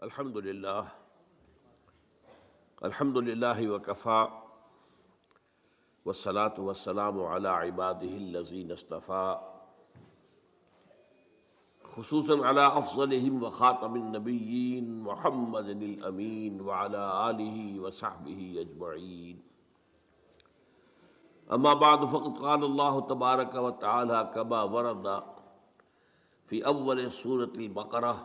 الحمد للہ وکفیٰ والصلاة والسلام علی عبادہ الذین اصطفیٰ خصوصاً علی افضلہم وخاتم النبیین محمد الامین وعلی آلہ وصحبہ اجمعین. اما بعد فقد قال اللہ تبارک وتعالی کما ورد فی اول سورۃ البقرہ: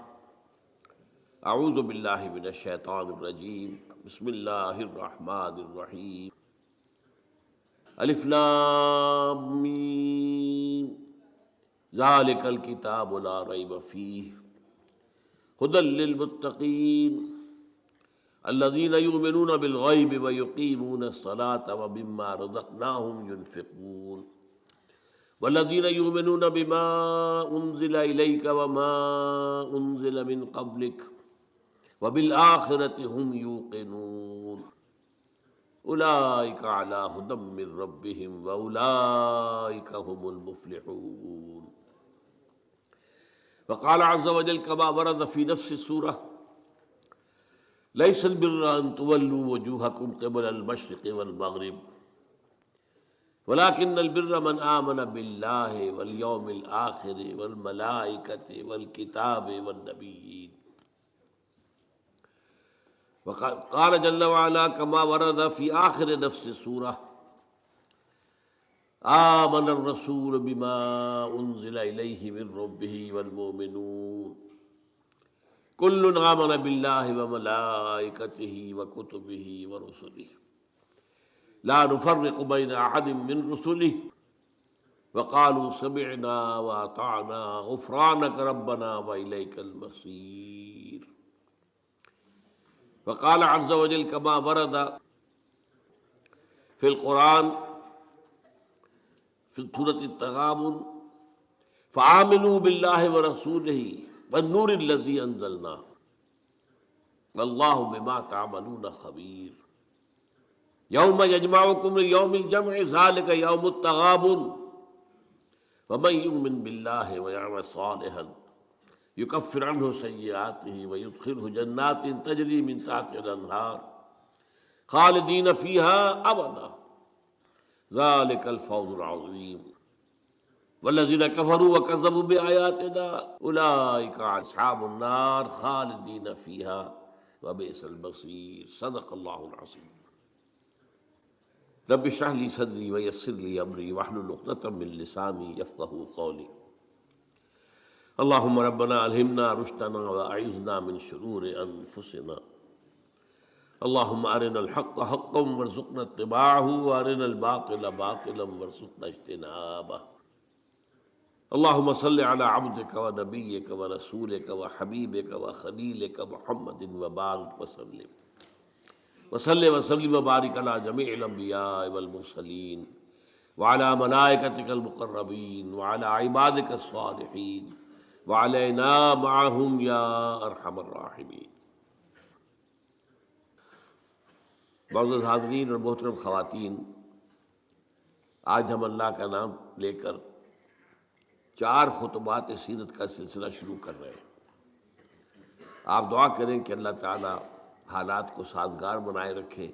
اعوذ باللہ من الشیطان الرجیم، بسم اللہ الرحمن الرحیم. الف لام میم ذالک الکتاب لا ریب فیہ ھدی للمتقین الذین یؤمنون بالغیب ویقیمون الصلاة ومما رزقناہم ینفقون والذین یؤمنون بما انزل الیک وما انزل من قبلک وبالآخرۃ ھم یوقنون اولئک علی ھدی من ربہم واولئک ھم المفلحون. وقال عز وجل كما ورد في نفس السورة: ليس البر أن تولوا وجوهكم قبل المشرق والمغرب ولكن البر من آمن بالله واليوم الآخر والملائكة والكتاب والنبيين. وقال جل وعلا كما ورد في آخر نفس السورة: آمن الرسول بما انزل الیہ من ربہ والمؤمنون کل آمن باللہ وملائکتہ وکتبہ ورسلہ لا نفرق بین احد من رسلہ وقالوا سمعنا واطعنا غفرانک ربنا والیک المصیر. وقال عز وجل كما ورد في القرآن في سورة التغابن: فآمنوا بالله ورسوله والنور الذي أنزلنا والله بما تعملون خبير. يوم يجمعكم ليوم الجمع ذلك يوم التغابن ومن يؤمن بالله ويعمل صالحا يكفر عنه سيئاته ويدخله جنات تجري من تحتها الأنهار خالدين فيها أبدا ذلك الفوز العظيم. والذين كفروا وكذبوا بآياتنا أولئك أصحاب النار خالدين فيها وبئس المصير. صدق الله العظيم. رب اشرح لي صدري ويسر لي أمري واحلل عقدة من لساني يفقهوا قولي. اللهم ربنا ألهمنا رشدنا وأعذنا من شرور أنفسنا. اللهم أرنا الحق حقا وارزقنا اتباعه وأرنا الباطل باطلا وارزقنا اجتنابه. اللهم صل على عبدك ونبيك ورسولك وحبيبك وخليلك محمد وبارك وسلم وبارك على جميع الأنبياء والمرسلين وعلى ملائكتك المقربين وعلى عبادك الصالحين وعلينا معهم يا أرحم الراحمين. معزز حاضرین اور محترم خواتین، آج ہم اللہ کا نام لے کر 4 خطبات سیرت کا سلسلہ شروع کر رہے ہیں. آپ دعا کریں کہ اللہ تعالیٰ حالات کو سازگار بنائے رکھے،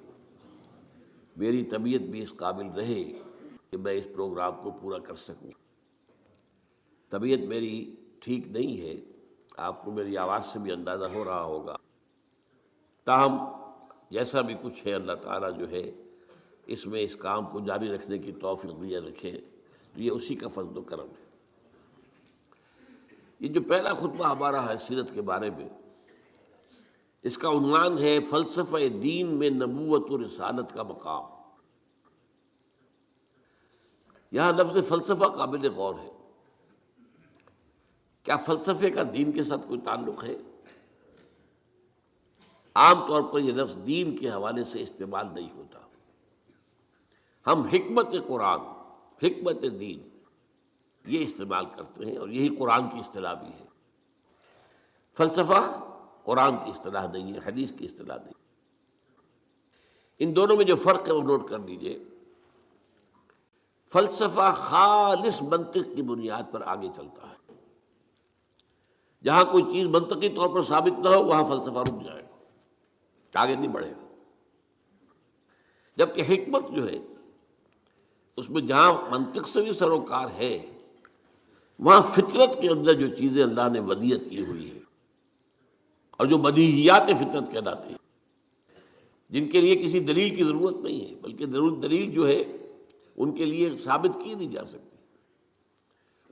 میری طبیعت بھی اس قابل رہے کہ میں اس پروگرام کو پورا کر سکوں. طبیعت میری ٹھیک نہیں ہے، آپ کو میری آواز سے بھی اندازہ ہو رہا ہوگا. تاہم جیسا بھی کچھ ہے، اللہ تعالیٰ جو ہے اس میں اس کام کو جاری رکھنے کی توفیق دیے رکھے، تو یہ اسی کا فضل و کرم ہے. یہ جو پہلا خطبہ ہمارا ہے سیرت کے بارے میں، اس کا عنوان ہے فلسفہ دین میں نبوت و رسالت کا مقام. یہاں لفظ فلسفہ قابل غور ہے. کیا فلسفے کا دین کے ساتھ کوئی تعلق ہے؟ عام طور پر یہ لفظ دین کے حوالے سے استعمال نہیں ہوتا. ہم حکمت قرآن، حکمت دین یہ استعمال کرتے ہیں، اور یہی قرآن کی اصطلاح بھی ہے. فلسفہ قرآن کی اصطلاح نہیں ہے، حدیث کی اصطلاح نہیں. ان دونوں میں جو فرق ہے وہ نوٹ کر لیجئے. فلسفہ خالص منطق کی بنیاد پر آگے چلتا ہے، جہاں کوئی چیز منطقی طور پر ثابت نہ ہو وہاں فلسفہ رک جائے گا، آگے نہیں بڑھے گا۔ جبکہ حکمت جو ہے اس میں جہاں منطق سے بھی سروکار ہے، وہاں فطرت کے اندر جو چیزیں اللہ نے ودیعت کی ہوئی ہے اور جو بدیہیات فطرت کہلاتے ہیں، جن کے لیے کسی دلیل کی ضرورت نہیں ہے، بلکہ دلیل جو ہے ان کے لیے ثابت کی نہیں جا سکتی،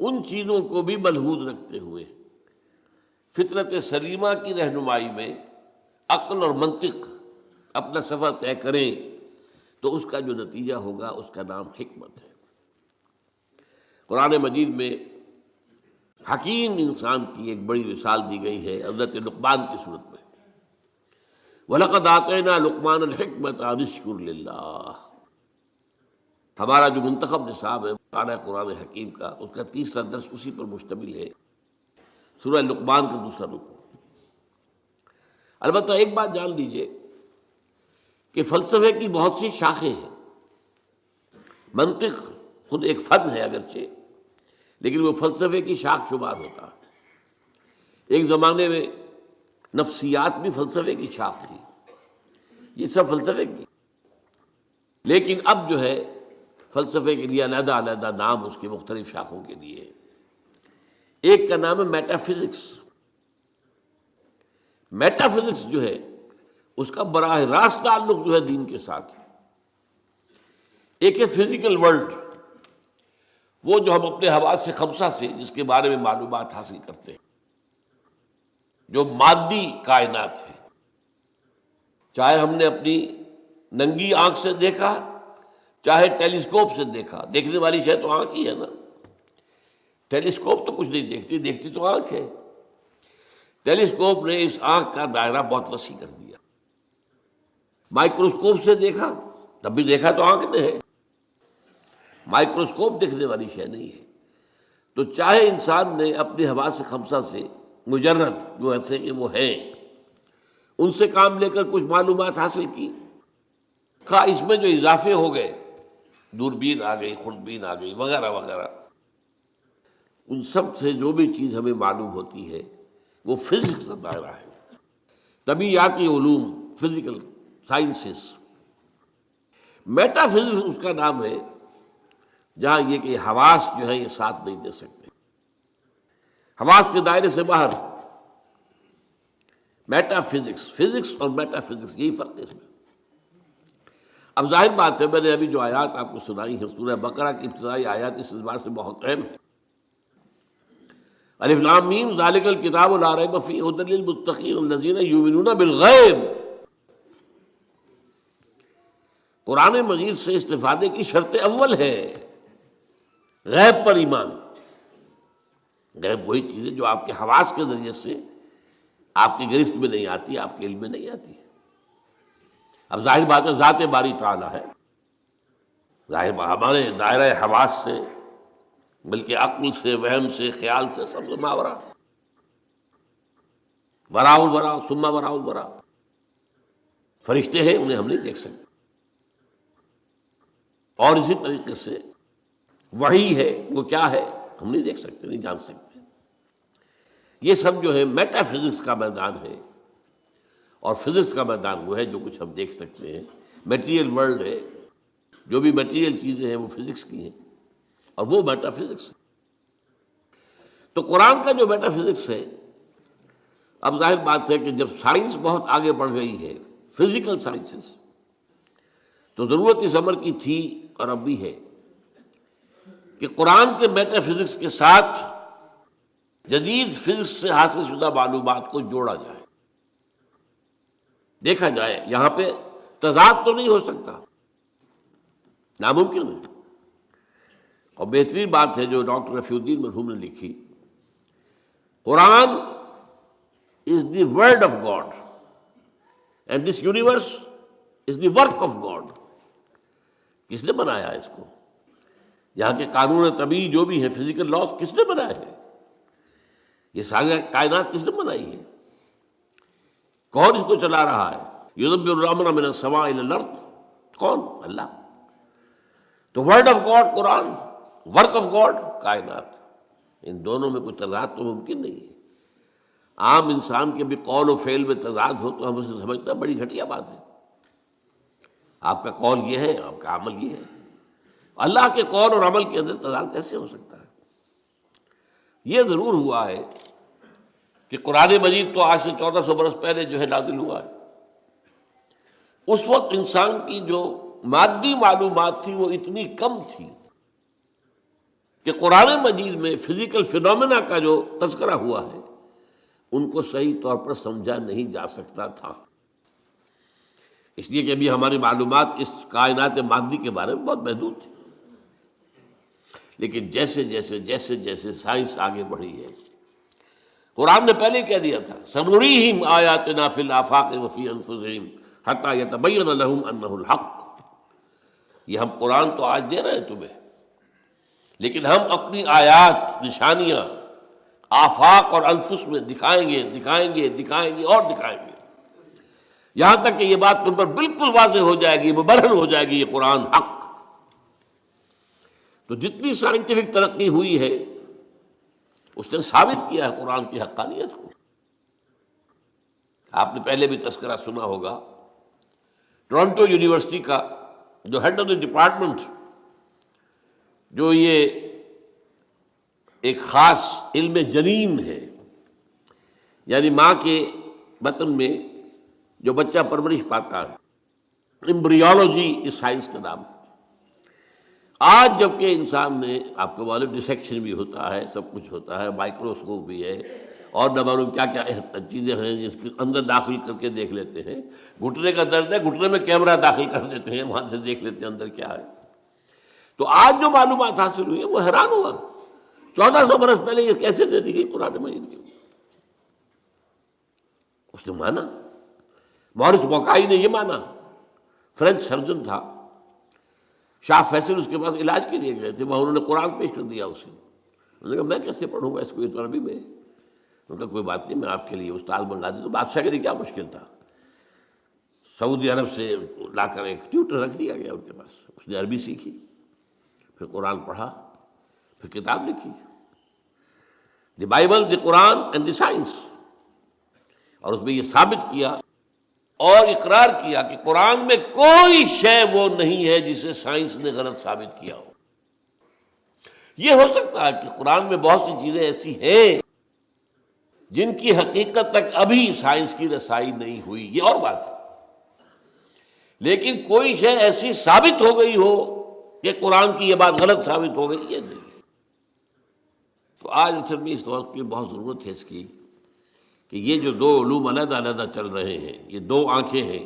ان چیزوں کو بھی ملحوظ رکھتے ہوئے فطرت سلیمہ کی رہنمائی میں عقل اور منطق اپنا سفر طے کریں تو اس کا جو نتیجہ ہوگا اس کا نام حکمت ہے۔ قرآن مجید میں حکیم انسان کی ایک بڑی مثال دی گئی ہے حضرت لقمان کی صورت میں، وَلَقَدْ آتَيْنَا لُقْمَانَ الْحِكْمَةَ أَنِ اشْكُرْ لِلَّهِ۔ ہمارا جو منتخب نصاب ہے مطالعہ قرآن حکیم کا، اس کا تیسرا درس اسی پر مشتمل ہے، سورہ لقمان کا دوسرا رکوع۔ البتہ ایک بات جان لیجئے کہ فلسفے کی بہت سی شاخیں ہیں۔ منطق خود ایک فن ہے اگرچہ، لیکن وہ فلسفے کی شاخ شمار ہوتا ہے۔ ایک زمانے میں نفسیات بھی فلسفے کی شاخ تھی، یہ سب فلسفے کی، لیکن اب جو ہے فلسفے کے لیے علیحدہ علیحدہ نام اس کی مختلف شاخوں کے لیے۔ ایک کا نام ہے میٹا فزکس۔ میٹا فزکس جو ہے اس کا براہ راست تعلق جو ہے دین کے ساتھ ہے۔ ایک ہے فزیکل ورلڈ، وہ جو ہم اپنے حواس سے خمسہ سے جس کے بارے میں معلومات حاصل کرتے ہیں، جو مادی کائنات ہے، چاہے ہم نے اپنی ننگی آنکھ سے دیکھا چاہے ٹیلیسکوپ سے دیکھا، دیکھنے والی شے تو آنکھ ہی ہے نا۔ ٹیلیسکوپ تو کچھ نہیں دیکھتی، دیکھتی تو آنکھ ہے۔ ٹیلیسکوپ نے اس آنکھ کا دائرہ بہت وسیع کر دیا۔ مائکروسکوپ سے دیکھا تب بھی دیکھا تو آنکھ نے ہے، مائکروسکوپ دیکھنے والی شے نہیں ہے۔ تو چاہے انسان نے اپنے حواس خمسہ سے مجرد جو ایسے کہ وہ ہیں ان سے کام لے کر کچھ معلومات حاصل کی، خواہ اس میں جو اضافے ہو گئے، دوربین آ گئی، خوردبین آ گئی، وغیرہ وغیرہ، ان سب سے جو بھی چیز ہمیں معلوم ہوتی ہے وہ فزکس کا دائرہ ہے، طبیعیاتی علوم، فزیکل سائنسز۔ میٹا فزکس اس کا نام ہے جہاں یہ کہ حواس جو ہے یہ ساتھ نہیں دے سکتے، حواس کے دائرے سے باہر۔ میٹا فزکس، فزکس اور میٹا فزکس یہی فرق ہے اس میں۔ اب ظاہر بات ہے، میں نے ابھی جو آیات آپ کو سنائی ہیں سورہ بقرہ کی ابتدائی آیات اس اعتبار سے بہت اہم ہے۔ الف لام میم ذالک الکتاب لا ریب فیہ ھدی للمتقین الذین یؤمنون بالغیب۔ قرآن مجید سے استفادے کی شرط اول ہے غیب پر ایمان۔ غیب وہی چیز ہے جو آپ کے حواس کے ذریعے سے آپ کی گرفت میں نہیں آتی، آپ کے علم میں نہیں آتی۔ اب ظاہر بات ہے ذات باری تعالیٰ ہے، ظاہر ہمارے دائرہ حواس سے بلکہ عقل سے، وہم سے، خیال سے، سب سے ماورا، وراء الورا ثم وراء الورا۔ فرشتے ہیں انہیں ہم نہیں دیکھ سکتے، اور اسی طریقے سے وحی ہے وہ کیا ہے ہم نہیں دیکھ سکتے، نہیں جان سکتے۔ یہ سب جو ہے میٹا فزکس کا میدان ہے، اور فزکس کا میدان وہ ہے جو کچھ ہم دیکھ سکتے ہیں۔ میٹیریل ورلڈ ہے، جو بھی میٹیریل چیزیں ہیں وہ فزکس کی ہیں، اور وہ میٹا فزکس ہے۔ تو قرآن کا جو میٹا فزکس ہے، اب ظاہر بات ہے کہ جب سائنس بہت آگے بڑھ گئی ہے، فزیکل سائنسز، تو ضرورت اس امر کی تھی اور اب بھی ہے کہ قرآن کے میٹا فزکس کے ساتھ جدید فزکس سے حاصل شدہ معلومات کو جوڑا جائے، دیکھا جائے۔ یہاں پہ تضاد تو نہیں ہو سکتا، ناممکن ہے۔ اور بہترین بات ہے جو ڈاکٹر رفیع الدین مرحوم نے لکھی، قرآن is the word of God and this universe is the work of God۔ کس نے بنایا اس کو؟ یہاں کے قانون طبیعی جو بھی ہے، فزیکل لاز، کس نے بنایا ہے؟ یہ ساری کائنات کس نے بنائی ہے؟ کون اس کو چلا رہا ہے؟ یدبر الامر من السماء الی الارض، کون؟ اللہ۔ تو word of God Quran, work of God کائنات، ان دونوں میں کوئی تضاد تو ممکن نہیں ہے۔ عام انسان کے بھی قول و فعل میں تضاد ہو تو ہم اسے سمجھتے ہیں بڑی گھٹیا بات ہے. آپ کا قول یہ ہے، آپ کا عمل یہ ہے. اللہ کے قول اور عمل کے اندر تضاد کیسے ہو سکتا ہے؟ یہ ضرور ہوا ہے کہ قرآن مجید تو آج سے 1400 برس پہلے جو ہے نازل ہوا ہے. اس وقت انسان کی جو مادی معلومات تھی وہ اتنی کم تھی کہ قرآن مجید میں فزیکل فینومینا کا جو تذکرہ ہوا ہے ان کو صحیح طور پر سمجھا نہیں جا سکتا تھا. اس لیے کہ ابھی ہماری معلومات اس کائنات مادی کے بارے میں بہت محدود تھی. لیکن جیسے جیسے سائنس آگے بڑھی ہے، قرآن نے پہلے کہہ دیا تھا سنریہم آیاتنا فی الآفاق وفی انفسہم حتی یتبین لہم انہ الحق. یہ ہم قرآن تو آج دے رہے ہیں تمہیں، لیکن ہم اپنی آیات، نشانیاں آفاق اور انفس میں دکھائیں گے اور دکھائیں گے، یہاں تک کہ یہ بات تم پر بالکل واضح ہو جائے گی، مبرہن ہو جائے گی، یہ قرآن حق. تو جتنی سائنٹیفک ترقی ہوئی ہے اس نے ثابت کیا ہے قرآن کی حقانیت کو. آپ نے پہلے بھی تذکرہ سنا ہوگا ٹورنٹو یونیورسٹی کا جو ہیڈ آف دی ڈپارٹمنٹ، جو یہ ایک خاص علم جنین ہے، یعنی ماں کے بطن میں جو بچہ پرورش پاتا ہے، امبریولوجی اس سائنس کا نام ہے. آج جبکہ انسان نے، آپ کو معلوم ڈسیکشن بھی ہوتا ہے، سب کچھ ہوتا ہے، مائکروسکوپ بھی ہے اور نہ معلوم کیا کیا چیزیں ہیں جس کے اندر داخل کر کے دیکھ لیتے ہیں. گھٹنے کا درد ہے، گھٹنے میں کیمرہ داخل کر دیتے ہیں، وہاں سے دیکھ لیتے ہیں اندر کیا ہے. تو آج جو معلومات حاصل ہوئی ہے وہ حیران ہوا 1400 برس پہلے یہ کیسے دے دی گئی قرآن مجید کی. اس نے مانا. مورس بوکائی نے یہ مانا، فرینچ سرجن تھا، شاہ فیصل اس کے پاس علاج کے لیے گئے تھے، وہاں انہوں نے قرآن پیش کر دیا اسے. انہوں نے کہا میں کیسے پڑھوں گا اس کو، یہ تو عربی میں. انہوں نے کہا کوئی بات نہیں، میں آپ کے لیے استاد منگا دوں. تو بادشاہ کے لیے کیا مشکل تھا، سعودی عرب سے لا کر ایک ٹیوٹر رکھ دیا گیا ان کے پاس. اس نے عربی سیکھی، پھر قرآن پڑھا، پھر کتاب لکھی، the Bible, the Quran and the science. اور اس میں یہ ثابت کیا اور اقرار کیا کہ قرآن میں کوئی شے وہ نہیں ہے جسے سائنس نے غلط ثابت کیا ہو. یہ ہو سکتا ہے کہ قرآن میں بہت سی چیزیں ایسی ہیں جن کی حقیقت تک ابھی سائنس کی رسائی نہیں ہوئی، یہ اور بات ہے. لیکن کوئی شے ایسی ثابت ہو گئی ہو کہ قرآن کی یہ بات غلط ثابت ہو گئی، یہ نہیں. تو آج اصل میں اس وقت کی بہت ضرورت ہے اس کی کہ یہ جو دو علوم علیحدہ علیحدہ چل رہے ہیں، یہ دو آنکھیں ہیں.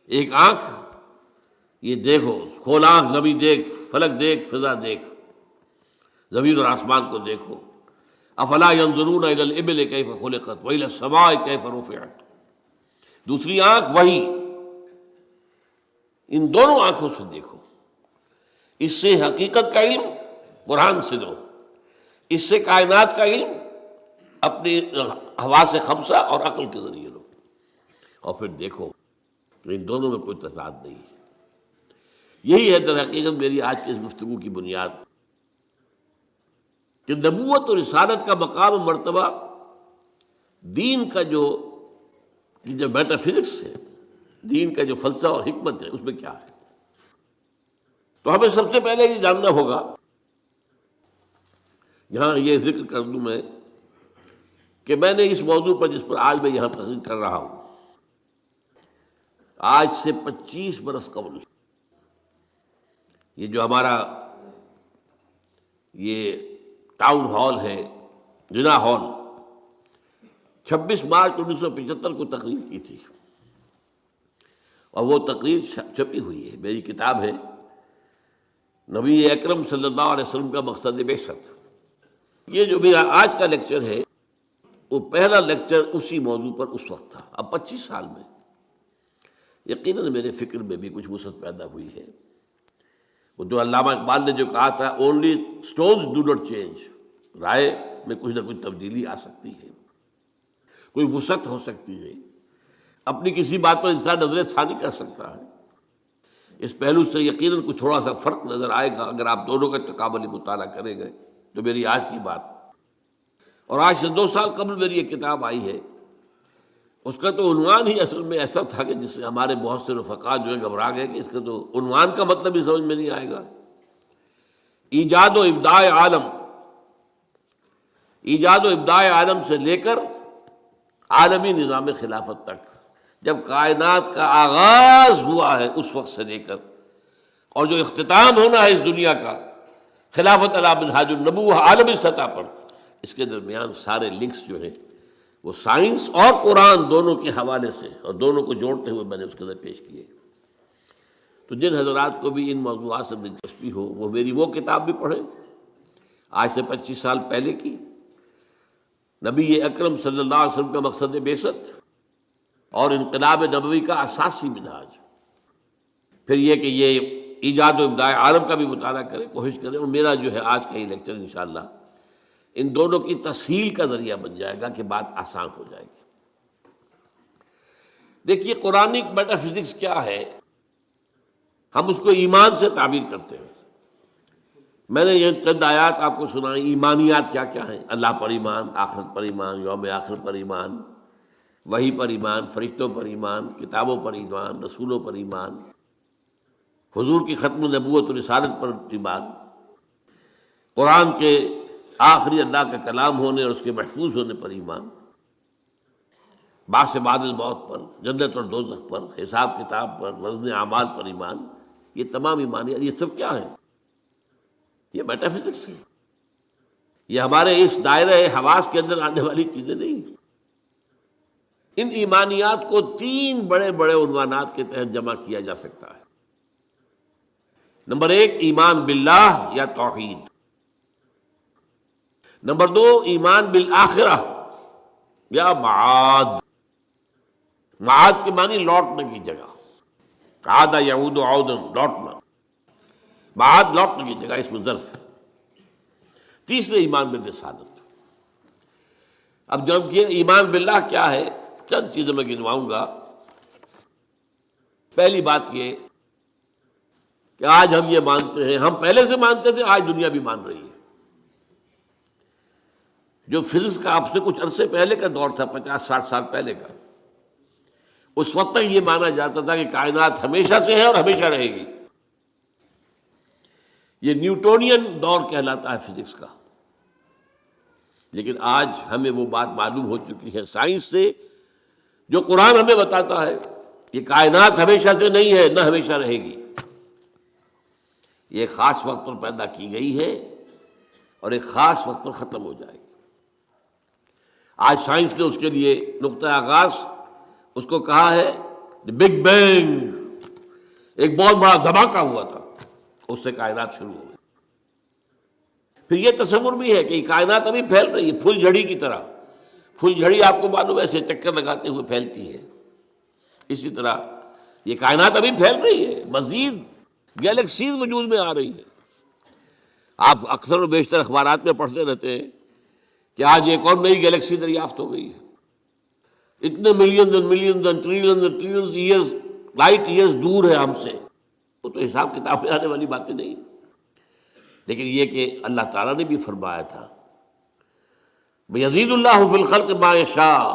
ایک آنکھ یہ دیکھو، کھول آنکھ، زمین دیکھ، فلک دیکھ، فضا دیکھ، زمین اور آسمان کو دیکھو. افلا ينظرون الى الابل كيف خلقت والى السماء كيف رفعت. دوسری آنکھ وہی. ان دونوں آنکھوں سے دیکھو. اس سے حقیقت کا علم قرآن سے لو، اس سے کائنات کا علم اپنی حواس خمسہ اور عقل کے ذریعے لو، اور پھر دیکھو کہ ان دونوں میں کوئی تضاد نہیں ہے. یہی ہے در حقیقت میری آج کی اس گفتگو کی بنیاد، کہ نبوت اور رسالت کا مقام و مرتبہ دین کا جو میٹا فزکس ہے، دین کا جو فلسفہ اور حکمت ہے، اس میں کیا ہے. تو ہمیں سب سے پہلے یہ جاننا ہوگا، یہاں یہ ذکر کر دوں میں کہ میں نے اس موضوع پر جس پر آج میں یہاں تقریر کر رہا ہوں، آج سے 25 برس قبل یہ جو ہمارا یہ ٹاؤن ہال ہے، جنا ہال، 26 مارچ 1975 کو تقریر کی تھی، اور وہ تقریر چھپی ہوئی ہے. میری کتاب ہے نبی اکرم صلی اللہ علیہ وسلم کا مقصد بعثت. یہ جو بھی آج کا لیکچر ہے وہ پہلا لیکچر اسی موضوع پر اس وقت تھا. اب 25 سال میں یقیناً میرے فکر میں بھی کچھ وسعت پیدا ہوئی ہے. وہ جو علامہ اقبال نے جو کہا تھا only stones do not change, رائے میں کچھ نہ کچھ تبدیلی آ سکتی ہے، کوئی وسعت ہو سکتی ہے، اپنی کسی بات پر انسان نظر ثانی کر سکتا ہے. اس پہلو سے یقیناً کچھ تھوڑا سا فرق نظر آئے گا اگر آپ دونوں کا تقابلی مطالعہ کریں گے. تو میری آج کی بات اور آج سے 2 سال قبل میری یہ کتاب آئی ہے، اس کا تو عنوان ہی اصل میں ایسا تھا کہ جس سے ہمارے بہت سے رفقا جو ہیں گھبرا گئے کہ اس کا تو عنوان کا مطلب ہی سمجھ میں نہیں آئے گا۔ ایجاد و ابداع عالم، ایجاد و ابداع عالم سے لے کر عالمی نظام خلافت تک، جب کائنات کا آغاز ہوا ہے اس وقت سے لے کر اور جو اختتام ہونا ہے اس دنیا کا خلافت علی منہاج النبوہ عالمی سطح پر، اس کے درمیان سارے لنکس جو ہیں وہ سائنس اور قرآن دونوں کے حوالے سے اور دونوں کو جوڑتے ہوئے میں نے اس کے اندر پیش کیے۔ تو جن حضرات کو بھی ان موضوعات سے دلچسپی ہو وہ میری وہ کتاب بھی پڑھیں، آج سے 25 سال پہلے کی، نبی اکرم صلی اللہ علیہ وسلم کا مقصد بعثت اور انقلاب نبوی کا اساسی منہاج۔ پھر یہ کہ یہ ایجاد و ابداع عالم کا بھی مطالعہ کریں، کوشش کریں، اور میرا جو ہے آج کا یہ لیکچر انشاءاللہ ان دونوں کی تسہیل کا ذریعہ بن جائے گا کہ بات آسان ہو جائے گی۔ دیکھیے قرآنک میٹا فزکس کیا ہے، ہم اس کو ایمان سے تعبیر کرتے ہیں۔ میں نے یہ چند آیات آپ کو سنائی، ایمانیات کیا کیا ہیں، اللہ پر ایمان، آخرت پر ایمان، یوم آخر پر ایمان، وحی پر ایمان، فرشتوں پر ایمان، کتابوں پر ایمان، رسولوں پر ایمان، حضور کی ختم نبوت و رسالت پر ایمان، قرآن کے آخری اللہ کا کلام ہونے اور اس کے محفوظ ہونے پر ایمان، بعث بعد الموت پر، جنت اور دوزخ پر، حساب کتاب پر، وزن اعمال پر ایمان۔ یہ تمام ایمانیات، یہ سب کیا ہے؟ یہ میٹا فزکس ہے، یہ ہمارے اس دائرہ حواس کے اندر آنے والی چیزیں نہیں۔ ان ایمانیات کو 3 بڑے بڑے عنوانات کے تحت جمع کیا جا سکتا ہے۔ نمبر 1 ایمان باللہ یا توحید، نمبر 2 ایمان بالآخرہ یا معاد، معاد کے معنی لوٹنے کی جگہ، عاد یعود عودن، لوٹنا، معاد لوٹنے کی جگہ، اس میں ظرف ہے۔ تیسرے ایمان بالرسالت۔ اب جب یہ ایمان باللہ کیا ہے، چند چیزیں میں گنواؤں گا۔ پہلی بات یہ کہ آج ہم یہ مانتے ہیں، ہم پہلے سے مانتے تھے، آج دنیا بھی مان رہی ہے۔ جو فزکس کا آپ سے کچھ عرصے پہلے کا دور تھا، 50-60 سال پہلے کا، اس وقت تک یہ مانا جاتا تھا کہ کائنات ہمیشہ سے ہے اور ہمیشہ رہے گی۔ یہ نیوٹونین دور کہلاتا ہے فزکس کا۔ لیکن آج ہمیں وہ بات معلوم ہو چکی ہے سائنس سے، جو قرآن ہمیں بتاتا ہے، یہ کائنات ہمیشہ سے نہیں ہے، نہ ہمیشہ رہے گی۔ یہ ایک خاص وقت پر پیدا کی گئی ہے اور ایک خاص وقت پر ختم ہو جائے گی۔ آج سائنس نے اس کے لیے نقطہ آغاز اس کو کہا ہے بگ بینگ، ایک بہت بڑا دھماکہ ہوا تھا، اس سے کائنات شروع ہو گئی۔ پھر یہ تصور بھی ہے کہ یہ کائنات ابھی پھیل رہی ہے، پھول جھڑی کی طرح۔ پھول جھڑی آپ کو معلوم ہے ایسے چکر لگاتے ہوئے پھیلتی ہے، اسی طرح یہ کائنات ابھی پھیل رہی ہے، مزید گیلیکسیز وجود میں آ رہی ہے۔ آپ اکثر و بیشتر اخبارات میں پڑھتے رہتے ہیں کہ آج ایک اور نئی گیلیکسی دریافت ہو گئی ہے، اتنے millions and millions and trillions and trillions years, light years دور ہے ہم سے۔ وہ تو حساب کتاب میں آنے والی باتیں نہیں، لیکن یہ کہ اللہ تعالیٰ نے بھی فرمایا تھا یزید اللہ فی الخلق ما یشاء،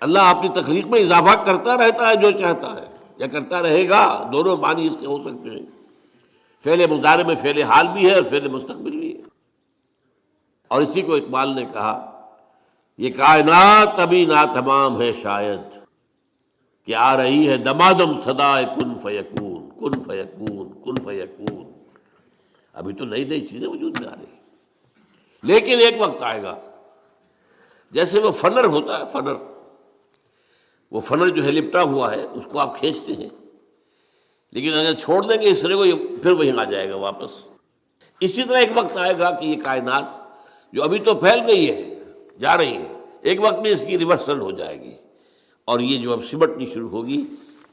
اللہ اپنی تخلیق میں اضافہ کرتا رہتا ہے جو چاہتا ہے، یا کرتا رہے گا، دونوں معنی اس کے ہو سکتے ہیں۔ فعل مضارع میں فعل حال بھی ہے اور فعل مستقبل بھی ہے۔ اور اسی کو اقبال نے کہا یہ کائنات ابھی ناتمام ہے شاید، کہ آ رہی ہے دمادم صدائے کن فیکون، کن فیکون، کن فیکون۔ ابھی تو نئی نئی چیزیں وجود میں آ رہی ہیں، لیکن ایک وقت آئے گا، جیسے وہ فنر ہوتا ہے، فنر، وہ فنر جو ہے لپٹا ہوا ہے، اس کو آپ کھینچتے ہیں، لیکن اگر چھوڑ دیں گے اس طرح کو، یہ پھر وہیں آ جائے گا واپس۔ اسی طرح ایک وقت آئے گا کہ یہ کائنات جو ابھی تو پھیل رہی ہے، جا رہی ہے، ایک وقت میں اس کی ریورسل ہو جائے گی، اور یہ جو اب سمٹنی شروع ہوگی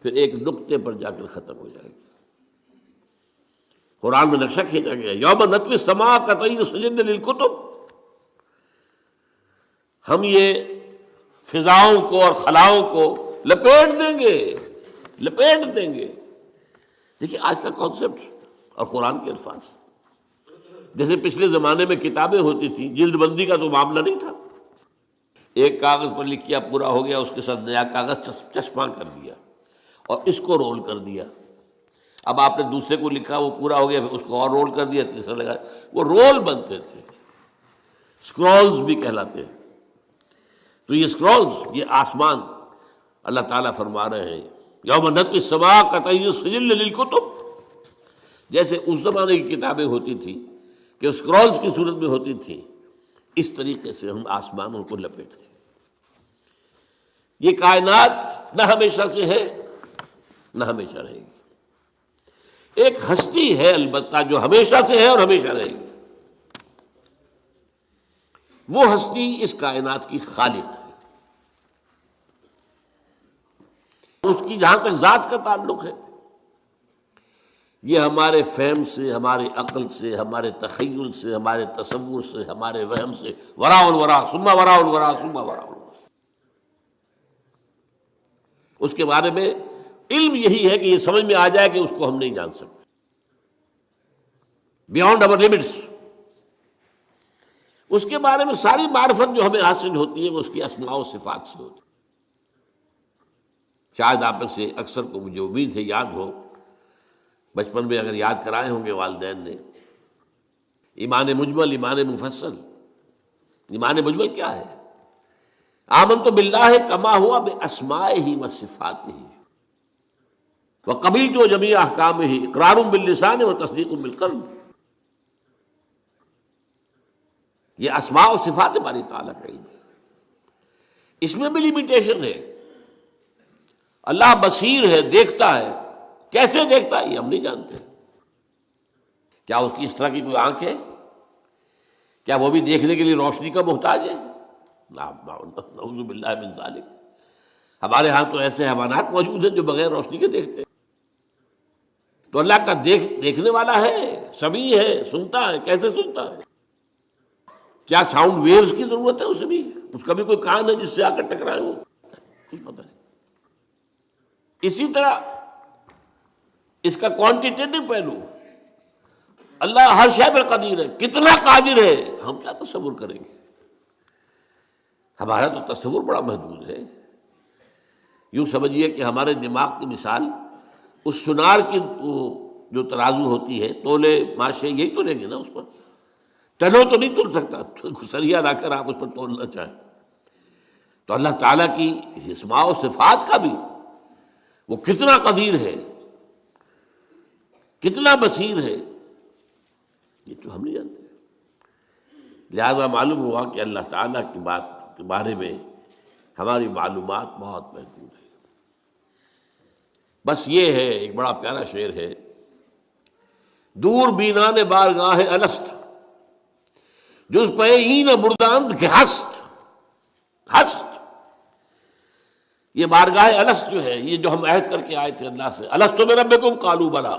پھر ایک نقطے پر جا کر ختم ہو جائے گی۔ قرآن میں نقشہ کھینچا گیا، یوم نطوی السماء کطی السجل للکتب، ہم یہ فضاؤں کو اور خلاؤں کو لپیٹ دیں گے، لپیٹ دیں گے۔ دیکھیے آج کا کانسیپٹ اور قرآن کے الفاظ، جیسے پچھلے زمانے میں کتابیں ہوتی تھیں، جلد بندی کا تو معاملہ نہیں تھا، ایک کاغذ پر لکھ کیا پورا ہو گیا، اس کے ساتھ نیا کاغذ چسپاں کر دیا اور اس کو رول کر دیا۔ اب آپ نے دوسرے کو لکھا، وہ پورا ہو گیا، پھر اس کو اور رول کر دیا، تیسرا لگا، وہ رول بنتے تھے، اسکرولز بھی کہلاتے ہیں۔ تو یہ اسکرولز، یہ آسمان، اللہ تعالیٰ فرما رہے ہیں یوم نطوی السماء کطی السجل للکتب، جیسے اس زمانے کی کتابیں ہوتی تھیں کہ اسکرولز کی صورت میں ہوتی تھیں، اس طریقے سے ہم آسمانوں کو لپیٹتے ہیں۔ یہ کائنات نہ ہمیشہ سے ہے نہ ہمیشہ رہے گی، ایک ہستی ہے البتہ جو ہمیشہ سے ہے اور ہمیشہ رہے گی، وہ ہستی اس کائنات کی خالق ہے۔ اس کی جہاں تک ذات کا تعلق ہے، یہ ہمارے فہم سے، ہمارے عقل سے، ہمارے تخیل سے، ہمارے تصور سے، ہمارے وہم سے وراء الورا ثم وراء الورا ثم وراء الورا، اس کے بارے میں علم یہی ہے کہ یہ سمجھ میں آ جائے کہ اس کو ہم نہیں جان سکتے، بیانڈ اور لمٹس۔ اس کے بارے میں ساری معرفت جو ہمیں حاصل ہوتی ہے وہ اس کی اسماء و صفات سے ہوتی ہے۔ شاید آپ میں سے اکثر کو، مجھے امید ہے یاد ہو، بچپن میں اگر یاد کرائے ہوں گے والدین نے، ایمان مجمل، ایمان مفصل۔ ایمان مجمل کیا ہے؟ آمنت باللہ کما ہوا باسمائہ و صفاتہ وقبلت جمیع احکامہ اقرار باللسان و تصدیق بالقلب۔ یہ اسماء و صفات باری تعالیٰ کا علم ہے، اس میں بھی لمیٹیشن ہے۔ اللہ بصیر ہے، دیکھتا ہے، کیسے دیکھتا ہے یہ ہم نہیں جانتے۔ کیا اس کی اس طرح کی کوئی آنکھ ہے؟ کیا وہ بھی دیکھنے کے لیے روشنی کا محتاج ہے؟ نعوذ باللہ من ذالک۔ ہمارے ہاں تو ایسے حیوانات موجود ہیں جو بغیر روشنی کے دیکھتے ہیں، تو اللہ کا دیکھنے والا ہے، سمیع ہے، سنتا ہے، کیسے سنتا ہے؟ کیا ساؤنڈ ویوز کی ضرورت ہے اسے بھی؟ اس کا بھی کوئی کان ہے جس سے آ کر ٹکرائے وہ؟ کچھ پتہ نہیں۔ اسی طرح اس کا کوانٹیٹیو پہلو، اللہ ہر شے پر قدیر ہے، کتنا قادر ہے ہم کیا تصور کریں گے؟ ہمارا تو تصور بڑا محدود ہے۔ یوں سمجھیے کہ ہمارے دماغ کی مثال اس سنار کی جو ترازو ہوتی ہے، تولے ماشے یہی تو لیں گے نا، اس پر ٹنوں تو نہیں تول سکتا، سریا لا کر آپ اس پر تولنا چاہیں۔ تو اللہ تعالیٰ کی اسماء و صفات کا بھی وہ کتنا قدیر ہے، کتنا بصیر ہے، یہ تو ہم نہیں جانتے۔ لہذا معلوم ہوا کہ اللہ تعالیٰ کی بات کے بارے میں ہماری معلومات بہت محدود ہے۔ بس یہ ہے، ایک بڑا پیارا شعر ہے، دور بینان بارگاہ الست جز پہ این برداند کے ہست۔ ہست، یہ بارگاہ الست جو ہے، یہ جو ہم عہد کر کے آئے تھے اللہ سے، الست بربکم قالوا بلی،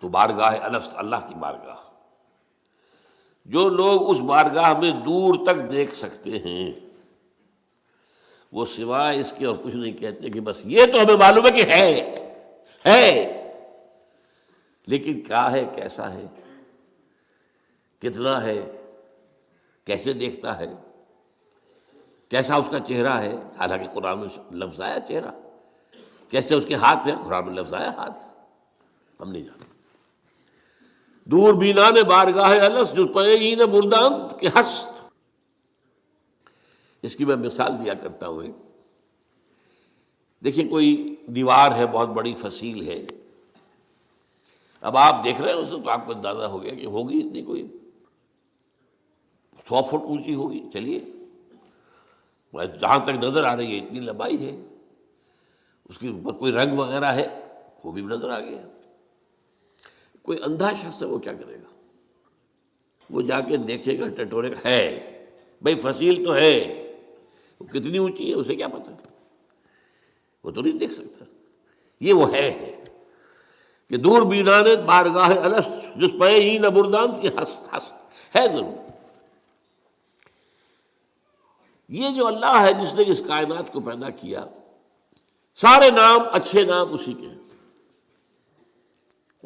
تو بارگاہ الست، اللہ کی بارگاہ، جو لوگ اس بارگاہ میں دور تک دیکھ سکتے ہیں، وہ سوائے اس کے اور کچھ نہیں کہتے کہ بس یہ تو ہمیں معلوم ہے کہ ہے، لیکن کیا ہے، کیسا ہے، کتنا ہے، کیسے دیکھتا ہے، کیسا اس کا چہرہ ہے، حالانکہ قرآن میں لفظ آیا چہرہ، کیسے اس کے ہاتھ ہیں، قرآن میں لفظ آیا ہاتھ، ہم نہیں جانتے۔ دور بینان بارگاہ الست جو پئین برداند کے ہست۔ اس کی میں مثال دیا کرتا ہوں۔ دیکھیں کوئی دیوار ہے، بہت بڑی فصیل ہے، اب آپ دیکھ رہے ہیں اسے تو آپ کو اندازہ ہو گیا کہ ہوگی اتنی، کوئی 100 فٹ اونچی ہوگی، چلیے جہاں تک نظر آ رہی ہے اتنی لمبائی ہے، اس کے اوپر کوئی رنگ وغیرہ ہے وہ بھی نظر آ گیا۔ کوئی اندھا شخص ہے وہ کیا کرے گا؟ وہ جا کے دیکھے گا، ٹٹورے گا، ہے بھائی فصیل تو ہے، وہ کتنی اونچی ہے اسے کیا پتہ، وہ تو نہیں دیکھ سکتا۔ یہ وہ ہے کہ دور بینان بارگاہ الست جس پہ ہی نہ بردان کی ہست ہے ضرور۔ یہ جو اللہ ہے جس نے اس کائنات کو پیدا کیا، سارے نام اچھے نام اسی کے ہیں،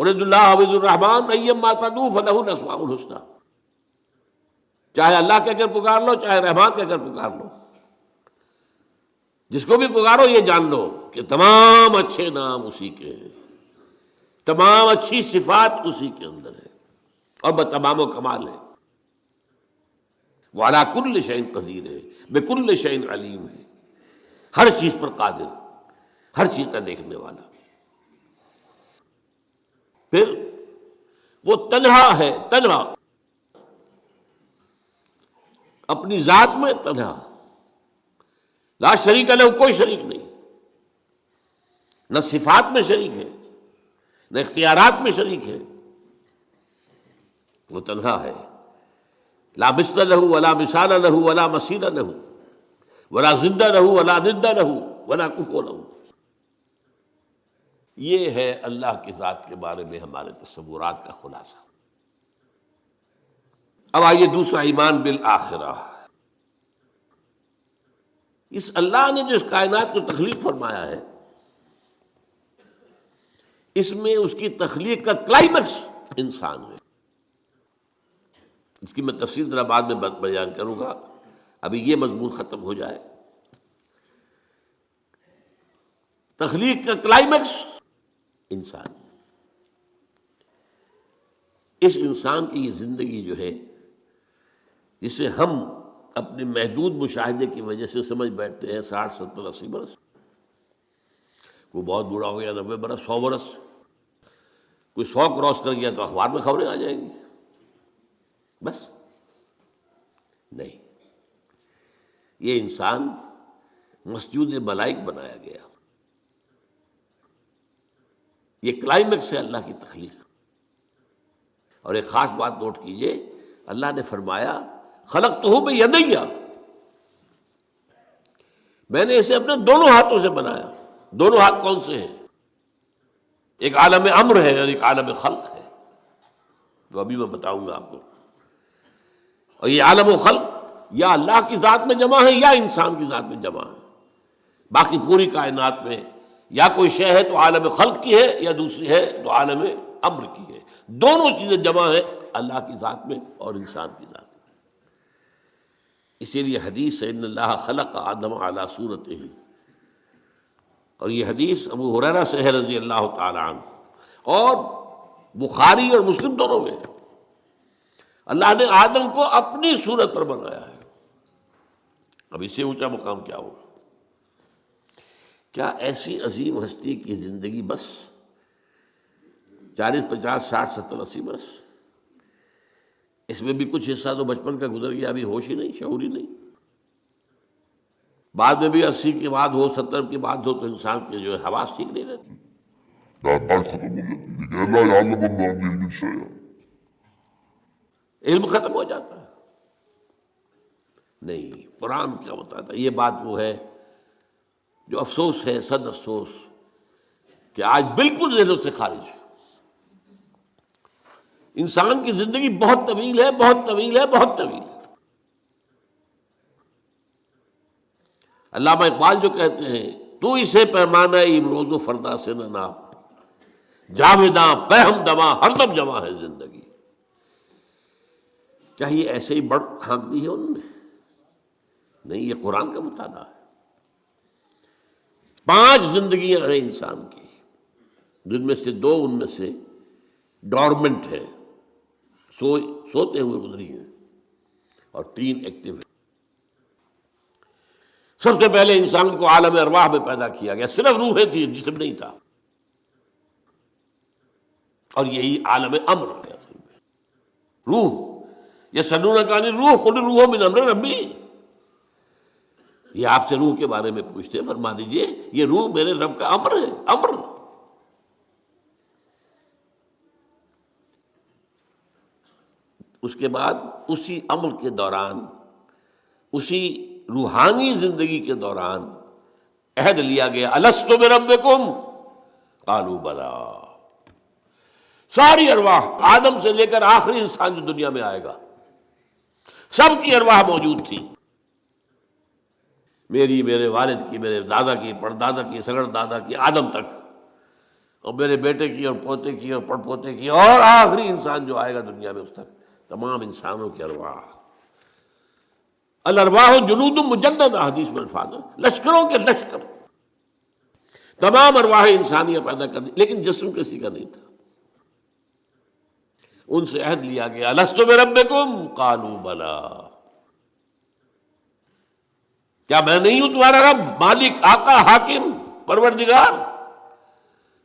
ارید اللہ عبد الرحمن ایما تدعو فلہ الاسماء الحسنی، چاہے اللہ کہہ کر پکار لو چاہے رحمان کہہ کر پکار لو، جس کو بھی پکارو یہ جان لو کہ تمام اچھے نام اسی کے ہیں، تمام اچھی صفات اسی کے اندر ہے اور بتمام و کمال ہے، وہ علی کل شیء قدیر ہے، بکل شیء علیم ہے، ہر چیز پر قادر، ہر چیز کا دیکھنے والا۔ پھر وہ تنہا ہے، تنہا اپنی ذات میں تنہا، لا شریک لہ، کوئی شریک نہیں، نہ صفات میں شریک ہے نہ اختیارات میں شریک ہے، وہ تنہا ہے، لا مثل لہ ولا مثال لہ ولا مثیل لہ ولا ضد لہ ولا ند لہ ولا کفو لہ۔ یہ ہے اللہ کی ذات کے بارے میں ہمارے تصورات کا خلاصہ۔ اب آئیے دوسرا، ایمان بالآخرہ۔ اس اللہ نے جو اس کائنات کو تخلیق فرمایا ہے، اس میں اس کی تخلیق کا کلائمیکس انسان ہے۔ اس کی میں تفصیل ذرا بعد میں بیان کروں گا، ابھی یہ مضمون ختم ہو جائے۔ تخلیق کا کلائمیکس انسان، اس انسان کی یہ زندگی جو ہے، جسے ہم اپنے محدود مشاہدے کی وجہ سے سمجھ بیٹھتے ہیں 60 70 80 برس، کوئی بہت بوڑھا ہو گیا 90 برس 100 برس، کوئی 100 کراس کر گیا تو اخبار میں خبریں آ جائیں گی، بس نہیں، یہ انسان مسجود ملائک بنایا گیا، یہ کلائمیکس ہے اللہ کی تخلیق۔ اور ایک خاص بات نوٹ کیجئے، اللہ نے فرمایا خلقتہ بیدی، میں نے اسے اپنے دونوں ہاتھوں سے بنایا۔ دونوں ہاتھ کون سے ہیں؟ ایک عالم امر ہے اور ایک عالم خلق ہے، جو ابھی میں بتاؤں گا آپ کو۔ اور یہ عالم و خلق یا اللہ کی ذات میں جمع ہے یا انسان کی ذات میں جمع ہے۔ باقی پوری کائنات میں یا کوئی شے ہے تو عالم خلق کی ہے، یا دوسری ہے تو عالم امر کی ہے، دونوں چیزیں جمع ہیں اللہ کی ذات میں اور انسان کی ذات میں۔ اسی لیے حدیث ہے ان اللہ خلق آدم علی صورتہ، اور یہ حدیث ابو ہریرہ سے ہے رضی اللہ تعالی عنہ، اور بخاری اور مسلم دونوں میں اللہ نے آدم کو اپنی صورت پر بنایا ہے۔ اب اس سے اونچا مقام کیا ہوگا؟ کیا ایسی عظیم ہستی کی زندگی بس 40 50 60 70 80 برس؟ اس میں بھی کچھ حصہ تو بچپن کا گزر گیا، ابھی ہوش ہی نہیں، شعور ہی نہیں، بعد میں بھی 80 کے بعد ہو 70 کے بعد ہو تو انسان کے جو ہے حواس ٹھیک نہیں رہتے، داتا ختم ہو جاتی، لیکن اللہ یعلم ما بعلم شیئا، علم ختم ہو جاتا ہے۔ نہیں، قرآن کیا بتاتا ہے؟ یہ بات وہ ہے جو افسوس ہے، صد افسوس، کہ آج بالکل ذہنوں سے خارج ہے۔ انسان کی زندگی بہت طویل ہے، بہت طویل ہے، بہت طویل ہے۔ علامہ اقبال جو کہتے ہیں، تو اسے پیمانہ امروز و فردا سے نہ ناپ، جاویداں پہم دماں ہر دم جمع ہے زندگی۔ کیا یہ ایسے ہی بڑھ ہانک دی ہے انہوں نے؟ نہیں، یہ قرآن کا مطالعہ ہے۔ 5 زندگیاں ہیں انسان کی، جن میں سے 2 ان میں سے ڈورمنٹ ہیں، سوتے ہوئے گزری ہیں، اور 3 ایکٹیو ہیں۔ سب سے پہلے انسان کو عالم ارواح میں پیدا کیا گیا، صرف روحیں تھی، جسم نہیں تھا، اور یہی عالم امر ہے اصل میں۔ روح، یسألونک عن الروح قل الروح من امر ربی، یہ آپ سے روح کے بارے میں پوچھتے ہیں، فرما دیجئے یہ روح میرے رب کا امر ہے، امر۔ اس کے بعد اسی امر کے دوران، اسی روحانی زندگی کے دوران عہد لیا گیا، الست بربکم قالوا بلی۔ ساری ارواح، آدم سے لے کر آخری انسان جو دنیا میں آئے گا، سب کی ارواح موجود تھی، میری، میرے والد کی، میرے دادا کی، پردادا کی، سگڑ دادا کی، آدم تک، اور میرے بیٹے کی اور پوتے کی اور پڑ پوتے کی اور آخری انسان جو آئے گا دنیا میں اس تک تمام انسانوں کی ارواح. الارواح جنود مجندد حدیث میں الفاظ ہے، لشکروں کے لشکر، تمام ارواح انسانیہ پیدا کر دی، لیکن جسم کسی کا نہیں تھا. ان سے عہد لیا گیا الست بربکم قالوا بلا، کیا میں نہیں ہوں تمہارا رب، مالک، آقا، حاکم، پروردگار؟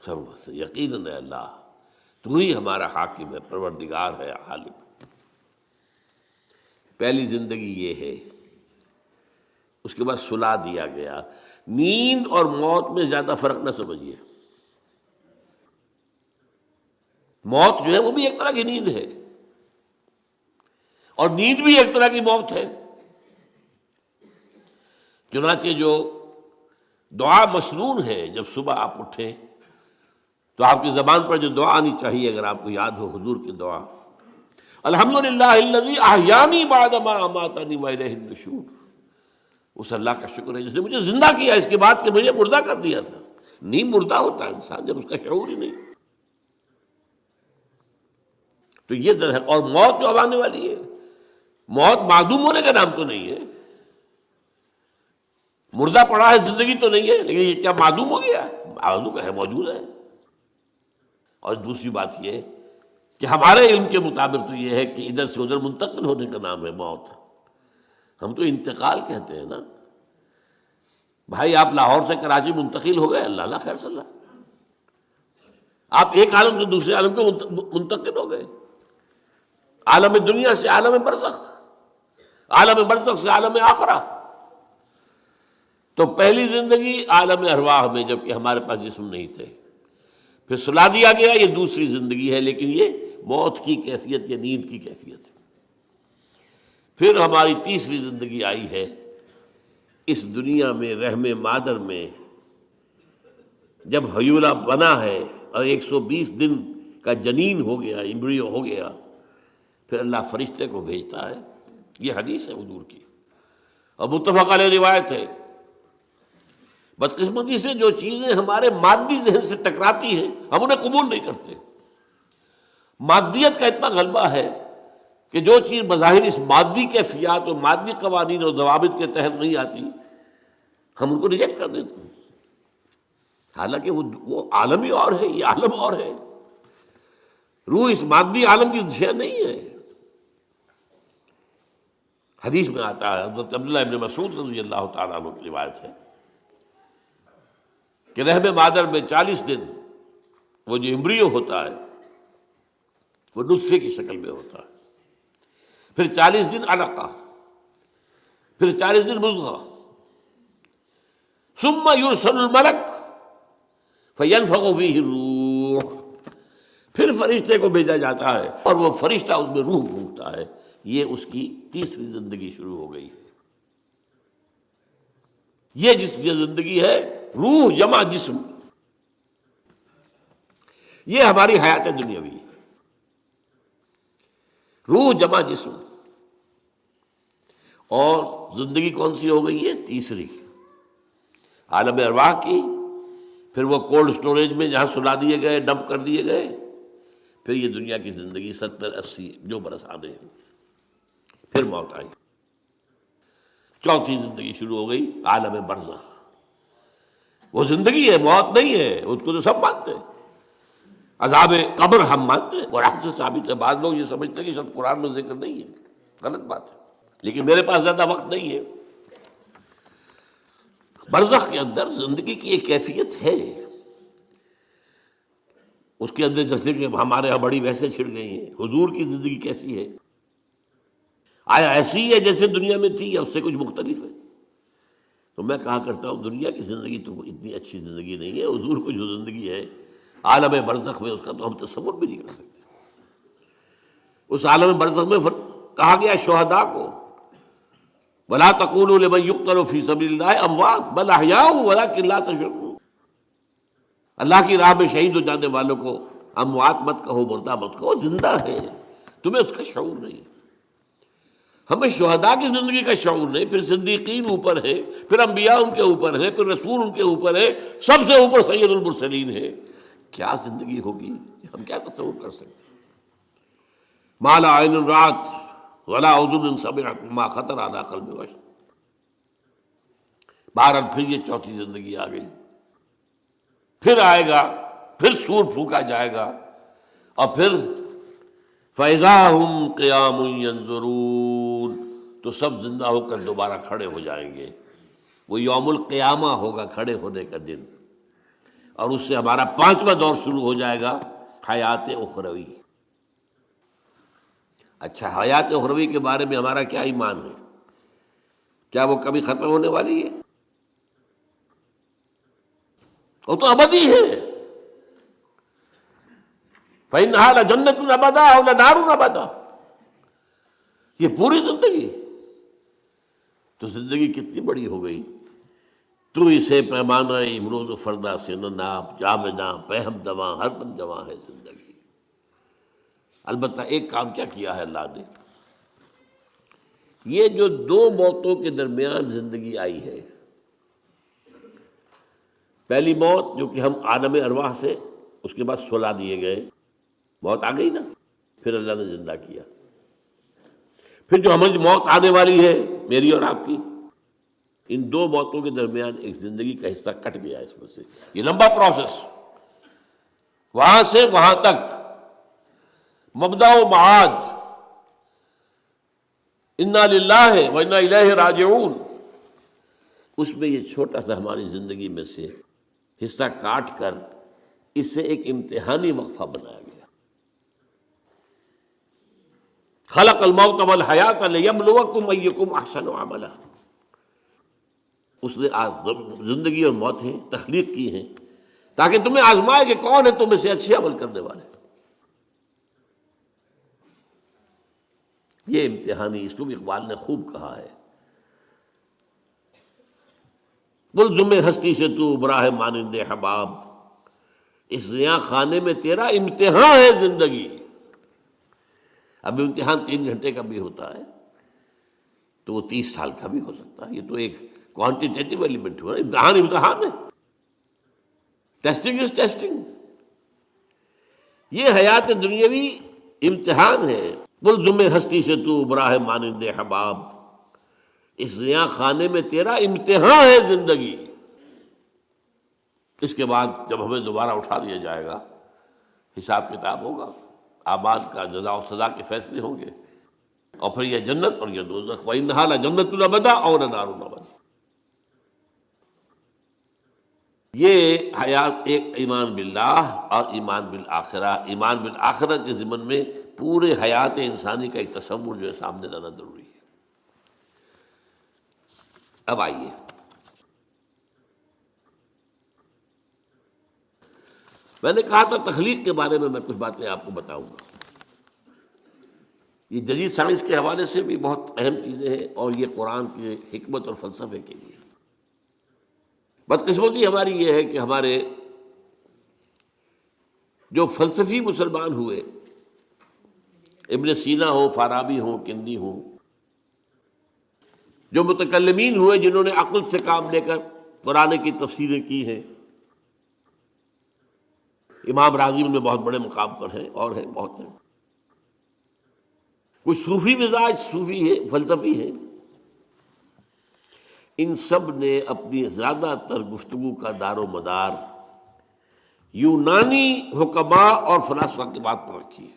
سب یقیناً اللہ تو ہی ہمارا حاکم ہے، پروردگار ہے، عالم. پہلی زندگی یہ ہے. اس کے بعد سلا دیا گیا. نیند اور موت میں زیادہ فرق نہ سمجھیے. موت جو ہے وہ بھی ایک طرح کی نیند ہے، اور نیند بھی ایک طرح کی موت ہے. چنانچہ جو دعا مسنون ہے، جب صبح آپ اٹھیں تو آپ کی زبان پر جو دعا آنی چاہیے، اگر آپ کو یاد ہو حضور کی دعا، الحمدللہ الذی احیانی بعد ما اماتنی والیہ النشور. اس اللہ کا شکر ہے جس نے مجھے زندہ کیا اس کے بعد کہ مجھے مردہ کر دیا تھا. نہیں مردہ ہوتا ہے انسان جب اس کا شعور ہی نہیں. تو یہ در ہے. اور موت جو اب آنے والی ہے، موت معدوم ہونے کا نام تو نہیں ہے. مردہ پڑا ہے، زندگی تو نہیں ہے، لیکن یہ کیا معدوم ہو گیا؟ معدوم ہے، موجود ہے. اور دوسری بات یہ کہ ہمارے علم کے مطابق تو یہ ہے کہ ادھر سے ادھر منتقل ہونے کا نام ہے موت. ہم تو انتقال کہتے ہیں نا. بھائی آپ لاہور سے کراچی منتقل ہو گئے، اللہ اللہ خیر صلی اللہ، آپ ایک عالم سے دوسرے عالم کو منتقل ہو گئے. عالم دنیا سے عالم برزخ، عالم برزخ سے عالم آخرہ. تو پہلی زندگی عالم ارواح میں، جبکہ ہمارے پاس جسم نہیں تھے. پھر سلا دیا گیا، یہ دوسری زندگی ہے، لیکن یہ موت کی کیفیت یا نیند کی کیفیت ہے. پھر ہماری تیسری زندگی آئی ہے اس دنیا میں، رحم مادر میں جب حیولہ بنا ہے اور 120 دن کا جنین ہو گیا، امبریو ہو گیا، پھر اللہ فرشتے کو بھیجتا ہے. یہ حدیث ہے حضور کی اور متفق علیہ روایت ہے. بدقسمتی سے جو چیزیں ہمارے مادی ذہن سے ٹکراتی ہیں ہم انہیں قبول نہیں کرتے. مادیت کا اتنا غلبہ ہے کہ جو چیز بظاہر اس مادی کیفیات اور مادی قوانین اور ضوابط کے تحت نہیں آتی، ہم ان کو ریجیکٹ کر دیتے ہیں. حالانکہ وہ عالم ہی اور ہے، یہ عالم اور ہے. روح اس مادی عالم کی شے نہیں ہے. حدیث میں آتا ہے، حضرت عبداللہ ابن مسعود رضی اللہ تعالیٰ عنہ کی روایت ہے کہ رحم مادر میں 40 دن وہ جو امبریو ہوتا ہے وہ نطفے کی شکل میں ہوتا ہے، پھر 40 دن علقہ، پھر 40 دن مضغہ، ثم یرسل الملک فینفخ فیہ الروح، پھر فرشتے کو بھیجا جاتا ہے اور وہ فرشتہ اس میں روح پھونکتا ہے. یہ اس کی تیسری زندگی شروع ہو گئی ہے. یہ جس زندگی ہے روح جمع جسم، یہ ہماری حیات دنیاوی ہے. روح جمع جسم. اور زندگی کون سی ہو گئی ہے؟ تیسری، عالم ارواح کی. پھر وہ کولڈ سٹوریج میں جہاں سلا دیے گئے، ڈمپ کر دیے گئے. پھر یہ دنیا کی زندگی 70-80 جو برس آنے ہیں. پھر موت آئی. چوتھی زندگی شروع ہو گئی، عالم برزخ. وہ زندگی ہے، موت نہیں ہے. اس کو تو سب مانتے ہیں. عذاب قبر ہم مانتے ہیں، قرآن سے ثابت ہے. بعض لوگ یہ سمجھتے ہیں کہ شاید قرآن میں ذکر نہیں ہے، غلط بات ہے. لیکن میرے پاس زیادہ وقت نہیں ہے. برزخ کے اندر زندگی کی ایک کیفیت ہے. اس کے اندر جیسے کہ ہمارے یہاں بڑی ویسے چھڑ گئی ہیں، حضور کی زندگی کیسی ہے؟ آیا ایسی ہے جیسے دنیا میں تھی یا اس سے کچھ مختلف ہے؟ تو میں کہا کرتا ہوں دنیا کی زندگی تو اتنی اچھی زندگی نہیں ہے. حضور کو جو زندگی ہے عالم برزخ میں، اس کا تو ہم تصور بھی نہیں کر سکتے. اس عالم برزخ میں کہا گیا شہداء کو وَلَا تَقُولُوا لِمَن يُقْتَلُ فِي سَبِيلِ اللَّهِ أَمْوَاتٌ بَلْ أَحْيَاءٌ وَلَٰكِن لَا تَشْعُرُونَ. اللہ کی راہ میں شہید ہو جانے والوں کو اموات مت کہو، مردہ مت کہو، زندہ ہے. تمہیں اس کا شعور نہیں. ہمیں شہداء کی زندگی کا شعور نہیں. پھر صدیقین اوپر ہے، پھر انبیاء ان کے اوپر ہے، پھر رسول ان کے اوپر ہے، سب سے اوپر سید المرسلین ہے. کیا زندگی ہوگی، ہم کیا تصور کر سکتے ہیں؟ ما لا عین رأت ولا اذن سمعت ما خطر علی قلب بشر۔ بہرحال پھر یہ چوتھی زندگی آ گئی، پھر آئے گا، پھر سور پھونکا جائے گا، اور پھر فَإِذَا هُمْ قِيَامٌ يَنظُرُونَ، تو سب زندہ ہو کر دوبارہ کھڑے ہو جائیں گے۔ وہ یوم القیامہ ہوگا، کھڑے ہونے کا دن، اور اس سے ہمارا 5واں دور شروع ہو جائے گا، حیات اخروی۔ اچھا، حیات اخروی کے بارے میں ہمارا کیا ایمان ہے؟ کیا وہ کبھی ختم ہونے والی ہے؟ وہ تو ابدی ہے۔ فَإِنَّهَا لَجَنَّةٌ أَبَدًا أَوْ لَنَارٌ أَبَدًا، یہ پوری زندگی تو زندگی کتنی بڑی ہو گئی۔ تو اسے پیمانہ امروز و فردا سے نہ ناپ، جاوداں پہم دواں ہر دم جواں ہے زندگی۔ البتہ ایک کام کیا کیا ہے اللہ نے، یہ جو دو موتوں کے درمیان زندگی آئی ہے، پہلی موت جو کہ ہم عالم ارواح سے، اس کے بعد سلا دیے گئے، موت آ گئی نا، پھر اللہ نے زندہ کیا۔ پھر جو ہمیں موت آنے والی ہے میری اور آپ کی، ان دو موتوں کے درمیان ایک زندگی کا حصہ کٹ گیا اس میں سے۔ یہ لمبا پروسیس، وہاں سے وہاں تک، مبدأ و معاد، انا للہ و انا الیہ راجعون، اس میں یہ چھوٹا سا ہماری زندگی میں سے حصہ کاٹ کر اس سے ایک امتحانی وقفہ بنایا گیا۔ خلق الموت والحیات لیبلوکم ایکم احسن عملا، اس نے زندگی اور موتیں تخلیق کی ہیں تاکہ تمہیں آزمائے کہ کون ہے تم میں سے اچھے عمل کرنے والے۔ یہ امتحانی، اس کو بھی اقبال نے خوب کہا ہے، ملزم ہستی سے تو براہ مانند حباب، اس زیاں خانے میں تیرا امتحان ہے زندگی۔ اب امتحان 3 گھنٹے کا بھی ہوتا ہے تو وہ 30 سال کا بھی ہو سکتا ہے، یہ تو ایک کوانٹیٹیو ایلیمنٹ ہوا، امتحان ہے، ٹیسٹنگ از ٹیسٹنگ۔ یہ حیات دنیاوی امتحان ہے، ملزم ہستی سے تو براہ مانند حباب، اس زیاں خانے میں تیرا امتحان ہے زندگی۔ اس کے بعد جب ہمیں دوبارہ اٹھا دیا جائے گا، حساب کتاب ہوگا، اعمال کا جزا و سزا کے فیصلے ہوں گے، اور پھر یہ جنت اور یہ دوزخ، وَإِنَّهَا لَجَنَّةٌ أَبَدًا أَوْ لَنَارٌ أَبَدًا۔ یہ حیات ایک ایمان باللہ اور ایمان بالآخرہ، ایمان بالآخرہ کے ضمن میں پورے حیات انسانی کا ایک تصور جو ہے سامنے لانا ضروری ہے۔ اب آئیے، میں نے کہا تھا تخلیق کے بارے میں کچھ باتیں آپ کو بتاؤں گا۔ یہ جدید سائنس کے حوالے سے بھی بہت اہم چیزیں ہیں، اور یہ قرآن کی حکمت اور فلسفے کے لیے۔ بدقسمتی ہماری یہ ہے کہ ہمارے جو فلسفی مسلمان ہوئے، ابن سینا ہو، فارابی ہو، کندی ہو، جو متکلمین ہوئے جنہوں نے عقل سے کام لے کر قرآن کی تفسیریں کی ہیں، امام راغب میں بہت بڑے مقام پر ہیں، اور ہیں بہت ہیں، کچھ صوفی مزاج صوفی ہے، فلسفی ہے، ان سب نے اپنی زیادہ تر گفتگو کا دار و مدار یونانی حکماء اور فلاسفہ کی بات پر رکھی ہے۔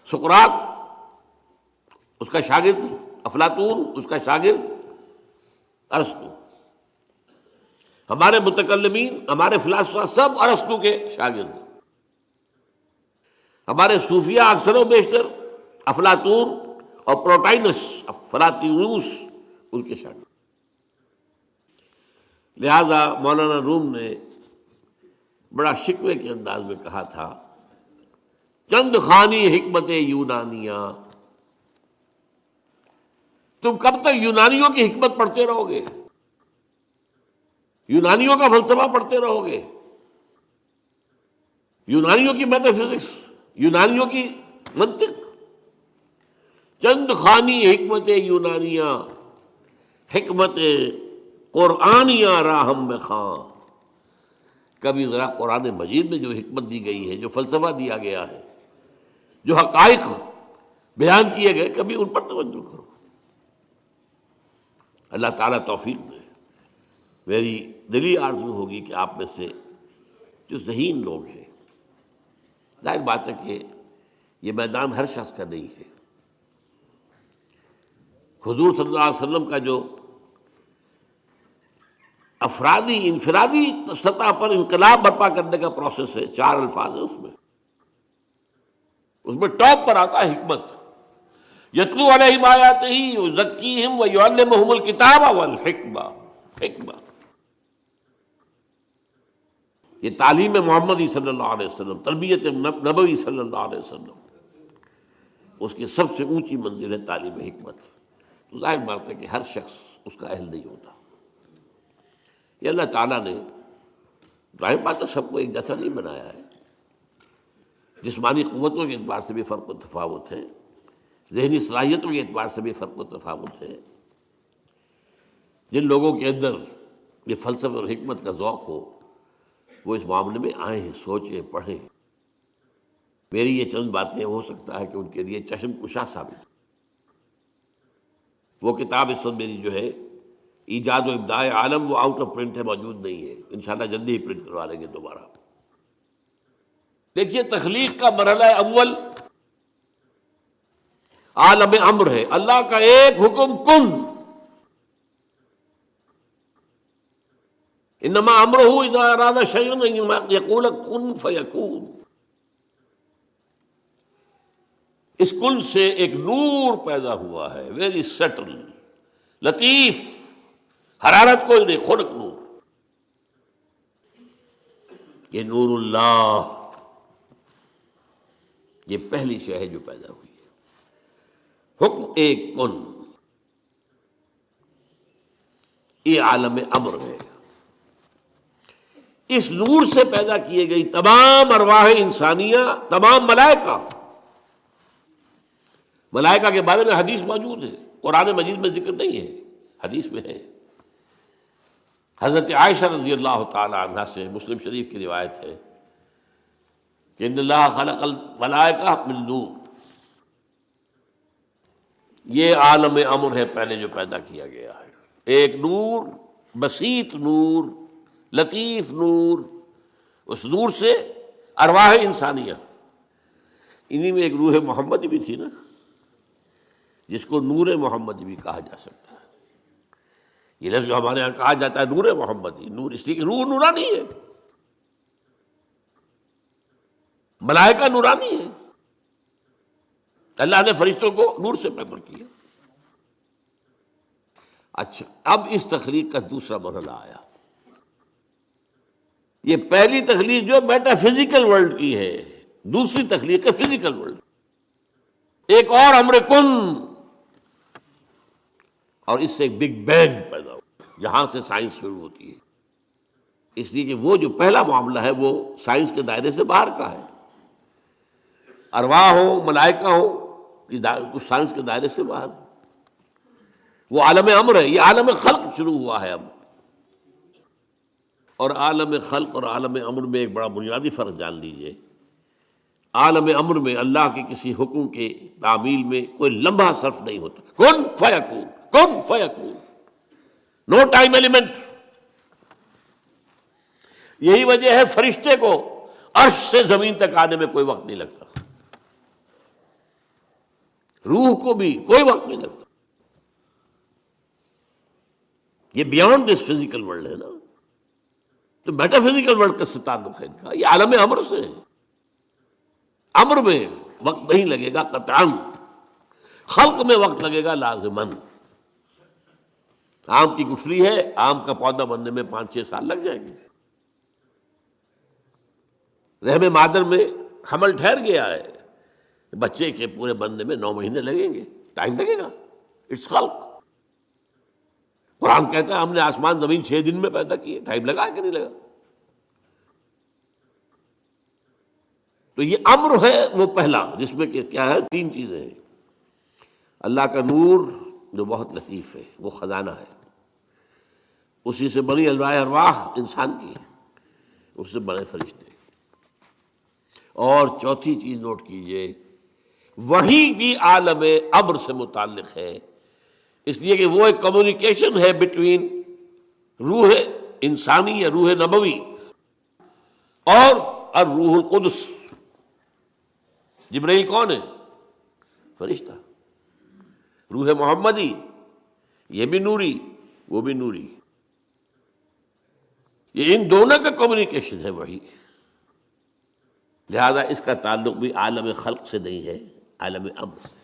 سقراط اس کا شاگرد، افلاطون اس کا شاگرد ارسطو، ہمارے متکلمین، ہمارے فلاسفہ سب ارسطو کے شاگرد، ہمارے صوفیہ اکثر و بیشتر افلاطون اور پروٹائنس فلاطینوس ان کے شاگرد۔ لہذا مولانا روم نے بڑا شکوے کے انداز میں کہا تھا، چند خوانی حکمت یونانیہ، تم کب تک یونانیوں کی حکمت پڑھتے رہو گے، یونانیوں کا فلسفہ پڑھتے رہو گے، یونانیوں کی میٹا فزکس، یونانیوں کی منطق؟ چند خوانی حکمت یونانیہ، حکمت قرآنیہ راہم میں خاں، کبھی ذرا قرآن مجید میں جو حکمت دی گئی ہے، جو فلسفہ دیا گیا ہے، جو حقائق بیان کیے گئے، کبھی ان پر توجہ کرو۔ اللہ تعالیٰ توفیق دے۔ میری دلی آرزو ہوگی کہ آپ میں سے جو ذہین لوگ ہیں، ظاہر بات ہے کہ یہ میدان ہر شخص کا نہیں ہے۔ حضور صلی اللہ علیہ وسلم کا جو افرادی انفرادی سطح پر انقلاب برپا کرنے کا پروسیس ہے، 4 الفاظ ہیں اس میں ٹاپ پر آتا ہے حکمت۔ یتلو علیہم آیاتہ یزکیہم ویعلمہم الکتاب والحکمہ، حکمہ، یہ تعلیم محمدی صلی اللہ علیہ وسلم، تربیت نبوی صلی اللہ علیہ وسلم، اس کی سب سے اونچی منزل ہے تعلیم حکمت۔ تو ظاہر بات ہے کہ ہر شخص اس کا اہل نہیں ہوتا۔ یہ اللہ تعالیٰ نے ظاہر بات ہے سب کو ایک جیسا نہیں بنایا ہے، جسمانی قوتوں کے اعتبار سے بھی فرق و تفاوت ہے، ذہنی صلاحیتوں کے اعتبار سے بھی فرق و تفاوت ہے۔ جن لوگوں کے اندر یہ فلسفہ اور حکمت کا ذوق ہو وہ اس معاملے میں آئیں، سوچیں، پڑھیں۔ میری یہ چند باتیں ہو سکتا ہے کہ ان کے لیے چشم کشا ثابت ہو۔ وہ کتاب اس وقت میری جو ہے ایجاد و ابداع عالم، وہ آؤٹ آف پرنٹ ہے، موجود نہیں ہے، انشاءاللہ جلدی ہی پرنٹ کروا لیں گے دوبارہ۔ دیکھیے تخلیق کا مرحلہ اول عالم امر ہے، اللہ کا ایک حکم کن، انما امرہ اذا اراد شیئا ان یقول کن فیکون۔ اس کن سے ایک نور پیدا ہوا ہے، ویری سٹل، لطیف، حرارت کوئی نہیں، خنک نور۔ یہ نور اللہ، یہ پہلی شے ہے جو پیدا ہوئی ہے۔ حکم ایک کن، یہ عالم امر ہے۔ اس نور سے پیدا کیے گئی تمام ارواح انسانیہ، تمام ملائکہ۔ ملائکہ کے بارے میں حدیث موجود ہے، قرآن مجید میں ذکر نہیں ہے، حدیث میں ہے۔ حضرت عائشہ رضی اللہ تعالی عنہا سے مسلم شریف کی روایت ہے کہ ان اللہ خلق الملائکہ من نور، یہ عالم امر ہے پہلے جو پیدا کیا گیا ہے، ایک نور، بسیط نور، لطیف نور۔ اس نور سے ارواح انسانیہ، انہی میں ایک روح محمدی بھی تھی نا، جس کو نور محمدی بھی کہا جا سکتا ہے۔ یہ لفظ جو ہمارے یہاں کہا جاتا ہے نور محمدی، نور اس لیے کہ روح نورانی ہے، ملائکہ نورانی ہے، اللہ نے فرشتوں کو نور سے پیدا کیا۔ اچھا، اب اس تخلیق کا دوسرا مرحلہ آیا۔ یہ پہلی تخلیق جو میٹا فزیکل ورلڈ کی ہے، دوسری تخلیق ہے فزیکل ورلڈ۔ ایک اور امر کن، اور اس سے ایک بگ بینگ پیدا ہوا، یہاں سے سائنس شروع ہوتی ہے۔ اس لیے کہ وہ جو پہلا معاملہ ہے وہ سائنس کے دائرے سے باہر کا ہے، ارواح ہو، ملائکہ ہو، یہ سائنس کے دائرے سے باہر ہے، وہ عالم امر ہے۔ یہ عالم خلق شروع ہوا ہے اب، اور عالم خلق اور عالم امر میں ایک بڑا بنیادی فرق جان لیجئے۔ عالم امر میں اللہ کے کسی حکم کے تعمیل میں کوئی لمحہ صرف نہیں ہوتا، کن فیکون، کن فیکون، نو ٹائم ایلیمنٹ۔ یہی وجہ ہے فرشتے کو عرش سے زمین تک آنے میں کوئی وقت نہیں لگتا، روح کو بھی کوئی وقت نہیں لگتا۔ یہ بیانڈ دس فزیکل ورلڈ ہے نا، تو میٹا فزیکل ورلڈ کا تعلق ہے ان کا، یہ عالم امر سے ہے۔ امر میں وقت نہیں لگے گا قطعاً، خلق میں وقت لگے گا لازماً۔ آم کی گٹھلی ہے، آم کا پودا بننے میں 5-6 سال لگ جائیں گے۔ رحم مادر میں حمل ٹھہر گیا ہے، بچے کے پورے بننے میں 9 مہینے لگیں گے، ٹائم لگے گا، اٹس خلق۔ قرآن کہتا ہے ہم نے آسمان زمین 6 دن میں پیدا کیے، ٹائم لگا کہ نہیں لگا؟ تو یہ امر ہے وہ پہلا، جس میں کہ کیا ہے 3 چیزیں ہیں۔ اللہ کا نور جو بہت لطیف ہے، وہ خزانہ ہے، اسی سے بنی ارواح انسان کی ہے، اس سے بنے فرشتے۔ اور چوتھی چیز نوٹ کیجئے، وہی بھی عالم امر سے متعلق ہے، اس لیے کہ وہ ایک کمیونیکیشن ہے بٹوین روح انسانی یا روح نبوی اور الروح القدس۔ جبرائیل کون ہے؟ فرشتہ۔ روح محمدی، یہ بھی نوری وہ بھی نوری، یہ ان دونوں کا کمیونیکیشن ہے وہی، لہذا اس کا تعلق بھی عالم خلق سے نہیں ہے، عالم امر سے۔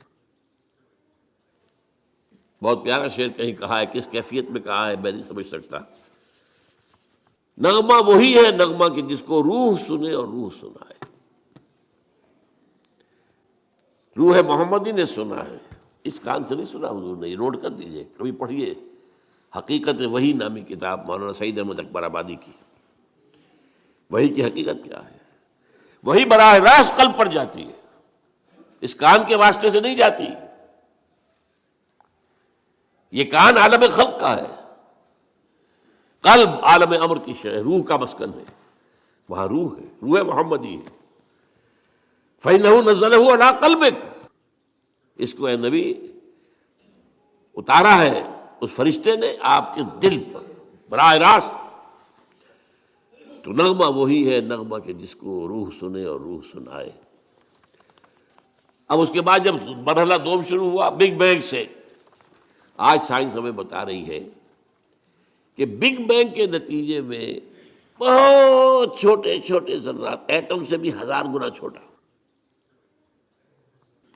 بہت پیارا شعر کہیں کہا ہے، کس کیفیت میں کہا ہے میں نہیں سمجھ سکتا۔ نغمہ وہی ہے نغمہ کہ جس کو روح سنے اور روح سنائے۔ روح محمدی نے سنا ہے، اس کان سے نہیں سنا حضور نے، یہ نوٹ کر دیجئے، کبھی پڑھیے حقیقت وحی نامی کتاب مولانا سعید احمد اکبر آبادی کی۔ وحی کی حقیقت کیا ہے؟ وہی براہ راست قلب پر جاتی ہے، اس کان کے واسطے سے نہیں جاتی۔ یہ کان عالم خلق کا ہے، قلب عالم امر کی شے، روح کا مسکن ہے، وہاں روح ہے، روح محمدی ہے۔ فَإِنَّهُ نَزَّلَهُ عَلَىٰ قَلْبِكَ، اس کو اے نبی اتارا ہے اس فرشتے نے آپ کے دل پر براہ راست۔ تو نغمہ وہی ہے نغمہ کہ جس کو روح سنے اور روح سنائے۔ اب اس کے بعد جب مرحلہ دوم شروع ہوا بگ بینگ سے، آج سائنس ہمیں بتا رہی ہے کہ بگ بینگ کے نتیجے میں بہت چھوٹے چھوٹے ذرات، ایٹم سے بھی 1000 گنا چھوٹا،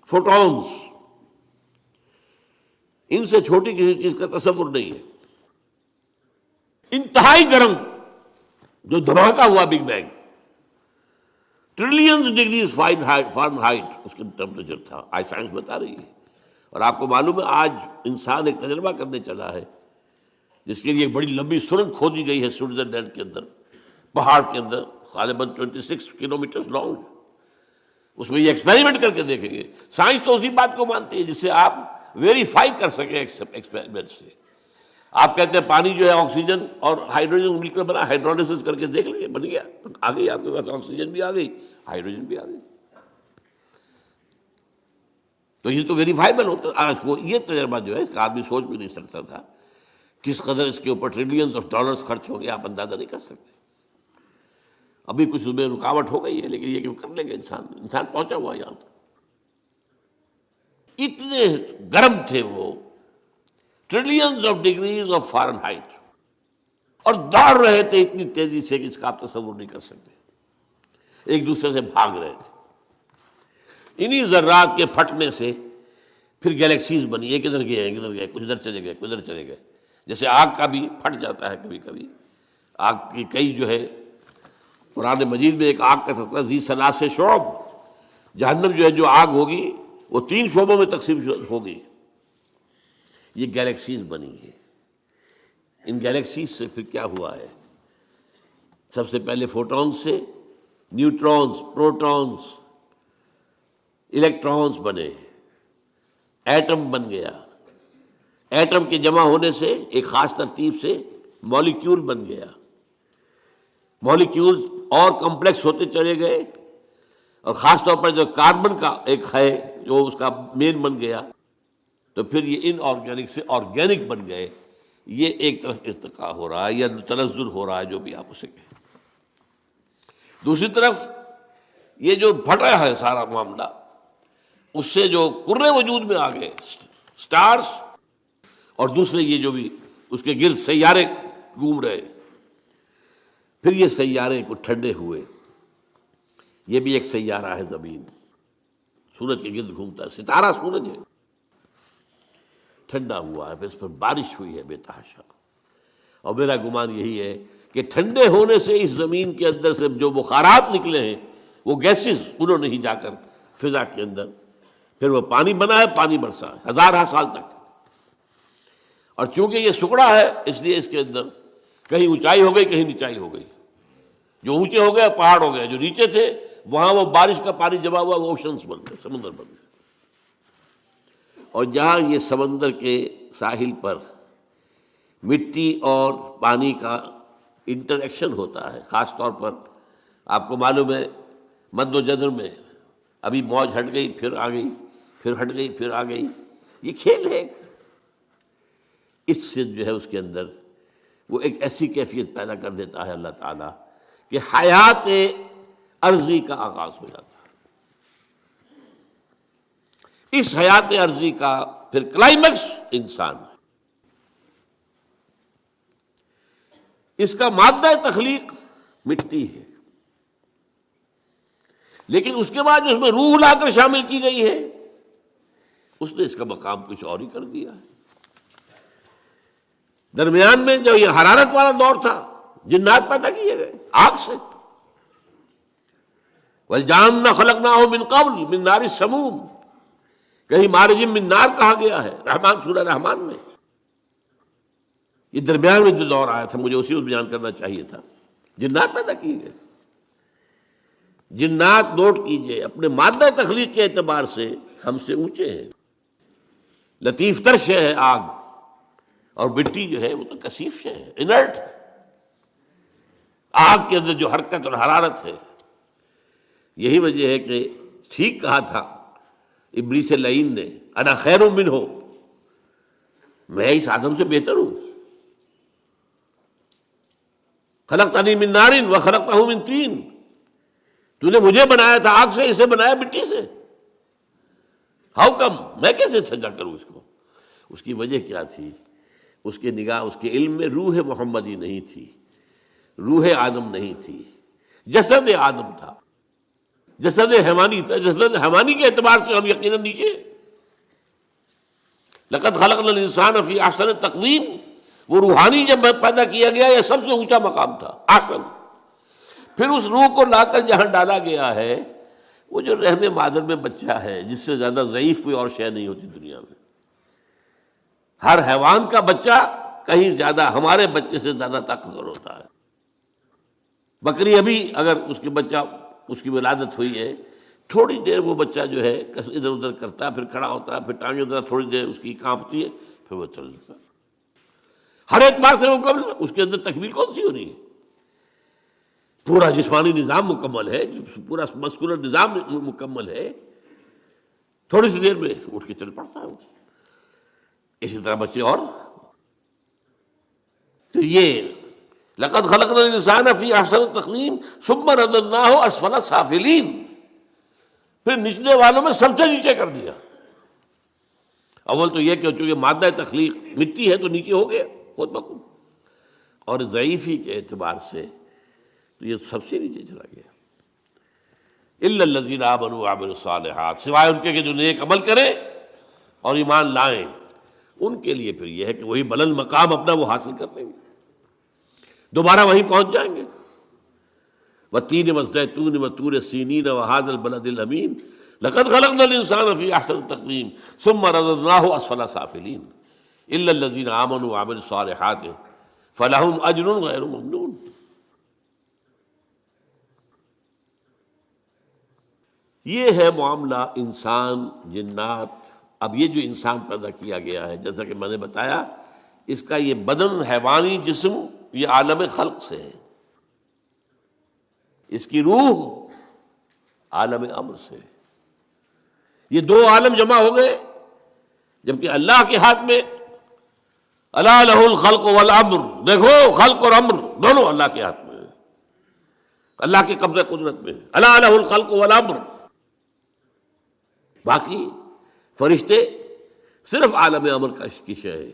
فوٹونز، ان سے چھوٹی کسی چیز کا تصور نہیں ہے، انتہائی گرم جو دھماکہ ہوا big bang, trillions degrees Fahrenheit اس کا ٹیمپریچر تھا، آج سائنس بتا رہی ہے۔ اور آپ کو معلوم ہے آج انسان ایک تجربہ کرنے چلا ہے جس کے لیے ایک بڑی لمبی سرنگ کھودی گئی ہے سوئٹزرلینڈ کے اندر، پہاڑ کے اندر، غالباً 26 کلومیٹر لانگ۔ اس میں یہ ایکسپیریمنٹ کر کے دیکھیں گے۔ سائنس تو اسی بات کو مانتی ہے جس سے آپ ویریفائی کر سکیں ایکسپیریمنٹ سے۔ آپ کہتے ہیں پانی جو ہے آکسیجن اور ہائیڈروجن مل کر بنا، ہائیڈرولسس کر کے دیکھ لیں، بن گیا، آ گئی آپ کے پاس آکسیجن بھی آ گئی، ہائیڈروجن بھی آ گئی۔ تو یہ تو ویریفائبل ہوتا ہے۔ آج کو یہ تجربہ جو ہے آدمی سوچ بھی نہیں سکتا تھا، کس قدر اس کے اوپر ٹریلینز آف ڈالرز خرچ ہو گئے، آپ اندازہ نہیں کر سکتے۔ ابھی کچھ صبح رکاوٹ ہو گئی ہے، لیکن یہ کیوں کر لیں گے، انسان پہنچا ہوا یہاں تک۔ اتنے گرم تھے وہ، trillions of degrees of Fahrenheit, اور دوڑ رہے تھے اتنی تیزی سے کہ اس کا آپ تصور نہیں کر سکتے، ایک دوسرے سے بھاگ رہے تھے۔ انہی ذرات کے پھٹنے سے پھر گیلیکسیز بنی، یہ کدھر گئے کدھر گئے، کچھ ادھر چلے گئے کچھ ادھر چلے گئے۔ جیسے آگ کا بھی پھٹ جاتا ہے کبھی کبھی، آگ کی کئی جو ہے، قرآن مجید میں ایک آگ کا تذکرہ ذی ثلاث شعب، جہنم جو ہے جو آگ ہوگی وہ 3 شعبوں میں تقسیم ہوگی۔ یہ گیلیکسیز بنی ہے۔ ان گیلیکسیز سے پھر کیا ہوا ہے؟ سب سے پہلے فوٹونز سے نیوٹرونز، پروٹونز، الیکٹرونز بنے، ایٹم بن گیا، ایٹم کے جمع ہونے سے ایک خاص ترتیب سے مالیکیول بن گیا، مالیکیول اور کمپلیکس ہوتے چلے گئے، اور خاص طور پر جو کاربن کا ایک ہے جو اس کا مین بن گیا، تو پھر یہ ان آرگینک سے آرگینک بن گئے۔ یہ ایک طرف ارتقاء ہو رہا ہے یا تنزل ہو رہا ہے، جو بھی آپ اسے کہیں۔ دوسری طرف یہ جو پھٹا ہے سارا معاملہ، اس سے جو کرے وجود میں آ گئے سٹارز، اور دوسرے یہ جو بھی اس کے گرد سیارے گھوم رہے، پھر یہ سیارے کو ٹھنڈے ہوئے۔ یہ بھی ایک سیارہ ہے زمین، سورج کے گرد گھومتا ہے، ستارہ سورج ہے، ٹھنڈا ہوا ہے، پھر اس پر بارش ہوئی ہے بے تحاشا۔ اور میرا گمان یہی ہے کہ ٹھنڈے ہونے سے اس زمین کے اندر سے جو بخارات نکلے ہیں، وہ گیسز، انہوں نے ہی جا کر فضا کے اندر پھر وہ پانی بنا ہے، پانی برسا ہے 1000 سال تک۔ اور چونکہ یہ سکڑا ہے اس لیے اس کے اندر کہیں اونچائی ہو گئی کہیں نیچائی ہو گئی، جو اونچے ہو گئے پہاڑ ہو گئے، جو نیچے تھے وہاں وہ بارش کا پانی جمع ہوا، وہ اوشنز بن گئے، سمندر بن گئے۔ اور جہاں یہ سمندر کے ساحل پر مٹی اور پانی کا انٹریکشن ہوتا ہے، خاص طور پر آپ کو معلوم ہے مد و جزر میں ابھی موج ہٹ گئی پھر آ گئی، پھر ہٹ گئی پھر آ گئی، یہ کھیل ہے۔ اس سے جو ہے اس کے اندر وہ ایک ایسی کیفیت پیدا کر دیتا ہے اللہ تعالیٰ کہ حیات عرضی کا آغاز ہو جاتا ہے۔ اس حیات عرضی کا پھر کلائمیکس انسان ہے۔ اس کا مادہ تخلیق مٹی ہے، لیکن اس کے بعد جو اس میں روح لا کر شامل کی گئی ہے، اس نے اس کا مقام کچھ اور ہی کر دیا ہے۔ درمیان میں جو یہ حرارت والا دور تھا، جنات پیدا کیے گئے آگ سے، وَالْجَانَّ خَلَقْنَاهُ مِنْ قَبْلُ مِنْ نَارِ السَّمُومِ، کہیں مارج من نار کہا گیا ہے رحمان سورہ رحمان میں۔ یہ درمیان میں جو دور آیا تھا مجھے اسی کو بیان کرنا چاہیے تھا۔ جنات پیدا کیے گئے، جنات نوٹ کیجئے اپنے مادہ تخلیق کے اعتبار سے ہم سے اونچے ہیں۔ لطیف تر شے ہے آگ، اور مٹی جو ہے وہ تو کثیف شے ہے، انرٹ۔ آگ کے اندر جو حرکت اور حرارت ہے، یہی وجہ ہے کہ ٹھیک کہا تھا ابلیس لعین نے، انا خیر منہ، میں اس آدم سے بہتر ہوں۔ خلقتنی من نار وخلقتہ من طین، تو نے مجھے بنایا تھا آگ سے، اسے بنایا مٹی سے، ہاؤ کم، میں کیسے سجا کروں اس کو؟ اس کی وجہ کیا تھی؟ اس کے نگاہ، اس کے علم میں روح محمدی نہیں تھی، روح آدم نہیں تھی، جسد آدم تھا، جسد حیوانی تھا۔ جسد حیوانی کے اعتبار سے ہم یقیناً نیچے۔ لقد خلقنا الانسان فی احسن تقویم، وہ روحانی جب پیدا کیا گیا یہ سب سے اونچا مقام تھا، احسن۔ پھر اس روح کو لا کر جہاں ڈالا گیا ہے، وہ جو رحم مادر میں بچہ ہے، جس سے زیادہ ضعیف کوئی اور شے نہیں ہوتی دنیا میں۔ ہر حیوان کا بچہ کہیں زیادہ ہمارے بچے سے زیادہ طاقتور ہوتا ہے۔ بکری ابھی اگر اس کے بچہ، اس کی ولادت ہوئی ہے، تھوڑی دیر وہ بچہ جو ہے ادھر ادھر کرتا ہے، پھر کھڑا ہوتا ہے، پھر ٹانگیں ادھر تھوڑی دیر اس کی کانپتی ہے، پھر وہ چل دیتا ہے۔ ہر اعتبار سے مکمل، اس کے اندر تکمیل کون سی ہو رہی ہے؟ پورا جسمانی نظام مکمل ہے، پورا مسکولر نظام مکمل ہے، تھوڑی سی دیر میں اٹھ کے چل پڑتا ہے وہ۔ اسی طرح بچے اور، تو یہ لقد خلقنا الانسان فی احسن تقویم ثم رددناہ اسفل سافلین، پھر نچلے والوں میں سب سے نیچے کر دیا۔ اول تو یہ کہ چونکہ مادہ تخلیق مٹی ہے تو نیچے ہو گیا خود بخود، اور ضعیفی کے اعتبار سے تو یہ سب سے نیچے چلا گیا۔ الا الذین آمنوا وعملوا الصالحات، سوائے ان کے کہ جو نیک عمل کریں اور ایمان لائیں، ان کے لیے پھر یہ ہے کہ وہی بلند مقام اپنا وہ حاصل کر لیں گے، دوبارہ وہیں پہنچ جائیں گے۔ والتین والزیتون وطور سینین وہذا البلد الامین لقد خلقنا الانسان فی احسن تقویم ثم رددناہ اسفل سافلین الا الذین آمنوا وعملوا الصالحات فلہم اجر غیر ممنون۔ یہ ہے معاملہ انسان جنات۔ اب یہ جو انسان پیدا کیا گیا ہے، جیسا کہ میں نے بتایا، اس کا یہ بدن حیوانی جسم یہ عالم خلق سے ہے، اس کی روح عالم امر سے۔ یہ دو عالم جمع ہو گئے، جبکہ اللہ کے ہاتھ میں الا لہ الخلق والامر، دیکھو خلق اور امر دونوں اللہ کے ہاتھ میں ہے، اللہ کے قبضہ قدرت میں، الا لہ الخلق والامر۔ باقی فرشتے صرف عالم امر کی شے ہے،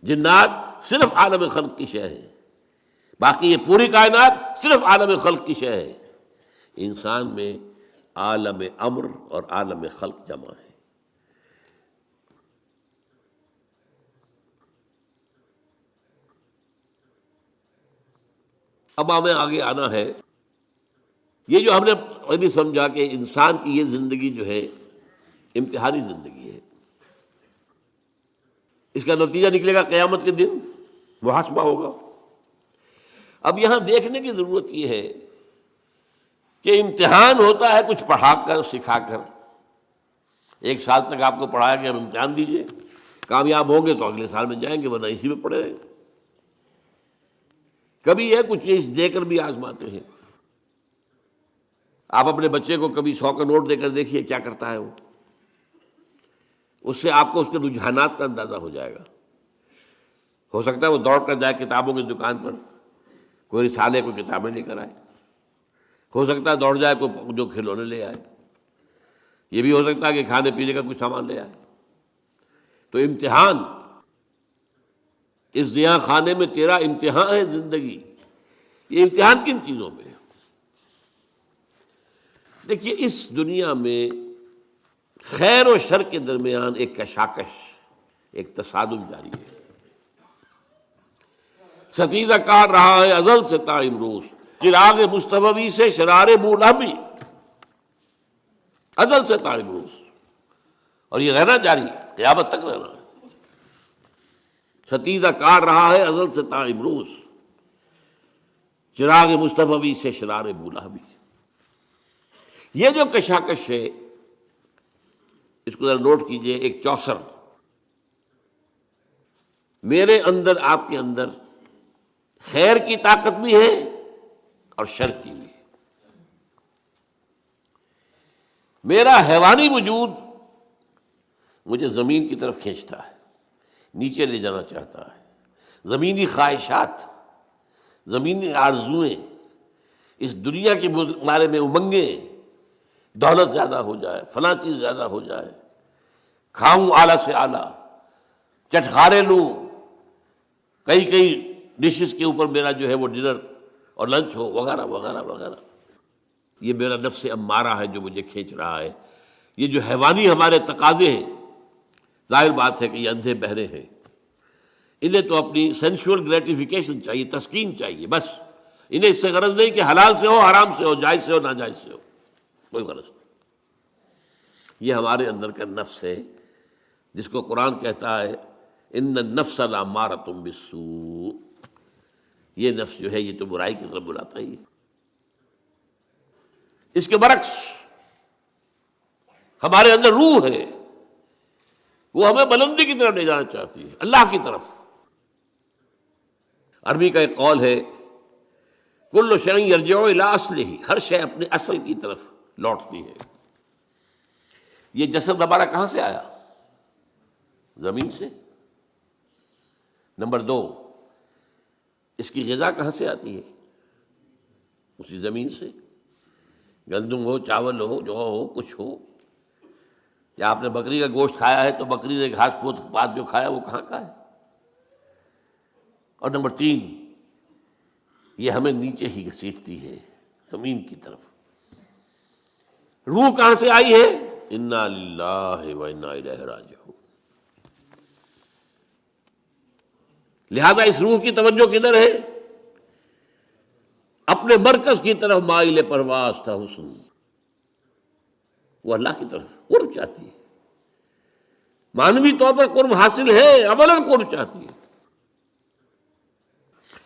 جنات صرف عالم خلق کی شے ہے، باقی یہ پوری کائنات صرف عالم خلق کی شے ہے۔ انسان میں عالم امر اور عالم خلق جمع ہے۔ اب ہمیں آگے آنا ہے، یہ جو ہم نے ابھی سمجھا کہ انسان کی یہ زندگی جو ہے امتحانی زندگی ہے، اس کا نتیجہ نکلے گا قیامت کے دن، محاسبہ ہوگا۔ اب یہاں دیکھنے کی ضرورت یہ ہے کہ امتحان ہوتا ہے کچھ پڑھا کر سکھا کر۔ ایک سال تک آپ کو پڑھایا کہ اب امتحان دیجئے، کامیاب ہوں گے تو اگلے سال میں جائیں گے، ورنہ اسی میں پڑے رہیں۔ کبھی یہ کچھ چیز دے کر بھی آزماتے ہیں، آپ اپنے بچے کو کبھی 100 کا نوٹ دے کر دیکھیے کیا کرتا ہے وہ، اس سے آپ کو اس کے رجحانات کا اندازہ ہو جائے گا۔ ہو سکتا ہے وہ دوڑ کر جائے کتابوں کی دکان پر، کوئی رسالے کوئی کتابیں لے کر آئے، ہو سکتا ہے دوڑ جائے کوئی جو کھلونے لے آئے، یہ بھی ہو سکتا ہے کہ کھانے پینے کا کچھ سامان لے آئے۔ تو امتحان، اس دیا خانے میں تیرا امتحان ہے زندگی، یہ امتحان کن چیزوں میں ہے؟ دیکھیے اس دنیا میں خیر و شر کے درمیان ایک کشاکش، ایک تصادم جاری ہے۔ ستیزہ کاٹ رہا ہے ازل سے تا امروز، چراغ مصطفی سے شرار بولا بھی، ازل سے تا امروز، اور یہ رہنا جاری ہے، قیامت تک رہنا ہے۔ ستیزہ کاٹ رہا ہے ازل سے تا امروز، چراغ مصطفی سے شرار بولا بھی۔ یہ جو کشاکش ہے اس کو ذرا نوٹ کیجئے، ایک چوسر، میرے اندر آپ کے اندر خیر کی طاقت بھی ہے اور شر کی بھی ہے۔ میرا حیوانی وجود مجھے زمین کی طرف کھینچتا ہے، نیچے لے جانا چاہتا ہے، زمینی خواہشات، زمینی آرزوئیں، اس دنیا کے بارے میں امنگیں، دولت زیادہ ہو جائے، فلاں چیز زیادہ ہو جائے، کھاؤں اعلیٰ سے اعلیٰ، چٹخارے لوں، کئی ڈشز کے اوپر میرا جو ہے وہ ڈنر اور لنچ ہو، وغیرہ وغیرہ وغیرہ۔ یہ میرا نفس امارہ ہے جو مجھے کھینچ رہا ہے۔ یہ جو حیوانی ہمارے تقاضے ہیں، ظاہر بات ہے کہ یہ اندھے بہرے ہیں، انہیں تو اپنی سینشول گریٹیفیکیشن چاہیے، تسکین چاہیے، بس انہیں اس سے غرض نہیں کہ حلال سے ہو، حرام سے ہو، جائز سے ہو، ناجائز سے ہو، کوئی غرض نہیں۔ یہ ہمارے اندر کا نفس ہے جس کو قرآن کہتا ہے ان النفس لامارۃ بالسوء، یہ نفس جو ہے یہ تو برائی کی طرف بلاتا ہی ہے۔ اس کے برعکس ہمارے اندر روح ہے، وہ ہمیں بلندی کی طرف لے جانا چاہتی ہے، اللہ کی طرف۔ عربی کا ایک قول ہے کل شیء یرجع الی اصلہ، ہر شے اپنے اصل کی طرف لوٹتی ہے۔ یہ جسد ہمارا کہاں سے آیا؟ زمین سے۔ نمبر 2، اس کی غذا کہاں سے آتی ہے؟ اسی زمین سے، گندم ہو، چاول ہو، جو ہو، کچھ ہو، یا آپ نے بکری کا گوشت کھایا ہے تو بکری نے گھاس پات جو کھایا وہ کہاں کا ہے؟ اور نمبر 3، یہ ہمیں نیچے ہی گھسیٹتی ہے، زمین کی طرف۔ روح کہاں سے آئی ہے؟ انا للہ و انا الیہ راجعون۔ لہذا اس روح کی توجہ کدھر ہے؟ اپنے مرکز کی طرف مائل پرواز تھا حسن، وہ اللہ کی طرف قرب چاہتی ہے، معنوی طور پر قرب حاصل ہے، عملاً قرب چاہتی ہے۔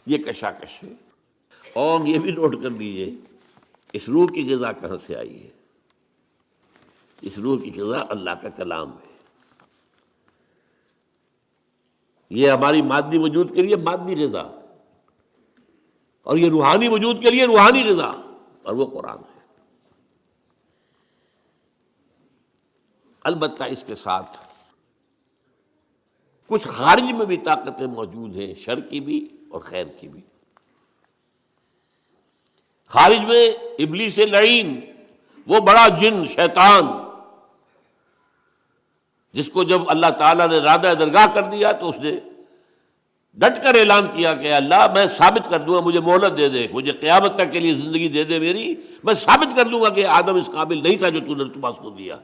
یہ کشاکش ہے۔ اور یہ بھی نوٹ کر لیجیے اس روح کی غذا کہاں سے آئی ہے؟ اس روح کی غذا اللہ کا کلام ہے۔ یہ ہماری مادی وجود کے لیے مادی غذا، اور یہ روحانی وجود کے لیے روحانی غذا، اور وہ قرآن ہے۔ البتہ اس کے ساتھ کچھ خارج میں بھی طاقتیں موجود ہیں، شر کی بھی اور خیر کی بھی۔ خارج میں ابلیس لعین، وہ بڑا جن شیطان، جس کو جب اللہ تعالیٰ نے رادہ درگاہ کر دیا تو اس نے ڈٹ کر اعلان کیا کہ اللہ میں ثابت کر دوں گا، مجھے مہلت دے دے، مجھے قیامت تک کے لیے زندگی دے دے میری، میں ثابت کر دوں گا کہ آدم اس قابل نہیں تھا جو تو نے تمہاس کو دیا،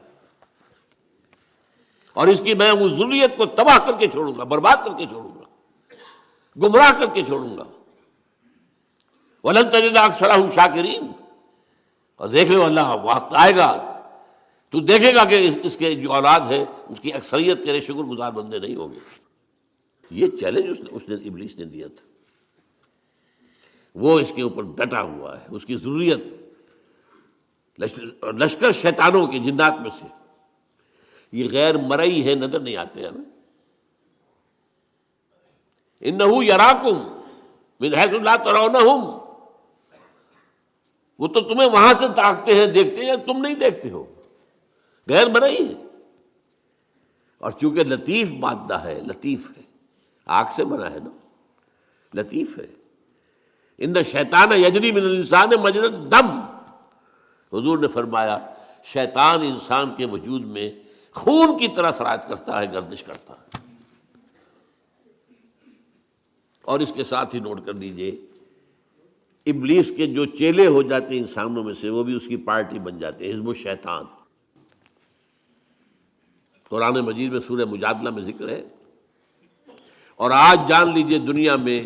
اور اس کی میں وہ ذریت کو تباہ کر کے چھوڑوں گا، برباد کر کے چھوڑوں گا، گمراہ کر کے چھوڑوں گا۔ وَلَن تَجِدَ أَكْثَرَهُمْ شَاكِرِينَ، اور دیکھ لو اللہ وقت آئے گا تو دیکھے گا کہ اس کے جو اولاد ہے اس کی اکثریت تیرے شکر گزار بندے نہیں ہوں گے۔ یہ چیلنج اس نے ابلیس نے دیا تھا، وہ اس کے اوپر ڈٹا ہوا ہے، اس کی ضروریت لشکر شیطانوں کے جنات میں سے، یہ غیر مرئی ہے، نظر نہیں آتے ہمیں۔ اِنَّهُ يَرَاكُمْ مِنْ حَيْثُ لَا تَرَوْنَهُمْ، وہ تو تمہیں وہاں سے تاکتے ہیں، دیکھتے ہیں، تم نہیں دیکھتے ہو، غیر بنائی ہے۔ اور چونکہ لطیف مادہ ہے، لطیف ہے، آگ سے بنا ہے نا، لطیف ہے۔ ان الشیطان یجری من الانسان مجری الدم، حضور نے فرمایا شیطان انسان کے وجود میں خون کی طرح سرایت کرتا ہے، گردش کرتا ہے۔ اور اس کے ساتھ ہی نوٹ کر لیجئے، ابلیس کے جو چیلے ہو جاتے ہیں انسانوں میں سے، وہ بھی اس کی پارٹی بن جاتے ہیں، حزب الشیطان۔ قرآن مجید میں سورہ مجادلہ میں ذکر ہے۔ اور آج جان لیجئے دنیا میں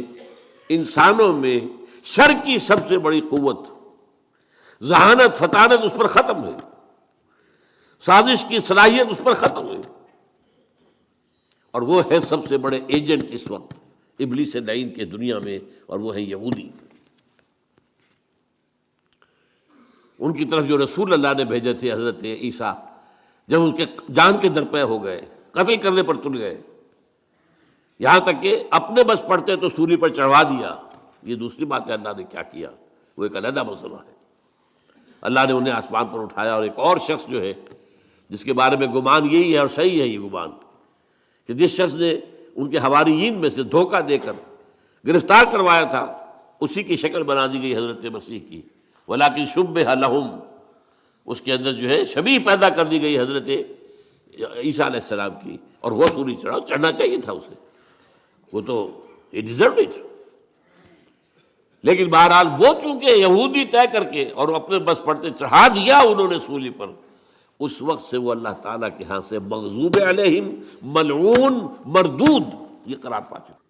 انسانوں میں شر کی سب سے بڑی قوت، ذہانت، فطانت اس پر ختم ہے، سازش کی صلاحیت اس پر ختم ہے، اور وہ ہے سب سے بڑے ایجنٹ اس وقت ابلیس لعین کے دنیا میں، اور وہ ہے یہودی۔ ان کی طرف جو رسول اللہ نے بھیجے تھے حضرت عیسیٰ، جب ان کے جان کے درپے ہو گئے، قتل کرنے پر تل گئے، یہاں تک کہ اپنے بس پڑتے تو سولی پر چڑھوا دیا۔ یہ دوسری بات ہے اللہ نے کیا کیا، وہ ایک علیحدہ مسئلہ ہے۔ اللہ نے انہیں آسمان پر اٹھایا، اور ایک اور شخص جو ہے جس کے بارے میں گمان یہی ہے، اور صحیح ہے یہ گمان، کہ جس شخص نے ان کے حواریین میں سے دھوکہ دے کر گرفتار کروایا تھا، اسی کی شکل بنا دی گئی حضرت مسیح کی، ولیکن شبہ لہم، اس کے اندر جو ہے شبیہ پیدا کر دی گئی حضرت عیسیٰ علیہ السلام کی، اور وہ سولی چڑھنا چاہیے تھا اسے، وہ تو he deserved it۔ لیکن بہرحال وہ چونکہ یہودی طے کر کے اور اپنے بس پڑتے چڑھا دیا انہوں نے سولی پر، اس وقت سے وہ اللہ تعالیٰ کے ہاں سے مغضوب علیہم، ملعون، مردود یہ قرار پا چکے۔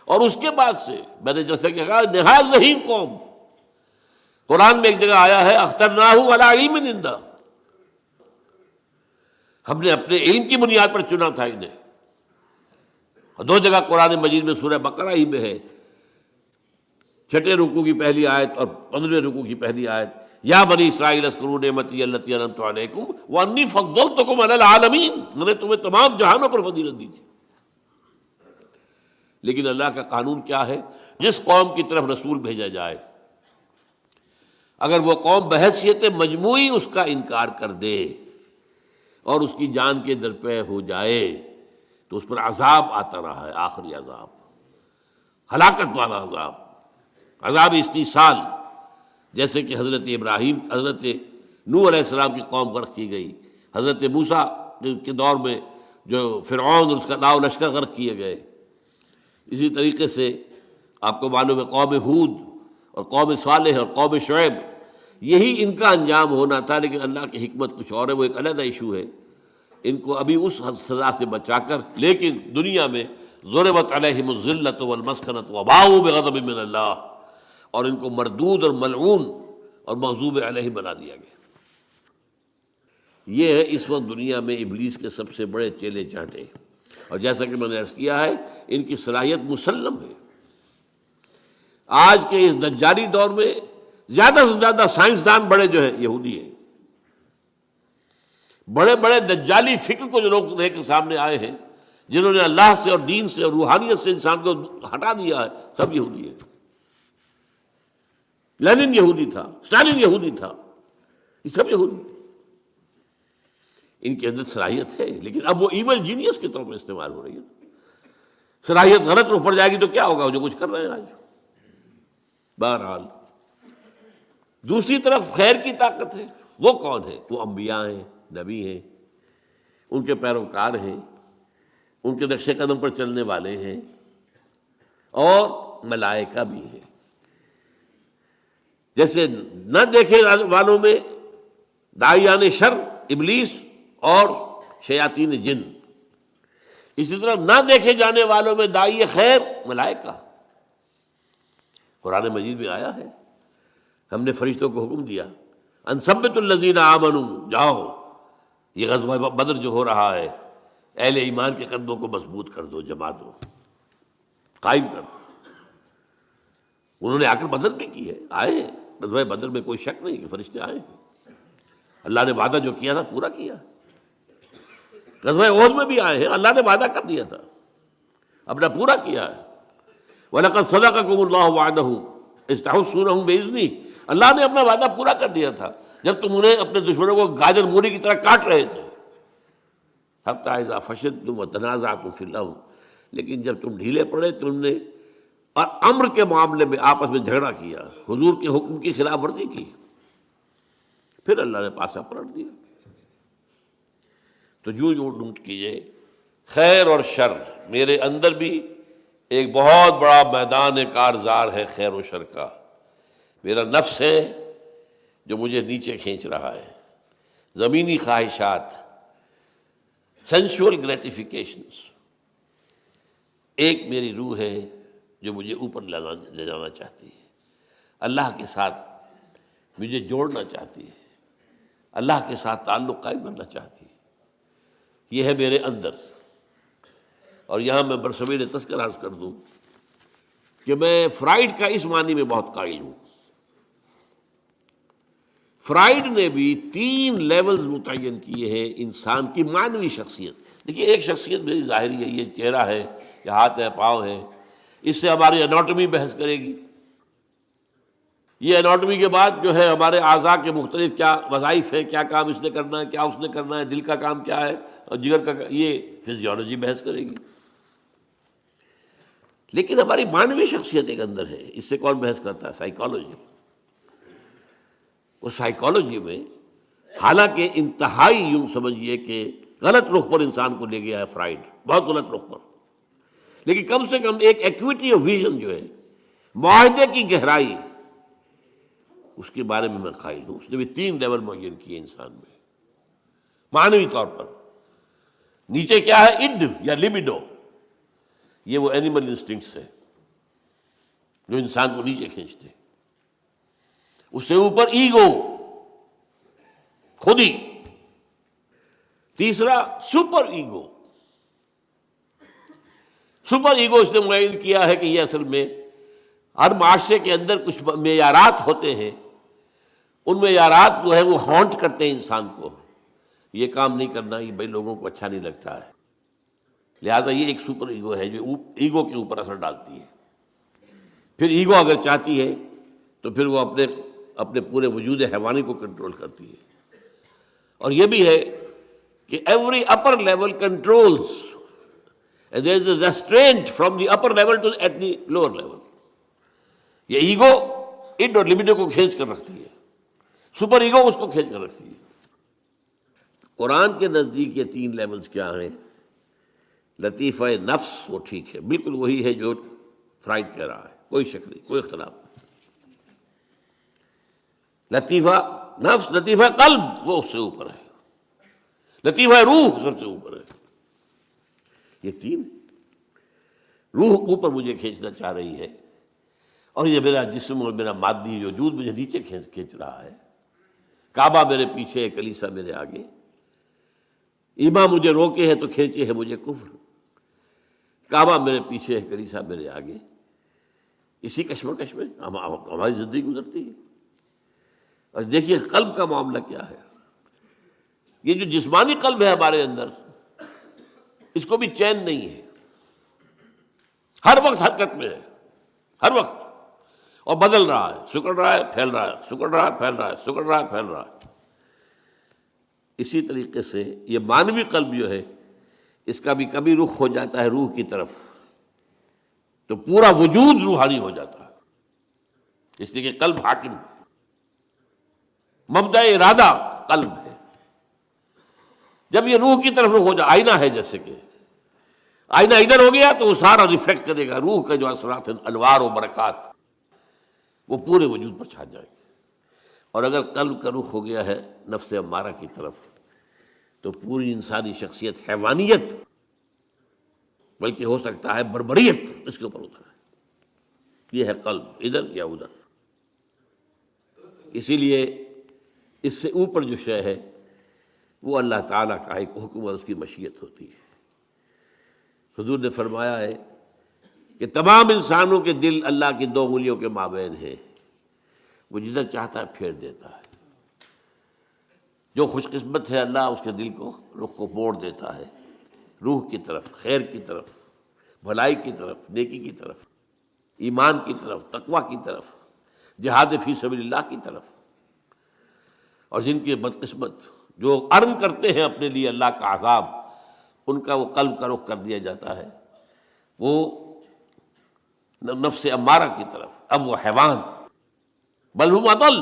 اور اس کے بعد سے میں نے جیسے کہ کہا نہایت ذہین قوم، قرآن میں ایک جگہ آیا ہے اخترناہ علی علم عندنا، ہم نے اپنے علم کی بنیاد پر چنا تھا انہیں۔ اور دو جگہ قرآن مجید میں سورہ بقرہ ہی میں ہے، 6 رکوع کی پہلی آیت اور 15 رکوع کی پہلی آیت، یا بنی اسرائیل اذکروا نعمتی التی انعمت علیکم وانی فضلتکم علی العالمین، میں نے تمہیں تمام جہانوں پر فضیلت دی تھی۔ لیکن اللہ کا قانون کیا ہے، جس قوم کی طرف رسول بھیجا جائے، اگر وہ قوم بحیثیت مجموعی اس کا انکار کر دے اور اس کی جان کے درپے ہو جائے تو اس پر عذاب آتا رہا ہے، آخری عذاب، ہلاکت والا عذاب، عذاب استیصال، جیسے کہ حضرت ابراہیم، حضرت نوح علیہ السلام کی قوم غرق کی گئی، حضرت موسیٰ کے دور میں جو فرعون اور اس کا لاؤ لشکر غرق کیے گئے۔ اسی طریقے سے آپ کو معلوم ہے قوم ہود اور قوم صالح اور قوم شعیب، یہی ان کا انجام ہونا تھا، لیکن اللہ کی حکمت کچھ اور ہے، وہ ایک علیحدہ ایشو ہے۔ ان کو ابھی اس سزا سے بچا کر، لیکن دنیا میں ضربت علیہم الذلۃ والمسکنۃ وباؤوا بغضب من اللہ، اور ان کو مردود اور ملعون اور مغضوب علیہ بنا دیا گیا۔ یہ ہے اس وقت دنیا میں ابلیس کے سب سے بڑے چیلے چانٹے، اور جیسا کہ میں نے عرض کیا ہے ان کی صلاحیت مسلم ہے۔ آج کے اس دجالی دور میں زیادہ سے زیادہ سائنسدان بڑے جو ہیں یہودی ہیں، بڑے بڑے دجالی فکر کو جو لوگ لے کے سامنے آئے ہیں، جنہوں نے اللہ سے اور دین سے اور روحانیت سے انسان کو ہٹا دیا ہے، سب یہودی ہیں۔ لینن یہودی تھا، اسٹالن یہودی تھا، یہ سب یہودی۔ ان کے اندر صلاحیت ہے، لیکن اب وہ ایول جینیس کے طور پر استعمال ہو رہی ہے۔ صلاحیت غلط روح پر جائے گی تو کیا ہوگا، جو کچھ کر رہے ہیں آج۔ بہرحال دوسری طرف خیر کی طاقت ہے، وہ کون ہے؟ وہ انبیاء ہیں، نبی ہیں، ان کے پیروکار ہیں، ان کے نقش قدم پر چلنے والے ہیں، اور ملائکہ بھی ہیں۔ جیسے نہ دیکھے والوں میں داعیان شر ابلیس اور شیاطین جن، اسی طرح نہ دیکھے جانے والوں میں داعی خیر ملائکہ۔ قرآن مجید میں آیا ہے، ہم نے فرشتوں کو حکم دیا ان ثبتوا الذین آمنوا، جاؤ یہ غزوہ بدر جو ہو رہا ہے، اہل ایمان کے قدموں کو مضبوط کر دو، جما دو، قائم کر دو۔ انہوں نے آ کر بدر بھی کی ہے، آئے ہیں غزوہ بدر میں، کوئی شک نہیں کہ فرشتے آئے ہیں۔ اللہ نے وعدہ جو کیا تھا پورا کیا۔ غزوہ احد میں بھی آئے ہیں، اللہ نے وعدہ کر دیا تھا، اپنا پورا کیا ہے۔ وَلَقَدْ صَدَقَكُمُ اللَّهُ وَعْدَهُ استحسونہم بإذنہ، اللہ نے اپنا وعدہ پورا کر دیا تھا جب تم انہیں اپنے دشمنوں کو گاجر مولی کی طرح کاٹ رہے تھے. حتی اذا فشلتم وتنازعتم فی الامر، لیکن جب تم ڈھیلے پڑے تم نے اور امر کے معاملے میں آپس میں جھگڑا کیا، حضور کے حکم کی خلاف ورزی کی، پھر اللہ نے پاسا پلٹ دیا. تو جو نوٹ کیجئے خیر اور شر، میرے اندر بھی ایک بہت بڑا میدان کارزار ہے خیر و شر کا. میرا نفس ہے جو مجھے نیچے کھینچ رہا ہے، زمینی خواہشات، سینشول گریٹیفیکیشنز. ایک میری روح ہے جو مجھے اوپر لے جانا چاہتی ہے، اللہ کے ساتھ مجھے جوڑنا چاہتی ہے، اللہ کے ساتھ تعلق قائم کرنا چاہتی ہے. یہ ہے میرے اندر. اور یہاں میں برصغیر تذکرہ عرض کر دوں کہ میں فرائیڈ کا اس معنی میں بہت قائل ہوں. فرائیڈ نے بھی 3 لیولز متعین کیے ہیں انسان کی معنوی شخصیت. دیکھیے ایک شخصیت میری ظاہری ہے، یہ چہرہ ہے، یہ ہاتھ ہے، پاؤں ہے، اس سے ہماری اناٹمی بحث کرے گی. یہ اناٹمی کے بعد جو ہے ہمارے اعضاء کے مختلف کیا وظائف ہیں، کیا کام اس نے کرنا ہے، کیا اس نے کرنا ہے، دل کا کام کیا ہے اور جگر کا یہ فزیولوجی بحث کرے گی. لیکن ہماری معنوی شخصیت ایک اندر ہے، اس سے کون بحث کرتا ہے؟ سائیکالوجی. اس سائیکالوجی میں حالانکہ انتہائی یوں سمجھیے کہ غلط رخ پر انسان کو لے گیا ہے فرائیڈ، بہت غلط رخ پر، لیکن کم سے کم ایک ایکویٹی آف ویژن جو ہے، معاہدے کی گہرائی، اس کے بارے میں قائل ہوں. اس نے بھی 3 لیول معین کیے انسان میں معنوی طور پر. نیچے کیا ہے؟ اڈ یا لبیڈو، یہ وہ اینیمل انسٹنکٹس ہے جو انسان کو نیچے کھینچتے. اس سے اوپر ایگو، خودی. تیسرا سپر ایگو. سپر ایگو اس نے معین کیا ہے کہ یہ اصل میں ہر معاشرے کے اندر کچھ معیارات ہوتے ہیں، ان معیارات جو ہے وہ ہانٹ کرتے ہیں انسان کو. یہ کام نہیں کرنا، یہ بھائی لوگوں کو اچھا نہیں لگتا ہے، لہذا یہ ایک سپر ایگو ہے جو ایگو کے اوپر اثر ڈالتی ہے. پھر ایگو اگر چاہتی ہے تو پھر وہ اپنے پورے وجود حیوانی کو کنٹرول کرتی ہے. اور یہ بھی ہے کہ every upper level controls, there is a restraint from the upper level to at the lower level. یہ ایگو اڈ اور لبیڈو کو کھینچ کر رکھتی ہے، سپر ایگو اس کو کھینچ کر رکھتی ہے. قرآن کے نزدیک یہ 3 لیولز کیا ہیں؟ لطیفہ نفس وہ ٹھیک ہے، بالکل وہی ہے جو فرائیڈ کہہ رہا ہے، کوئی شک نہیں، کوئی اختلاف نہیں. لطیفہ نفس، لطیفہ قلب وہ اس سے اوپر ہے، لطیفہ روح سب سے اوپر ہے. یہ 3 روح اوپر مجھے کھینچنا چاہ رہی ہے، اور یہ میرا جسم اور میرا مادی وجود مجھے نیچے کھینچ رہا ہے. کعبہ میرے پیچھے ہے، کلیسا میرے آگے. ایمان مجھے روکے ہے تو کھینچے ہے مجھے کفر. کعبہ میرے پیچھے ہے، کلیسا میرے آگے. اسی کشمکش میں ہماری زندگی گزرتی ہے. اور دیکھیے قلب کا معاملہ کیا ہے. یہ جو جسمانی قلب ہے ہمارے اندر، اس کو بھی چین نہیں ہے، ہر وقت حرکت میں ہے، ہر وقت، اور بدل رہا ہے، سکڑ رہا ہے، پھیل رہا ہے، سکڑ رہا ہے، پھیل رہا ہے، سکڑ رہا ہے، پھیل رہا ہے. اسی طریقے سے یہ مانوی قلب جو ہے، اس کا بھی کبھی رخ ہو جاتا ہے روح کی طرف تو پورا وجود روحانی ہو جاتا ہے. اس لیے کہ قلب حاکم ہے، مبدأ ارادہ قلب ہے. جب یہ روح کی طرف رخ ہو جائے، آئینہ ہے جیسے کہ آئینہ ادھر ہو گیا تو وہ سارا ریفلیکٹ کرے گا، روح کے جو اثرات ہیں، انوار و برکات، وہ پورے وجود پر چھا جائیں گے. اور اگر قلب کا رخ ہو گیا ہے نفس امارہ کی طرف تو پوری انسانی شخصیت حیوانیت، بلکہ ہو سکتا ہے بربریت، اس کے اوپر اترا ہے. یہ ہے قلب، ادھر یا ادھر. اسی لیے اس سے اوپر جو شے ہے وہ اللہ تعالیٰ کا ایک حکم اور اس کی مشیت ہوتی ہے. حضور نے فرمایا ہے کہ تمام انسانوں کے دل اللہ کی 2 انگلیوں کے مابین ہیں، وہ جدھر چاہتا ہے پھیر دیتا ہے. جو خوش قسمت ہے اللہ اس کے دل کو، رخ کو موڑ دیتا ہے روح کی طرف، خیر کی طرف، بھلائی کی طرف، نیکی کی طرف، ایمان کی طرف، تقویٰ کی طرف. جہاد فی سبیل اللہ کی طرف، اور جن کے بدقسمت جو ارن کرتے ہیں اپنے لیے اللہ کا عذاب، ان کا وہ قلب کا رخ کر دیا جاتا ہے وہ نفس امارہ کی طرف، اب وہ حیوان، بل ہم اضل،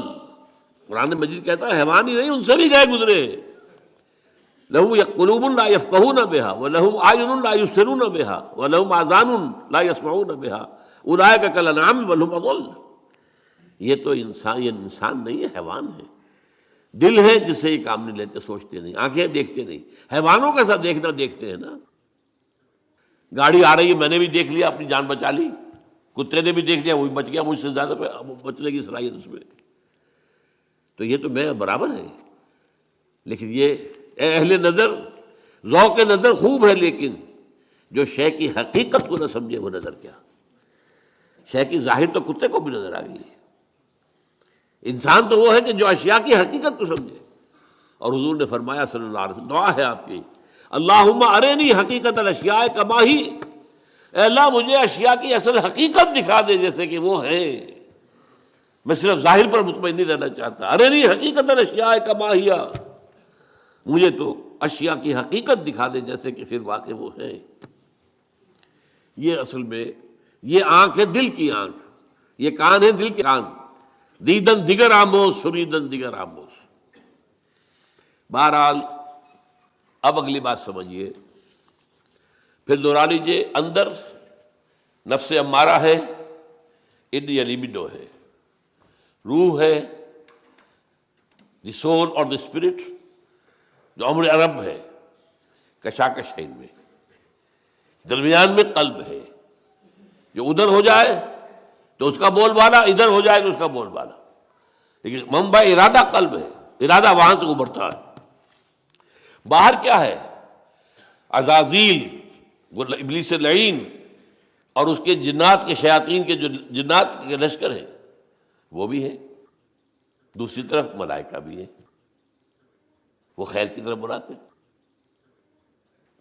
قرآن مجید کہتا ہے حیوان ہی نہیں، ان سے بھی گئے گزرے، لہم قلوب لا یفقہون بہا ولہم اعین لا یبصرون بہا ولہم آذان لا یسمعون بہا اولئک کالانعام بل ہم اضل۔ یہ تو انسان نہیں ہے، حیوان ہے، دل ہے جس سے یہ کام نہیں لیتے، سوچتے نہیں، آنکھیں دیکھتے نہیں، حیوانوں کا ساتھ دیکھنا دیکھتے ہیں نا، گاڑی آ رہی ہے میں نے بھی دیکھ لیا، اپنی جان بچا لی، کتے نے بھی دیکھ لیا، وہی بچ گیا، مجھ سے زیادہ بچنے کی صلاحیت اس میں، تو یہ تو میں برابر ہے۔ لیکن یہ اے اہل نظر، ذوق نظر خوب ہے، لیکن جو شے کی حقیقت کو نہ سمجھے وہ نظر کیا، شے کی ظاہر تو کتے کو بھی نظر آ گئی ہے، انسان تو وہ ہے کہ جو اشیاء کی حقیقت کو سمجھے۔ اور حضور نے فرمایا صلی اللہ علیہ وسلم، دعا ہے آپ کی، اللہم ارنی حقیقت الاشیاء کما ہی، اے اللہ مجھے اشیاء کی اصل حقیقت دکھا دے جیسے کہ وہ ہے، میں صرف ظاہر پر مطمئن نہیں رہنا چاہتا، ارنی حقیقت الاشیاء کما ہی، مجھے تو اشیاء کی حقیقت دکھا دے جیسے کہ پھر واقع وہ ہے۔ یہ اصل میں یہ آنکھ ہے دل کی آنکھ، یہ کان ہے دل کے کان، دیدن دیگر آموز سنیدن دیگر آموز۔ بہرحال اب اگلی بات سمجھیے، پھر دوہرا لیجیے، اندر نفس امارہ ہے، ان یا لیبیڈو ہے، روح ہے، دی سول اور دی اسپرٹ، جو امر عرب ہے، کشاکش ہے ان میں، درمیان میں قلب ہے، جو ادھر ہو جائے تو اس کا بول بالا، ادھر ہو جائے تو اس کا بول بالا، لیکن منبع ارادہ قلب ہے، ارادہ وہاں سے ابھرتا ہے۔ باہر کیا ہے؟ عزازیل، وہ ابلیس لعین اور اس کے جنات کے شیاطین کے جو جنات کے لشکر ہیں وہ بھی ہے، دوسری طرف ملائکہ بھی ہے، وہ خیر کی طرف بلاتے ہیں،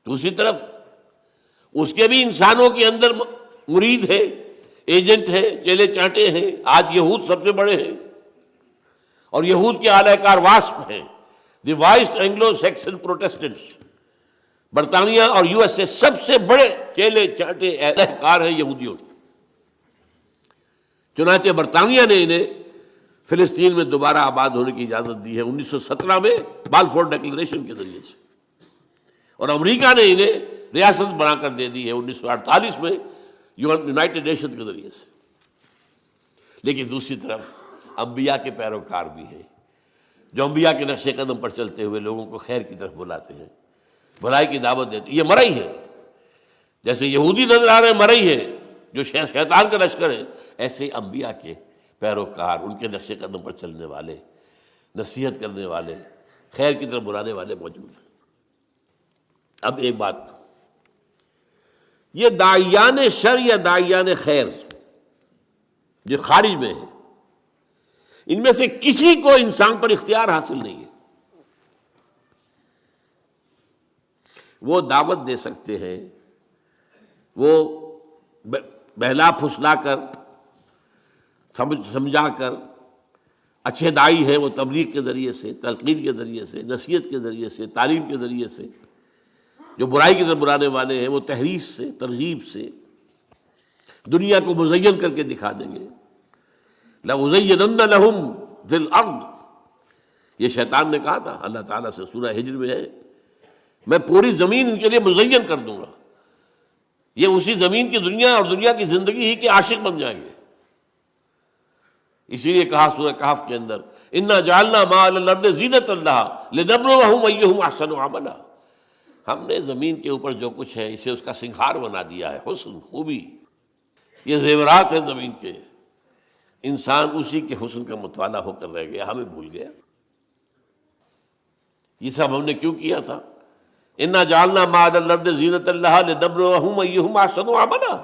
دوسری طرف اس کے بھی انسانوں کے اندر مرید ہے، ایجنٹ ہے، چیلے چانٹے ہیں۔ آج یہود سب سے بڑے ہیں، اور یہود کے اعلی کار واسپ ہیں، دی وائسڈ اینگلو سیکسن پروٹیسٹنٹس، برطانیہ اور یو ایس اے سب سے بڑے چیلے چانٹے اعلی کار ہیں یہودیوں۔ چنانچہ برطانیہ نے انہیں فلسطین میں دوبارہ آباد ہونے کی اجازت دی ہے 1917 میں بالفور ڈکلریشن کے ذریعے سے، اور امریکہ نے انہیں ریاست بنا کر دے دی ہے 1948 میں یونائٹڈ نیشن کے ذریعے سے۔ لیکن دوسری طرف انبیاء کے پیروکار بھی ہیں، جو انبیاء کے نقش قدم پر چلتے ہوئے لوگوں کو خیر کی طرف بلاتے ہیں، بھلائی کی دعوت دیتے ہیں۔ یہ مرئی ہے، جیسے یہودی نظر آ رہے ہیں مرئی ہے جو شیطان کا لشکر ہے، ایسے ہی انبیاء کے پیروکار، ان کے نقش قدم پر چلنے والے، نصیحت کرنے والے، خیر کی طرف بلانے والے موجود ہیں۔ اب ایک بات، یہ داعیان شر یا داعیان خیر جو خارج میں ہیں، ان میں سے کسی کو انسان پر اختیار حاصل نہیں ہے۔ وہ دعوت دے سکتے ہیں، وہ بہلا پھسلا کر، سمجھا کر، اچھے داعی ہیں وہ تبلیغ کے ذریعے سے، تلقین کے ذریعے سے، نصیحت کے ذریعے سے، تعلیم کے ذریعے سے، جو برائی کی طرف بلانے والے ہیں وہ تحریض سے، ترغیب سے دنیا کو مزین کر کے دکھا دیں گے۔ لَأُزَيِّنَنَّ لَهُمْ فِي الْأَرْضِ، یہ شیطان نے کہا تھا اللہ تعالیٰ سے، سورہ ہجر میں ہے، میں پوری زمین ان کے لیے مزین کر دوں گا، یہ اسی زمین کی دنیا اور دنیا کی زندگی ہی کے عاشق بن جائیں گے۔ اسی لیے کہا سورہ کہف کے اندر، اِنَّا جَعَلْنَا مَا عَلَى الْأَرْضِ زِینَةً لَهَا لِنَبْلُوَهُمْ أَيُّهُمْ أَحْسَنُ عَمَلًا، ہم نے زمین کے اوپر جو کچھ ہے اسے اس کا سنگھار بنا دیا ہے، حسن، خوبی، یہ زیورات ہیں زمین کے، انسان اسی کے حسن کا مطالعہ ہو کر رہ گیا، ہمیں بھول گیا۔ یہ سب ہم نے کیوں کیا تھا؟ اِنَّا جَعَلْنَا مَا عَلَى الْأَرْضِ زِینَةً لَهَا لِنَبْلُوَهُمْ أَيُّهُمْ أَحْسَنُ عَمَلًا۔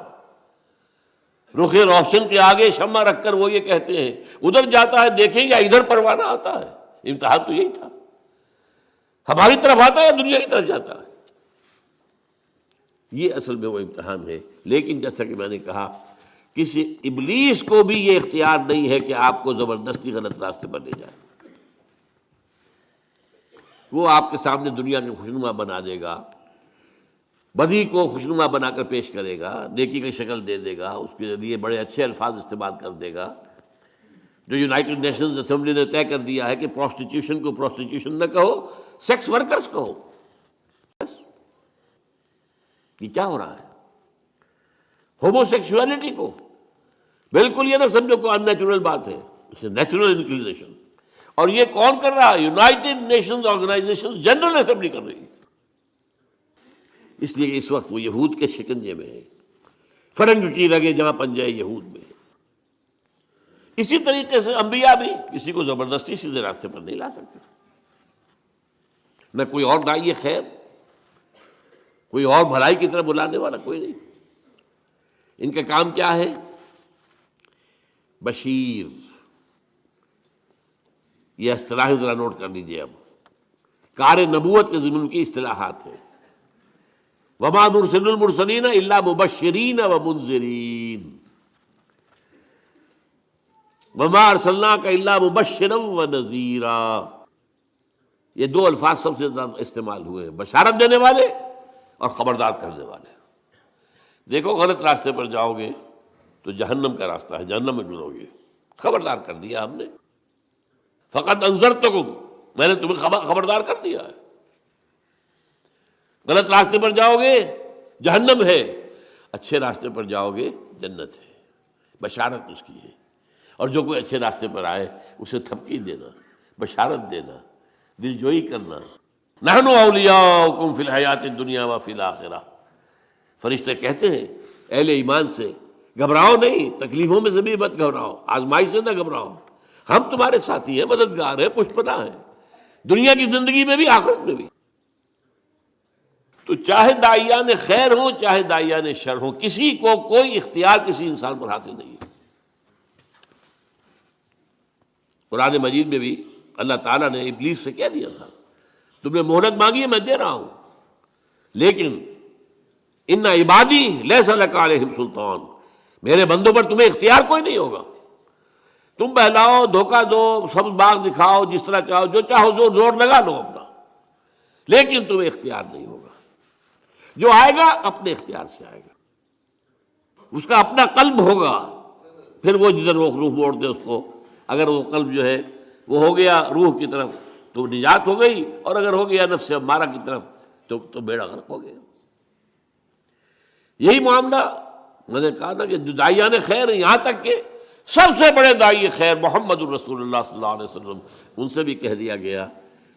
رخ روشن کے آگے شمع رکھ کر وہ یہ کہتے ہیں ادھر جاتا ہے دیکھیں یا ادھر پروانہ آتا ہے، امتحان تو یہی تھا، ہماری طرف آتا ہے یا دنیا کی طرف جاتا ہے، یہ اصل میں وہ امتحان ہے۔ لیکن جیسا کہ میں نے کہا کسی ابلیس کو بھی یہ اختیار نہیں ہے کہ آپ کو زبردستی غلط راستے پر لے جائے. وہ آپ کے سامنے دنیا کے خوشنما بنا دے گا، بدی کو خوشنما بنا کر پیش کرے گا، نیکی کی شکل دے دے گا، اس کے لیے بڑے اچھے الفاظ استعمال کر دے گا. جو یونائٹڈ نیشنز اسمبلی نے طے کر دیا ہے کہ پروسٹیٹیوشن کو پروسٹیٹیوشن نہ کہو، سیکس ورکرز کہو. بس یہ کیا ہو رہا ہے؟ ہومو سیکشولیٹی کو بالکل یہ نہ سمجھو کہ ان نیچرل بات ہے، نیچرل انکلینیشن. اور یہ کون کر رہا ہے؟ United Nations organisation general assembly کر رہی ہے. اس لیے اس وقت وہ یہود کے شکنجے میں ہے، فرنگ کی رگیں جہاں پنجہ یہود میں ہے. اسی طریقے سے انبیاء بھی کسی کو زبردستی سیدھے راستے پر نہیں لا سکتے. نہ کوئی اور داعی خیر، کوئی اور بھلائی کی طرف بلانے والا کوئی نہیں. ان کا کام کیا ہے؟ بشیر. یہ اصطلاح ذرا نوٹ کر لیجیے. اب کار نبوت کے ضمن کی اصطلاحات ہیں. وما نرسل المرسلین الا مبشرین ومنذرین، وما ارسلناک الا مبشرا ونذیرا. یہ دو الفاظ سب سے زیادہ استعمال ہوئے ہیں، بشارت دینے والے اور خبردار کرنے والے. دیکھو غلط راستے پر جاؤ گے تو جہنم کا راستہ ہے، جہنم میں گزرو گے. خبردار کر دیا ہم نے. فقط انذرتکم، میں نے تمہیں خبردار کر دیا ہے. غلط راستے پر جاؤ گے جہنم ہے، اچھے راستے پر جاؤ گے جنت ہے. بشارت اس کی ہے. اور جو کوئی اچھے راستے پر آئے اسے تھپکی دینا، بشارت دینا، دل جوئی کرنا. نحن اولیاؤکم فی الحیات الدنیا وفی الآخرہ. فرشتے کہتے ہیں اہل ایمان سے گھبراؤ نہیں، تکلیفوں میں سے بھی مت گھبراؤ، آزمائی سے نہ گھبراؤ، ہم تمہارے ساتھی ہیں، مددگار ہیں، پشپنا ہیں، دنیا کی زندگی میں بھی آخرت میں بھی. تو چاہے داعیان خیر ہوں چاہے داعیان شر ہوں، کسی کو کوئی اختیار کسی انسان پر حاصل نہیں ہے. قرآن مجید میں بھی اللہ تعالیٰ نے ابلیس سے کہہ دیا تھا تم نے مہلت مانگی ہے میں دے رہا ہوں، لیکن ان عبادی لیس لک علیہم سلطان، میرے بندوں پر تمہیں اختیار کوئی نہیں ہوگا. تم بہلاؤ، دھوکہ دو، سبز باغ دکھاؤ، جس طرح چاہو، جو چاہو زور لگا لو اپنا، لیکن تمہیں اختیار نہیں ہوگا. جو آئے گا اپنے اختیار سے آئے گا، اس کا اپنا قلب ہوگا. پھر وہ جدھر وہ روح موڑ دے اس کو، اگر وہ قلب جو ہے وہ ہو گیا روح کی طرف تو نجات ہو گئی، اور اگر ہو گیا نفس امارہ کی طرف تو بیڑا غرق ہو گیا. یہی معاملہ میں نے کہا نا کہ جو داعیان خیر ہیں، یہاں تک کہ سب سے بڑے داعی خیر محمد الرسول اللہ صلی اللہ علیہ وسلم، ان سے بھی کہہ دیا گیا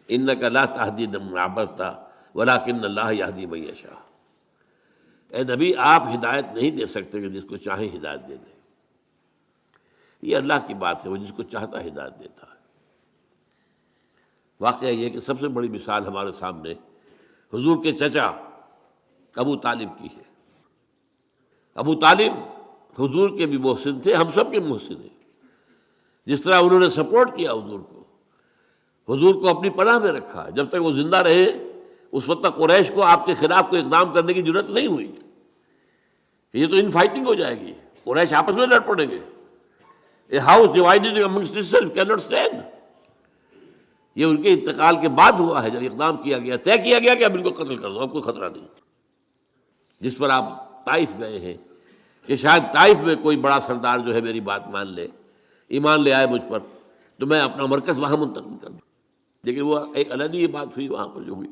انک لا تہدی من احببت ولکن اللہ یہدی من یشاء. اے نبی آپ ہدایت نہیں دے سکتے کہ جس کو چاہیں ہدایت دے دیں. یہ اللہ کی بات ہے، وہ جس کو چاہتا ہدایت دیتا ہے. واقعہ یہ کہ سب سے بڑی مثال ہمارے سامنے حضور کے چچا ابو طالب کی ہے. ابو طالب حضور کے بھی محسن تھے، ہم سب کے محسن ہیں. جس طرح انہوں نے سپورٹ کیا حضور کو اپنی پناہ میں رکھا جب تک وہ زندہ رہے. اس وقت تک قریش کو آپ کے خلاف کوئی اقدام کرنے کی ضرورت نہیں ہوئی کہ یہ تو ان فائٹنگ ہو جائے گی، قریش آپس میں لڑ پڑیں گے. A house divided amongst itself cannot stand. یہ ان کے انتقال کے بعد ہوا ہے، جب اقدام کیا گیا، طے کیا گیا کہ اب ان کو قتل کر دو، اب کوئی خطرہ نہیں. جس پر آپ طائف گئے ہیں کہ شاید طائف میں کوئی بڑا سردار جو ہے میری بات مان لے، ایمان لے آئے مجھ پر، تو میں اپنا مرکز وہاں منتقل کر دوں. لیکن وہ ایک علیحدہ بات ہوئی وہاں پر جو ہوئی.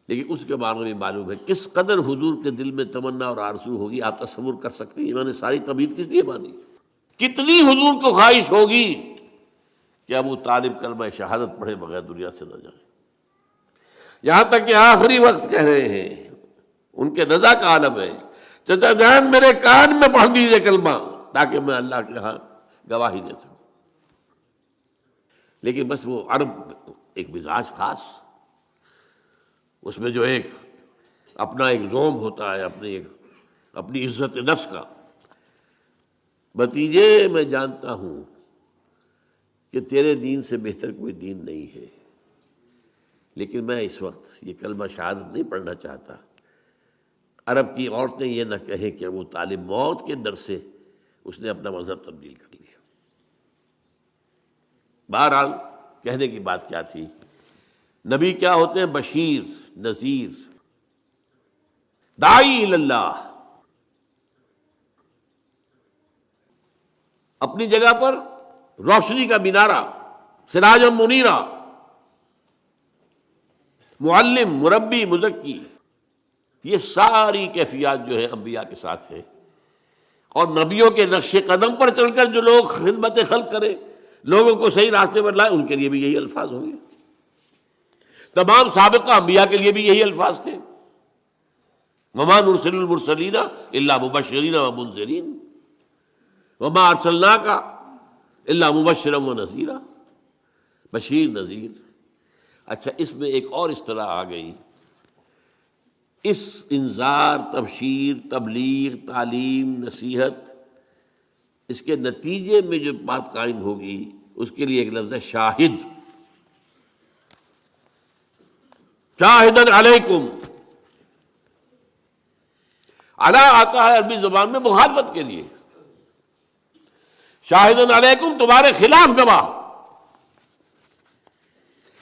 لیکن اس کے بارے میں معلوم ہے کس قدر حضور کے دل میں تمنا اور آرزو ہوگی. آپ تصور کر سکتے ہیں انہوں نے ساری طبیعت کس لیے باندھی، کتنی حضور کو خواہش ہوگی کہ ابو طالب کلمہ شہادت پڑھے بغیر دنیا سے نہ جائیں. یہاں تک کہ آخری وقت کہہ رہے ہیں، ان کے نزا کا عالم ہے، چچا جان میرے کان میں پڑھ دیجیے کلمہ تاکہ میں اللہ کے ہاں گواہی دے سکوں. لیکن بس وہ عرب ایک مزاج خاص، اس میں جو ایک اپنا ایک زوم ہوتا ہے، اپنی عزت نفس کا. بھتیجے میں جانتا ہوں کہ تیرے دین سے بہتر کوئی دین نہیں ہے، لیکن میں اس وقت یہ کلمہ شہادت نہیں پڑھنا چاہتا. عرب کی عورتیں یہ نہ کہیں کہ وہ طالب موت کے ڈر سے اس نے اپنا مذہب تبدیل کر لیا۔ بہرحال کہنے کی بات کیا تھی، نبی کیا ہوتے ہیں؟ بشیر، نذیر، داعی اللہ۔ اپنی جگہ پر روشنی کا مینارہ، سراجا منیرا، معلم، مربی، مزکی، یہ ساری کیفیات جو ہے انبیاء کے ساتھ ہیں۔ اور نبیوں کے نقش قدم پر چل کر جو لوگ خدمت خلق کریں، لوگوں کو صحیح راستے پر لائیں، ان کے لیے بھی یہی الفاظ ہوں گے۔ تمام سابقہ انبیاء کے لیے بھی یہی الفاظ تھے، وما نرسل المرسلین الا مبشرین ومنذرین وما ارسلناک الا مبشرا ونذیرا، بشیر، نذیر۔ اچھا، اس میں ایک اور اصطلاح آ گئی، اس انذار، تبشیر، تبلیغ، تعلیم، نصیحت، اس کے نتیجے میں جو بات قائم ہوگی اس کے لیے ایک لفظ ہے شاہد۔ شاہدن علیکم، علی آتا ہے عربی زبان میں مخالفت کے لیے، شاہدن علیکم، تمہارے خلاف گواہ۔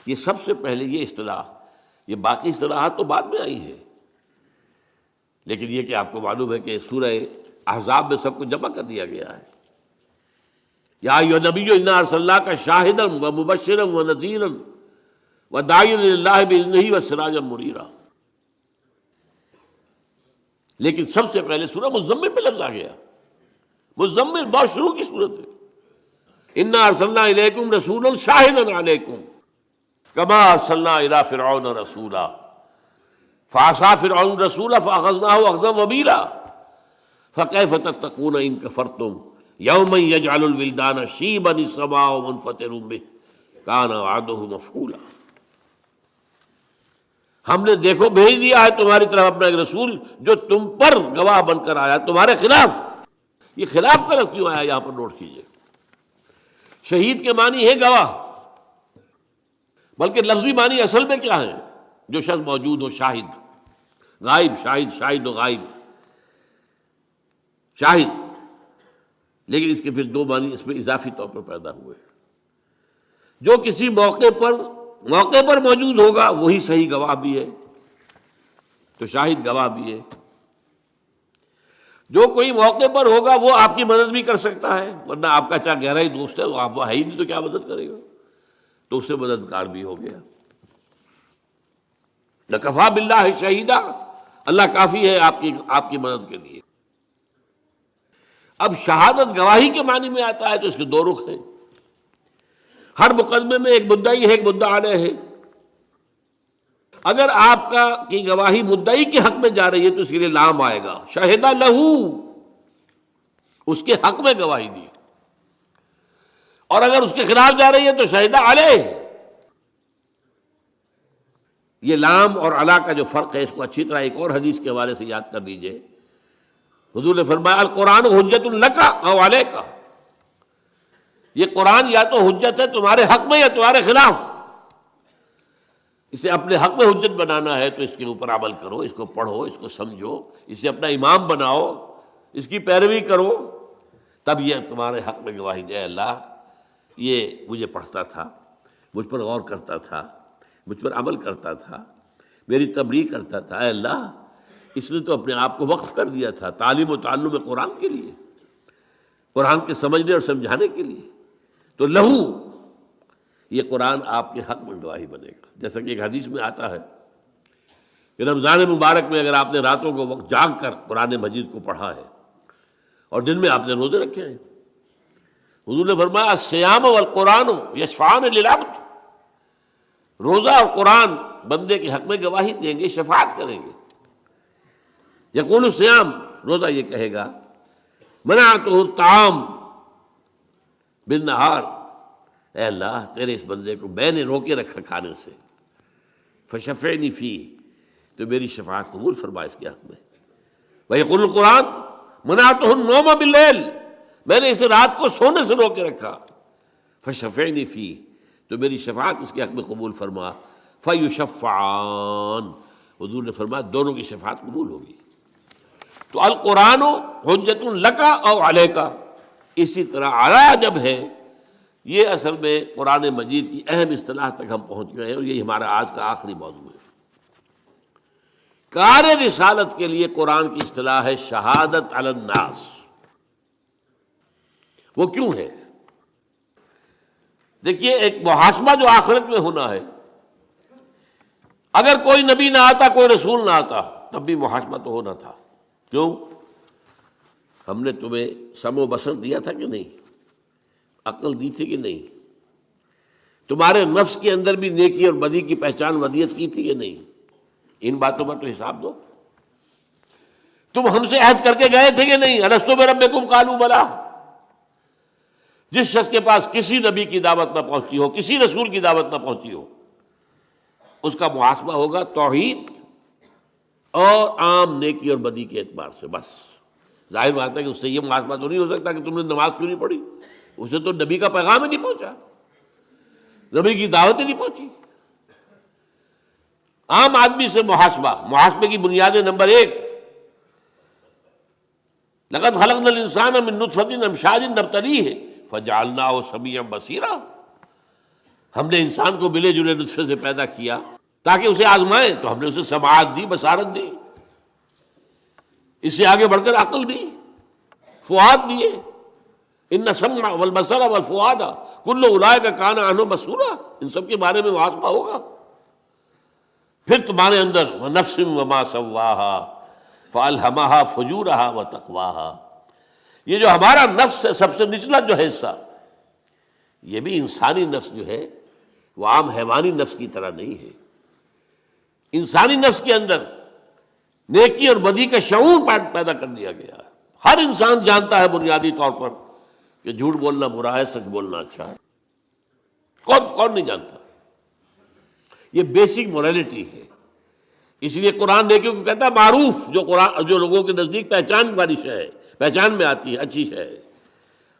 یہ سب سے پہلے یہ اصطلاح، یہ باقی اصطلاحات تو بعد میں آئی ہیں، لیکن یہ کہ آپ کو معلوم ہے کہ سورہ احزاب میں سب کو جمع کر دیا گیا ہے۔ یا ایھا النبی انا ارسلناک شاہدا ومبشرا ونذیرا وداعیا الی اللہ باذنہ وسراجا منیرا۔ لیکن سب سے پہلے سورہ مزمل میں لفظ آ گیا، مزمل بہت شروع کی صورت ہے، انا ارسلنا الیکم رسولا شاہدا علیکم کما ارسلنا الی فرعون رسولا فعصى فرعون الرسول فاخذناه اخذا وبیلا فکیف تتقون ان کفرتم یوما یجعل الولدان شیبا السماء منفطر به کان وعده مفعولا۔ ہم نے دیکھو بھیج دیا ہے تمہاری طرف اپنا ایک رسول جو تم پر گواہ بن کر آیا تمہارے خلاف۔ یہ خلاف کا لفظ کیوں آیا یہاں پر نوٹ کیجئے۔ شہید کے معنی ہے گواہ، بلکہ لفظی معنی اصل میں کیا ہے؟ جو شخص موجود ہو، شاہد، غائب، شاہد، شاہد و غائب، شاہد۔ لیکن اس کے پھر دو معنی اس میں اضافی طور پر پیدا ہوئے، جو کسی موقع پر موجود ہوگا وہی صحیح گواہ بھی ہے، تو شاہد گواہ بھی ہے۔ جو کوئی موقع پر ہوگا وہ آپ کی مدد بھی کر سکتا ہے، ورنہ آپ کا چاہے گہرا ہی دوست ہے، وہ آپ وہ ہے ہی نہیں تو کیا مدد کرے گا، تو اس سے مددگار بھی ہو گیا۔ لکفیٰ باللہ شہیدا، اللہ کافی ہے آپ کی مدد کے لیے۔ اب شہادت گواہی کے معنی میں آتا ہے تو اس کے دو رخ ہیں۔ ہر مقدمے میں ایک مدعی ہے، ایک مدعا علیہ ہے۔ اگر آپ کی گواہی مدعی کے حق میں جا رہی ہے تو اس کے لیے لام آئے گا، شہدہ لہو، اس کے حق میں گواہی دی۔ اور اگر اس کے خلاف جا رہی ہے تو شہدہ علیہ۔ یہ لام اور علا کا جو فرق ہے اس کو اچھی طرح ایک اور حدیث کے حوالے سے یاد کر لیجئے۔ حضور نے فرمایا القرآن حجت لک او علیک، یہ قرآن یا تو حجت ہے تمہارے حق میں یا تمہارے خلاف۔ اسے اپنے حق میں حجت بنانا ہے تو اس کے اوپر عمل کرو، اس کو پڑھو، اس کو سمجھو، اسے اپنا امام بناؤ، اس کی پیروی کرو، تب یہ تمہارے حق میں گواہی دے۔ اللہ یہ مجھے پڑھتا تھا، مجھ پر غور کرتا تھا، مجھ پر عمل کرتا تھا، میری تبلیغ کرتا تھا، اے اللہ اس نے تو اپنے آپ کو وقف کر دیا تھا تعلیم و تعلم قرآن کے لیے، قرآن کے سمجھنے اور سمجھانے کے لیے، تو لہو یہ قرآن آپ کے حق میں گواہی بنے گا۔ جیسا کہ ایک حدیث میں آتا ہے کہ رمضان مبارک میں اگر آپ نے راتوں کو وقت جاگ کر قرآن مجید کو پڑھا ہے اور دن میں آپ نے روزے رکھے ہیں، حضور نے فرمایا الصیام والقرآن یشفعان للعبد، روزہ اور قرآن بندے کے حق میں گواہی دیں گے، شفاعت کریں گے۔ یقول الصیام، روزہ یہ کہے گا منعتہ الطعام بالنہار، اے اللہ تیرے اس بندے کو میں نے روکے رکھا کھانے سے، فشفعنی فیہ، تو میری شفاعت قبول فرما اس کے حق میں۔ ویقول القرآن منعتہ النوم باللیل، میں نے اسے رات کو سونے سے روکے رکھا، فشفعنی فیہ، تو میری شفاعت اس کے حق میں قبول فرما۔ فیشفعان، حضور نے فرمایا دونوں کی شفاعت قبول ہوگی۔ تو القرآن حجت لک او علیک، اسی طرح علی جب ہے، یہ اصل میں قرآن مجید کی اہم اصطلاح تک ہم پہنچ گئے ہیں، اور یہ ہمارا آج کا آخری موضوع ہے۔ کار رسالت کے لیے قرآن کی اصطلاح ہے شہادت علی الناس۔ وہ کیوں ہے؟ دیکھیے، ایک محاسبہ جو آخرت میں ہونا ہے، اگر کوئی نبی نہ آتا، کوئی رسول نہ آتا، تب بھی محاسبہ تو ہونا تھا۔ کیوں؟ ہم نے تمہیں سمع و بصر دیا تھا کہ نہیں؟ عقل دی تھی کہ نہیں؟ تمہارے نفس کے اندر بھی نیکی اور بدی کی پہچان ودیت کی تھی کہ نہیں؟ ان باتوں پر تو حساب دو۔ تم ہم سے عہد کر کے گئے تھے کہ نہیں؟ الستو بربکم قالوا بلی۔ جس شخص کے پاس کسی نبی کی دعوت نہ پہنچی ہو، کسی رسول کی دعوت نہ پہنچی ہو، اس کا محاسبہ ہوگا توحید اور عام نیکی اور بدی کے اعتبار سے، بس۔ ظاہر بات ہے کہ اس سے یہ محاسبہ تو نہیں ہو سکتا کہ تم نے نماز کیوں نہیں پڑھی، اسے تو نبی کا پیغام ہی نہیں پہنچا، نبی کی دعوت ہی نہیں پہنچی۔ عام آدمی سے محاسبے کی بنیادیں: نمبر 1، لقد خلقنا الانسان من نطفة امشاج نبتلیہ فجعلناہ سمیعا بصیرا۔ ہم نے انسان کو ملے جلے نطفے سے پیدا کیا تاکہ اسے آزمائیں، تو ہم نے اسے سماعت دی، بصارت دی، اس سے آگے بڑھ کر عقل دی، فؤاد دیے۔ ان السمع والبصر والفؤاد کل اولئک کان عنہ مسئولا، ان سب کے بارے میں محاسبہ ہوگا۔ پھر تمہارے اندر وَنَفْسٍ وَمَا سَوَّاهَا فَأَلْهَمَهَا فُجُورَهَا وَتَقْوَاهَا، یہ جو ہمارا نفس ہے، سب سے نچلا جو حصہ، یہ بھی انسانی نفس جو ہے وہ عام حیوانی نفس کی طرح نہیں ہے۔ انسانی نفس کے اندر نیکی اور بدی کا شعور پیدا کر دیا گیا ہے۔ ہر انسان جانتا ہے بنیادی طور پر کہ جھوٹ بولنا برا ہے، سچ بولنا اچھا ہے۔ کون نہیں جانتا؟ یہ بیسک مورالٹی ہے۔ اس لیے قرآن نیکیوں کو کہتا ہے معروف، جو لوگوں کے نزدیک پہچان والی شے ہے، پہچان میں آتی ہے، اچھی شے ہے۔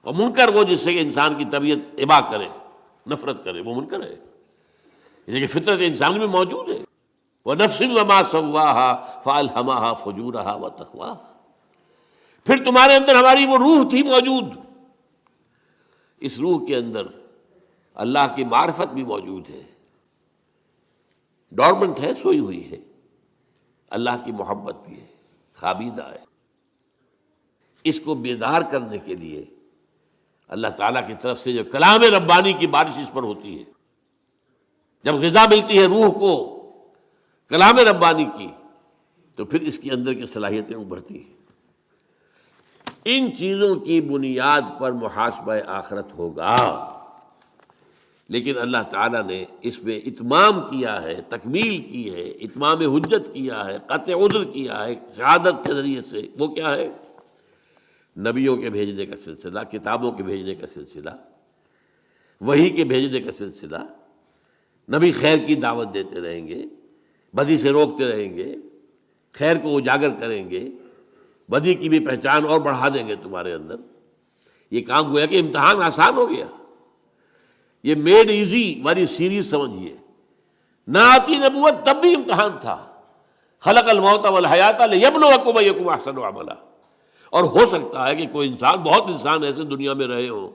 اور منکر وہ جس سے کہ انسان کی طبیعت ابا کرے، نفرت کرے، وہ منکر ہے۔ اس لیے کہ فطرت انسان میں موجود ہے۔ وَنَفْسٍ وَمَا سَوَّاهَا فَأَلْهَمَهَا فُجُورَهَا وَتَقْوَاهَا، پھر تمہارے اندر ہماری وہ روح تھی موجود، اس روح کے اندر اللہ کی معرفت بھی موجود ہے، ڈورمنٹ ہے، سوئی ہوئی ہے۔ اللہ کی محبت بھی ہے، خوابیدہ ہے۔ اس کو بیدار کرنے کے لیے اللہ تعالیٰ کی طرف سے جو کلام ربانی کی بارش اس پر ہوتی ہے، جب غذا ملتی ہے روح کو کلام ربانی کی، تو پھر اس کے اندر کی صلاحیتیں ابھرتی ہیں۔ ان چیزوں کی بنیاد پر محاسبہ آخرت ہوگا، لیکن اللہ تعالیٰ نے اس میں اتمام کیا ہے، تکمیل کی ہے، اتمام حجت کیا ہے، قطع عذر کیا ہے شہادت کے ذریعے سے۔ وہ کیا ہے؟ نبیوں کے بھیجنے کا سلسلہ، کتابوں کے بھیجنے کا سلسلہ، وحی کے بھیجنے کا سلسلہ۔ نبی خیر کی دعوت دیتے رہیں گے، بدی سے روکتے رہیں گے، خیر کو اجاگر کریں گے، بدی کی بھی پہچان اور بڑھا دیں گے تمہارے اندر۔ یہ کام گویا کہ امتحان آسان ہو گیا، یہ میڈ ایزی والی سیریز سمجھیے۔ نہ آتی نبوت تب بھی امتحان تھا، خلق الموت والحیات لیبلوکم ایکم احسن عملا۔ اور ہو سکتا ہے کہ کوئی انسان، بہت انسان ایسے دنیا میں رہے ہوں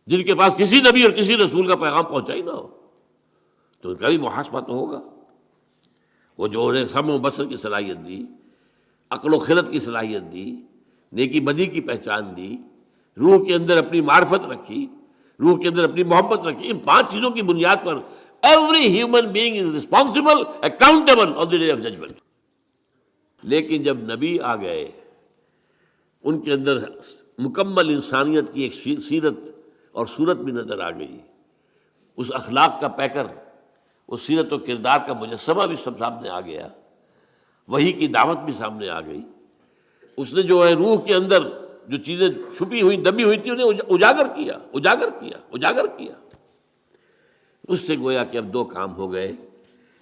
جن کے پاس کسی نبی اور کسی رسول کا پیغام پہنچا ہی نہ ہو، تو ان کا بھی محاسبہ تو ہوگا۔ وہ جو انہیں سمع و بصر کی صلاحیت دی، عقل و خرد کی صلاحیت دی، نیکی بدی کی پہچان دی، روح کے اندر اپنی معرفت رکھی، روح کے اندر اپنی محبت رکھی، ان 5 چیزوں کی بنیاد پر every human being is responsible accountable on the day of judgement. لیکن جب نبی آ گئے، ان کے اندر مکمل انسانیت کی ایک سیرت اور صورت بھی نظر آ گئی، اس اخلاق کا پیکر، اس سیرت و کردار کا مجسمہ بھی سب سامنے آ گیا، وحی کی دعوت بھی سامنے آ گئی۔ اس نے جو ہے روح کے اندر جو چیزیں چھپی ہوئی، دبی ہوئی تھی، انہیں اجاگر کیا۔ اس سے گویا کہ اب 2 کام ہو گئے،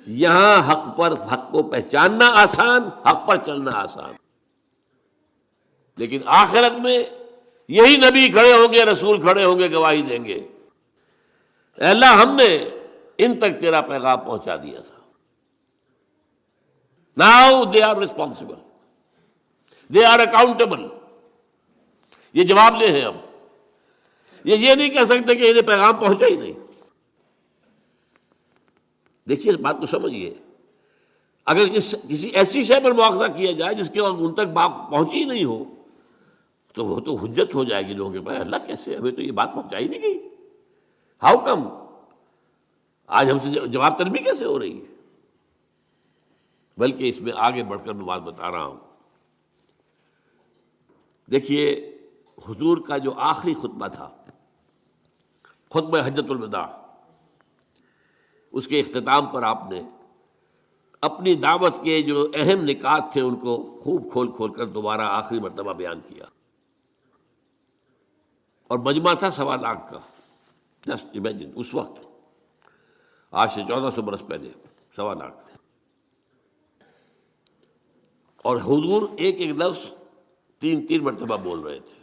یہاں حق کو پہچاننا آسان، حق پر چلنا آسان۔ لیکن آخرت میں یہی نبی کھڑے ہوں گے، رسول کھڑے ہوں گے، گواہی دیں گے، اے اللہ ہم نے ان تک تیرا پیغام پہنچا دیا تھا۔ Now they are responsible. They are accountable. یہ جواب دہ ہیں. اب یہ نہیں کہہ سکتے کہ انہیں پیغام پہنچا ہی نہیں. دیکھیے اس بات کو سمجھیے. اگر کسی ایسی شے پر مواخذہ کیا جائے جس کے ان تک بات پہنچی نہیں ہو تو وہ تو حجت ہو جائے گی لوگوں کے پاس. اللہ کیسے ہمیں تو یہ بات پہنچائی نہیں گئی, ہاؤ کم, آج ہم سے جواب طلبی کیسے ہو رہی ہے. بلکہ اس میں آگے بڑھ کر میں بات بتا رہا ہوں. دیکھیے حضور کا جو آخری خطبہ تھا, خطبہ حجۃ الوداع, اس کے اختتام پر آپ نے اپنی دعوت کے جو اہم نکات تھے ان کو خوب کھول کھول کر دوبارہ آخری مرتبہ بیان کیا. اور مجمع تھا 1.25 لاکھ کا. جسٹ امیجن, اس وقت آج سے 1400 برس پہلے 1.25 لاکھ. اور حضور ایک ایک لفظ 3 مرتبہ بول رہے تھے.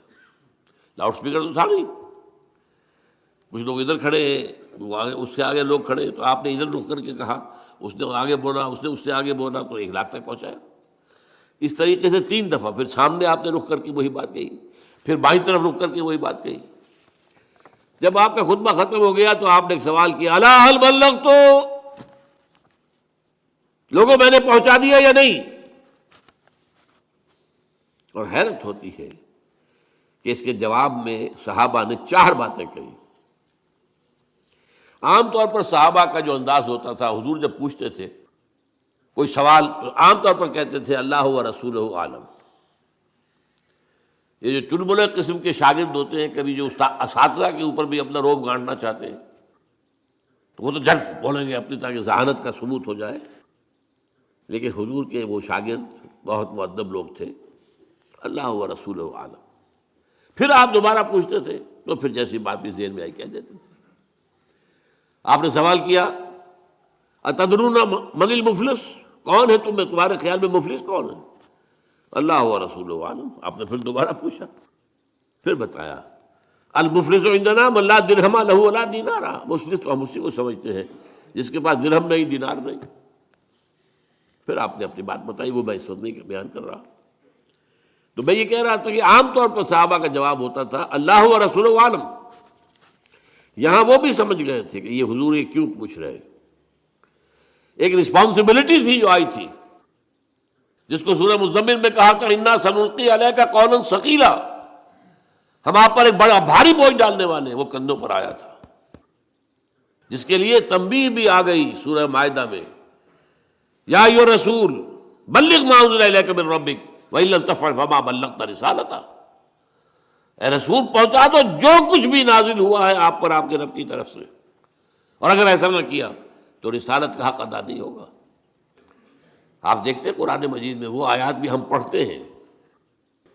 لاؤڈ اسپیکر تو تھا نہیں. کچھ لوگ ادھر کھڑے ہیں, اس سے آگے لوگ کھڑے, تو آپ نے ادھر رک کر کے کہا, اس نے آگے بولا, اس نے اس سے آگے بولا, تو 1 لاکھ تک پہنچایا. اس طریقے سے 3 دفعہ. پھر سامنے آپ نے رک کر کے وہی بات کہی, پھر بائیں طرف رک کر کے وہی بات کہی. جب آپ کا خطبہ ختم ہو گیا تو آپ نے ایک سوال کیا, الا هل بلغت, لوگوں میں نے پہنچا دیا یا نہیں. اور حیرت ہوتی ہے کہ اس کے جواب میں صحابہ نے 4 باتیں کہی. عام طور پر صحابہ کا جو انداز ہوتا تھا, حضور جب پوچھتے تھے کوئی سوال تو عام طور پر کہتے تھے اللہ و رسولہ عالم. یہ جو چلبلے قسم کے شاگرد ہوتے ہیں, کبھی جو اساتذہ کے اوپر بھی اپنا روب گانٹنا چاہتے ہیں, تو وہ تو جھٹ بولیں گے اپنی, تاکہ ذہانت کا ثبوت ہو جائے. لیکن حضور کے وہ شاگرد بہت مؤدب لوگ تھے, اللہ و رسولہ عالم. پھر آپ دوبارہ پوچھتے تھے تو پھر جیسی بات بھی ذہن میں آئی کہہ دیتے تھے. آپ نے سوال کیا اتدرون من المفلس, کون ہے تمہارے خیال میں مفلس کون ہے؟ اللہ و رسولہ عالم. آپ نے پھر دوبارہ پوچھا, پھر بتایا المفلس عندنا من لا درہم لہ ولا دینار. مفلس تو ہم اسی کو سمجھتے ہیں جس کے پاس درہم نہیں, دینار نہیں. پھر آپ نے اپنی بات بتائی, وہ میں اس وقت نہیں بیان کر رہا. تو میں یہ کہہ رہا تھا کہ عام طور پر صحابہ کا جواب ہوتا تھا اللہ و رسولہ عالم. یہاں وہ بھی سمجھ گئے تھے کہ یہ حضور یہ کیوں پوچھ رہے. ایک رسپانسبلٹی تھی جو آئی تھی, جس کو سورہ مزمل میں کہا تھا انا سنلقی علیک قولا ثقیلا, ہم آپ پر ایک بڑا بھاری بوجھ ڈالنے والے ہیں. وہ کندھوں پر آیا تھا, جس کے لیے تنبیہ بھی آ گئی سورہ مائدہ میں, یا ایھا الرسول بلغ ما انزل الیک من ربک وَإِن لَّمْ تَفْعَلْ فَمَا بَلَّغْتَ رِسَالَتَهُ. اے رسول پہنچا دو جو کچھ بھی نازل ہوا ہے آپ پر آپ کے رب کی طرف سے, اور اگر ایسا نہ کیا تو رسالت کا حق ادا نہیں ہوگا. آپ دیکھتے ہیں قرآن مجید میں وہ آیات بھی ہم پڑھتے ہیں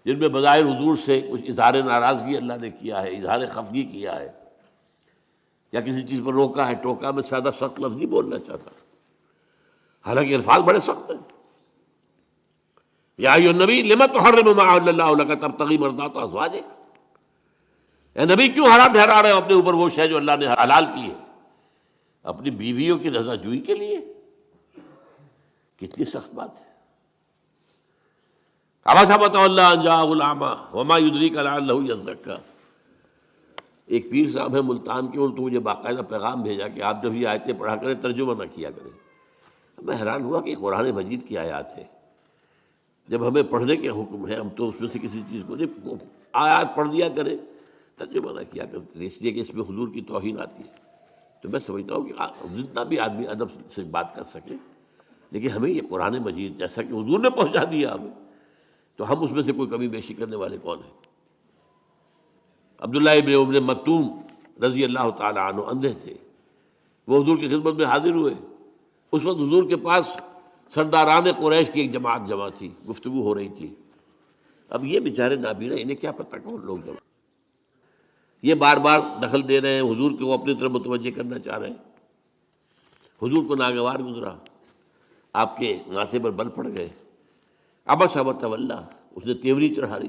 جن میں بظاہر حضور سے کچھ اظہار ناراضگی اللہ نے کیا ہے, اظہار خفگی کیا ہے, یا کسی چیز پر روکا ہے, ٹوکا. میں زیادہ سخت لفظ نہیں بولنا چاہتا, حالانکہ الفاظ بڑے سخت ہیں. یا ایھا النبی لم تحرم ما احل اللہ لک تبتغی مرضات ازواجک. اے نبی کیوں حرام ٹھہرا رہے ہو اپنے اوپر وہ شے جو اللہ نے حلال کی ہے اپنی بیویوں کی رضا جوئی کے لیے. کتنی سخت بات ہے. عبس وتولی ان جاءہ الاعمی وما یدریک لعلہ یزکیٰ. ایک پیر صاحب ہیں ملتان کے, انہوں نے مجھے باقاعدہ پیغام بھیجا کہ آپ جب یہ آیتیں پڑھا کریں ترجمہ نہ کیا کریں. میں حیران ہوا کہ قرآن مجید کی آیات ہے, جب ہمیں پڑھنے کے حکم ہے ہم تو اس میں سے کسی چیز کو نہیں, آیات پڑھ دیا کریں, ترجمہ نہ کیا کرتے, اس لیے کہ اس میں حضور کی توہین آتی ہے. تو میں سمجھتا ہوں کہ جتنا بھی آدمی ادب سے بات کر سکے, لیکن ہمیں یہ قرآن مجید جیسا کہ حضور نے پہنچا دیا ہمیں, تو ہم اس میں سے کوئی کمی بیشی کرنے والے کون ہیں. عبداللہ ابن ام مکتوم رضی اللہ تعالیٰ عنہ اندھے تھے, وہ حضور کی خدمت میں حاضر ہوئے. اس وقت حضور کے پاس سرداران قریش کی ایک جماعت جمع تھی, گفتگو ہو رہی تھی. اب یہ بیچارے نابینا, انہیں کیا پتہ کون لوگ جمع, یہ بار بار دخل دے رہے ہیں, حضور کو اپنی طرف متوجہ کرنا چاہ رہے ہیں. حضور کو ناگوار گزرا, آپ کے ماتھے پر بل پڑ گئے. عبس وتولی, اس نے تیوری چڑھا لی,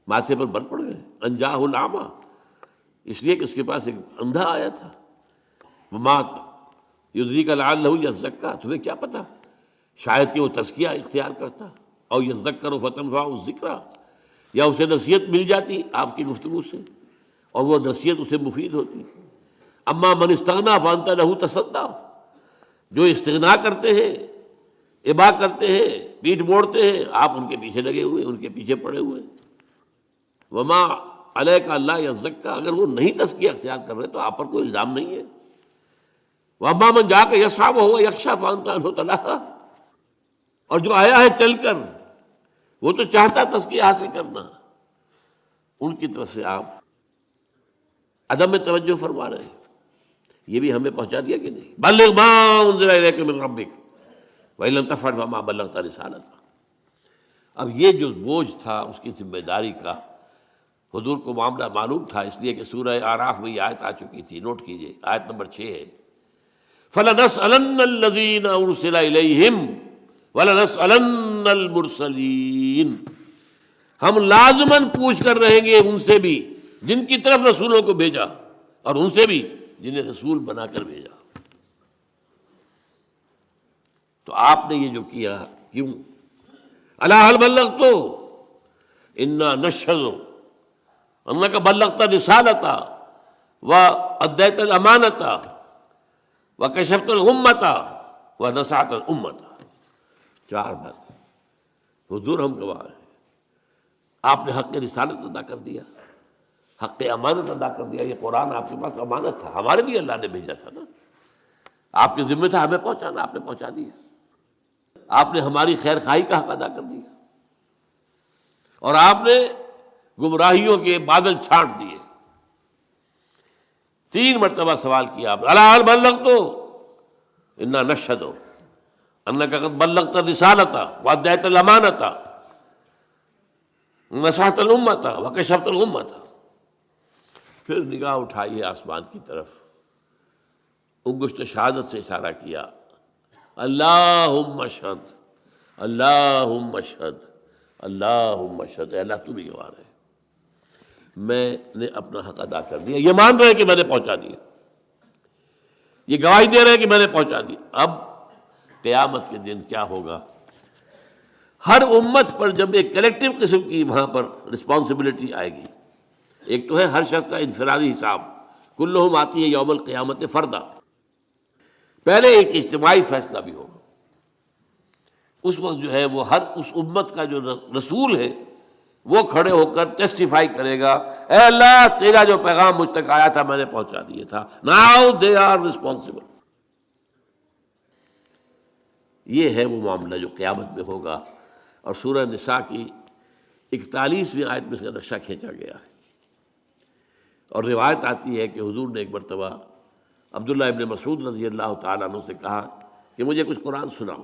ماتھے پر بل پڑ گئے. ان جاءہ الاعمی, اس لیے کہ اس کے پاس ایک اندھا آیا تھا. وما یدریک لعلہ یزکیٰ, تمہیں کیا پتہ شاید کہ وہ تزکیہ اختیار کرتا. اور یذکر فتنفعہ الذکریٰ، یا اسے نصیحت مل جاتی آپ کی گفتگو سے اور وہ نصیحت اسے مفید ہوتی۔ اما من استغنا فانت لہ تصدی، جو استغنا کرتے ہیں، ابا کرتے ہیں، پیٹھ موڑتے ہیں، آپ ان کے پیچھے لگے ہوئے، ان کے پیچھے پڑے ہوئے۔ وما علیک اللہ یزکیٰ، اگر وہ نہیں تزکیہ اختیار کر رہے تو آپ پر کوئی الزام نہیں ہے۔ وَأَمَّا مَنْ جَاءَكَ يَسْعَىٰ وَهُوَ يَخْشَىٰ فَأَنْتَ عَنْهُ تَلَهَّىٰ، اور جو آیا ہے چل کر وہ تو چاہتا تزکیہ حاصل کرنا، ان کی طرف سے آپ عدم توجہ فرما رہے ہیں۔ یہ بھی ہمیں پہنچا دیا کہ نہیں؟ بلغ ما انزل الیک من ربک وَإِن لَمْ تَفْعَلْ فَمَا بَلَّغْتَ رِسَالَتَهُ۔ اب یہ جو بوجھ تھا اس کی ذمہ داری کا، حضور کو معاملہ معلوم تھا، اس لیے کہ سورہ اعراف میں یہ آیت آ چکی تھی، نوٹ کیجئے، آیت نمبر 6 ہے، فَلَنَسْأَلَنَّ الَّذِينَ أُرْسِلَ إِلَيْهِمْ وَلَنَسْأَلَنَّ الْمُرْسَلِينَ، ہم لازماً پوچھ کر رہیں گے ان سے بھی جن کی طرف رسولوں کو بھیجا، اور ان سے بھی جنہیں رسول بنا کر بھیجا۔ تو آپ نے یہ جو کیا کیوں؟ الا هل بلغت انا نشهد انك بلغت رسالة وأديت الأمانة وكشفت الغمة ونصحت الأمة۔ 4 بات، حضور ہم گواہ ہیں، آپ نے حق رسالت ادا کر دیا، حق امانت ادا کر دیا۔ یہ قرآن آپ کے پاس امانت تھا، ہمارے لیے اللہ نے بھیجا تھا نا، آپ کے ذمہ تھا ہمیں پہنچانا، آپ نے پہنچا دیا۔ آپ نے ہماری خیر خواہی کا حق ادا کر دیا، اور آپ نے گمراہیوں کے بادل چھانٹ دیے۔ 3 مرتبہ سوال کیا آپ نے، الا هل بلغت انا نشهد انك قد بلغت الرسالة وأديت الأمانة ونصحت الأمة وكشفت الغمة۔ پھر نگاہ اٹھائیے آسمان کی طرف، انگشت شہادت سے اشارہ کیا، اللہم اشہد، اللہم اشہد، اللہم اشہد، اے اللہ تو بھی گواہ ہے، میں نے اپنا حق ادا کر دیا۔ یہ مان رہے ہیں کہ میں نے پہنچا دیا، یہ گواہی دے رہے ہیں کہ میں نے پہنچا دیا۔ اب قیامت کے دن کیا ہوگا؟ ہر امت پر جب ایک کلیکٹیو قسم کی وہاں پر رسپانسبلٹی آئے گی، ایک تو ہے ہر شخص کا انفرادی حساب، کلہم آتی ہے یوم القیامت فردا، پہلے ایک اجتماعی فیصلہ بھی ہوگا۔ اس وقت جو ہے وہ ہر اس امت کا جو رسول ہے وہ کھڑے ہو کر ٹیسٹیفائی کرے گا، اے اللہ تیرا جو پیغام مجھ تک آیا تھا میں نے پہنچا دیا تھا، ناؤ دے آر ریسپانسبل۔ یہ ہے وہ معاملہ جو قیامت میں ہوگا، اور سورہ نساء کی 41ویں آیت میں اس کا نقشہ کھینچا گیا ہے۔ اور روایت آتی ہے کہ حضور نے ایک مرتبہ عبداللہ ابن مسعود رضی اللہ تعالیٰ عنہ سے کہا کہ مجھے کچھ قرآن سناؤ۔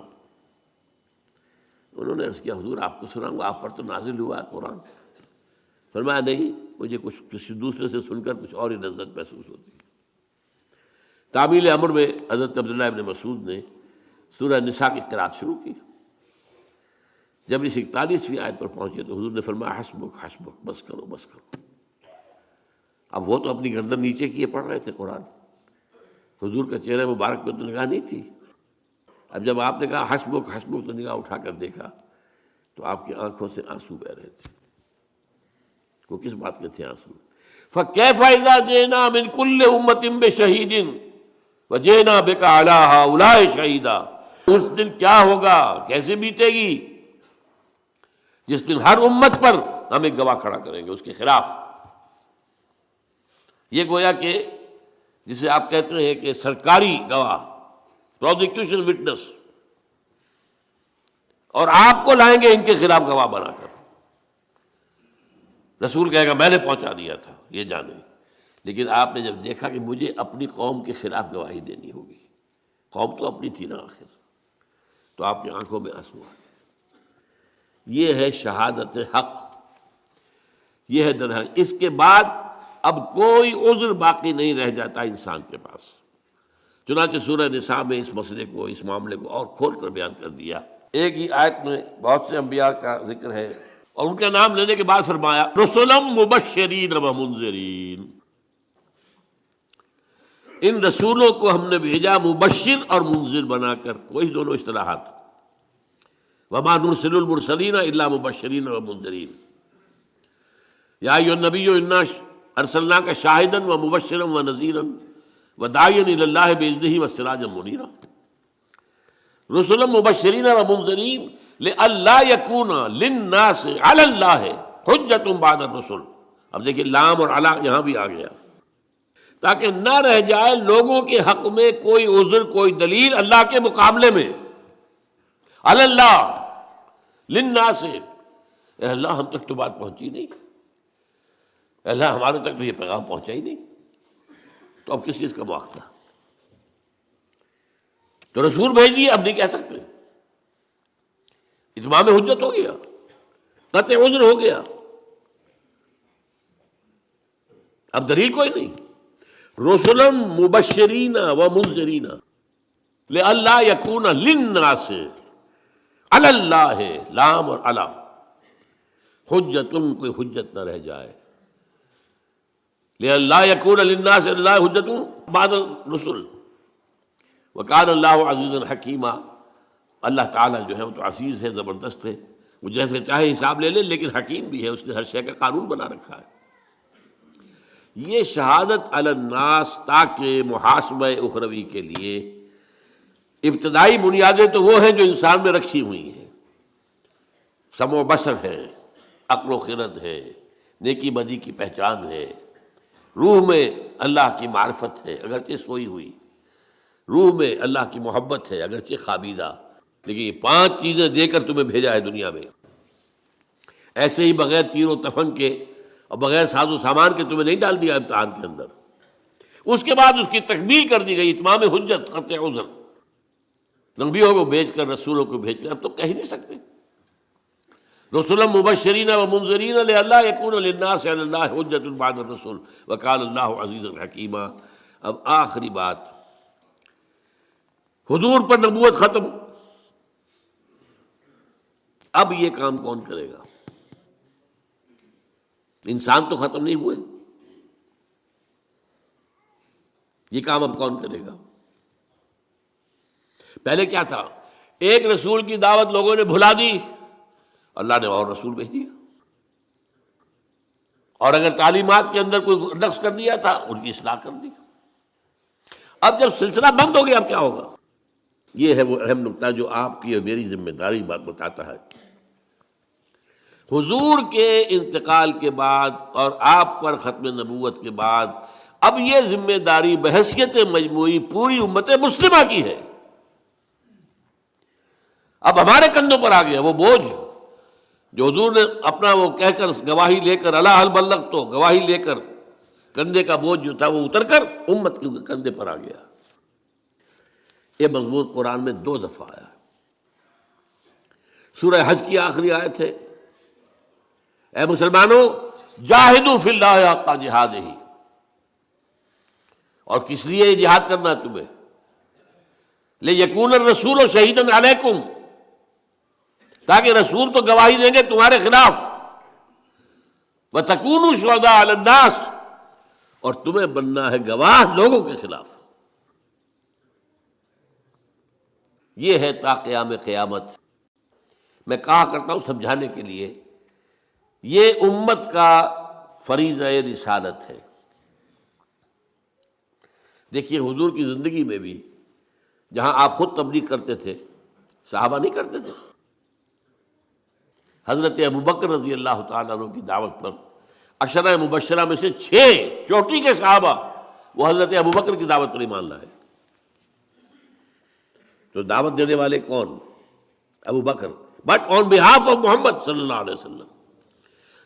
انہوں نے عرض کیا حضور آپ کو سناؤں گا، آپ پر تو نازل ہوا ہے قرآن۔ فرمایا نہیں، مجھے کچھ کسی دوسرے سے سن کر کچھ اور ہی لذت محسوس ہوتی ہے۔ تعمیل امر میں حضرت عبداللہ ابن مسعود نے سورہ نساء کی قرأت شروع کی۔ جب اس 41ویں آیت پر پہنچے تو حضور نے فرمایا حسبک حسبک، بس کرو بس کرو۔ اب وہ تو اپنی گردن نیچے کیے پڑھ رہے تھے قرآن، حضور کا چہرہ مبارک پہ تو نگاہ نہیں تھی۔ اب جب آپ نے کہا حسبک حسبک تو نگاہ اٹھا کر دیکھا تو آپ کی آنکھوں سے آنسو بہ رہے تھے۔ وہ کس بات کے تھے آنسو؟ فَكَيْفَ إِذَا جِئْنَا مِنْ كُلِّ أُمَّةٍ بِشَهِيدٍ وَجِئْنَا بِكَ عَلَىٰ هَٰؤُلَاءِ شَهِيدًا۔ اس دن کیا ہوگا، کیسے بیتے گی، جس دن ہر امت پر ہم ایک گواہ کھڑا کریں گے اس کے خلاف۔ یہ گویا کہ جسے آپ کہتے ہیں کہ سرکاری گواہ، پروزیکیوشن وٹنس، اور آپ کو لائیں گے ان کے خلاف گواہ بنا کر۔ رسول کہے گا میں نے پہنچا دیا تھا، یہ جانیں۔ لیکن آپ نے جب دیکھا کہ مجھے اپنی قوم کے خلاف گواہی دینی ہوگی، قوم تو اپنی تھی نا آخر، تو آپ کی آنکھوں میں آنسو آ گئے۔ یہ ہے شہادت حق، یہ ہے درحق۔ اس کے بعد اب کوئی عذر باقی نہیں رہ جاتا انسان کے پاس۔ چنانچہ سورہ نساء میں اس مسئلے کو، اس معاملے کو اور کھول کر بیان کر دیا۔ ایک ہی آیت میں بہت سے انبیاء کا ذکر ہے، اور ان کا نام لینے کے بعد فرمایا رسلا مبشرین ومنذرین، ان رسولوں کو ہم نے بھیجا مبشر اور منذر بنا کر، وہی دونوں اصطلاحات۔ وما نرسل المرسلین الا مبشرین ومنذرین یا ایھا النبی انا ارسلناک شاہدا ومبشرا ونذیرا وداعیا الی اللہ باذنہ وسراجا منیرا رسلا مبشرین ومنذرین لئلا یکون للناس علی اللہ حجۃ بعد الرسل. اب دیکھیں لام اور علی یہاں بھی آ گیا، تاکہ نہ رہ جائے لوگوں کے حق میں کوئی عذر کوئی دلیل اللہ کے مقابلے میں. علی اللہ للناس، اے اللہ ہم تک تو بات پہنچی نہیں، اے اللہ ہمارے تک تو یہ پیغام پہنچا ہی نہیں، تو اب کس چیز کا مواخذہ؟ تو رسول بھیج دیے، اب نہیں کہہ سکتے، اتمام حجت ہو گیا، قطع عذر ہو گیا، اب دلیل کوئی نہیں. رسلا مبشرین ومنذرین لئلا یکون للناس علی اللہ، لام اور علی، حجت، کوئی حجت نہ رہ جائے، لئلا یکون للناس علی اللہ حجت بعد الرسل وکان اللہ عزیزا حکیما. اللہ تعالیٰ جو ہے وہ تو عزیز ہے، زبردست ہے، وہ جیسے چاہے حساب لے لے، لیکن حکیم بھی ہے، اس نے ہر شے کا قانون بنا رکھا ہے. یہ شہادت علی الناس تاکہ محاسبہ اخروی کے لیے ابتدائی بنیادیں تو وہ ہیں جو انسان میں رکھی ہوئی ہیں، سمع و بصر ہے، عقل و خرد ہے، نیکی بدی کی پہچان ہے، روح میں اللہ کی معرفت ہے اگرچہ سوئی ہوئی، روح میں اللہ کی محبت ہے اگرچہ خوابیدہ. لیکن یہ 5 چیزیں دے کر تمہیں بھیجا ہے دنیا میں، ایسے ہی بغیر تیر و تفنگ کے اور بغیر ساز و سامان کے تمہیں نہیں ڈال دیا امتحان کے اندر. اس کے بعد اس کی تکمیل کر دی گئی، اتمام حجت، قطع عذر. نبیوں کو بھیج کر، رسولوں کو بھیج کر، اب تو کہہ ہی نہیں سکتے. رسلا مبشرین ومنذرین لئلا یکون للناس علی اللہ حجۃ بعد الرسل وکان اللہ عزیزا حکیما. اب آخری بات، حضور پر نبوت ختم، اب یہ کام کون کرے گا؟ انسان تو ختم نہیں ہوئے، یہ کام اب کون کرے گا؟ پہلے کیا تھا؟ ایک رسول کی دعوت لوگوں نے بھلا دی، اللہ نے اور رسول بھیج دیا، اور اگر تعلیمات کے اندر کوئی نقص کر دیا تھا ان کی اصلاح کر دی. اب جب سلسلہ بند ہو گیا اب کیا ہوگا؟ یہ ہے وہ اہم نکتہ جو آپ کی اور میری ذمہ داری بات بتاتا ہے. حضور کے انتقال کے بعد اور آپ پر ختم نبوت کے بعد اب یہ ذمہ داری بحیثیت مجموعی پوری امت مسلمہ کی ہے. اب ہمارے کندھوں پر آ گیا وہ بوجھ جو حضور نے اپنا وہ کہہ کر گواہی لے کر الا حل بلغت، تو گواہی لے کر کندھے کا بوجھ جو تھا وہ اتر کر امت کے کندھے پر آ گیا. یہ مضمون قرآن میں 2 دفعہ آیا. سورہ حج کی آخری آیت ہے، اے مسلمانوں جاہدوا فی اللہ حق جہادہ. اور کس لیے یہ جہاد کرنا ہے تمہیں؟ لیکون الرسول شہیدا علیکم، تاکہ رسول تو گواہی دیں گے تمہارے خلاف، وتکونوا شہداء علی الناس، اور تمہیں بننا ہے گواہ لوگوں کے خلاف. یہ ہے تا قیام قیامت. میں کہا کرتا ہوں سمجھانے کے لیے، یہ امت کا فریضہ رسالت ہے. دیکھیے حضور کی زندگی میں بھی جہاں آپ خود تبلیغ کرتے تھے، صحابہ نہیں کرتے تھے. حضرت ابوبکر رضی اللہ تعالیٰ عنہ کی دعوت پر عشرہ مبشرہ میں سے 6 چوٹی کے صحابہ وہ حضرت ابوبکر کی دعوت پر ایمان لائے. تو دعوت دینے والے کون؟ Abu Bakr, but on behalf of Muhammad صلی اللہ علیہ وسلم.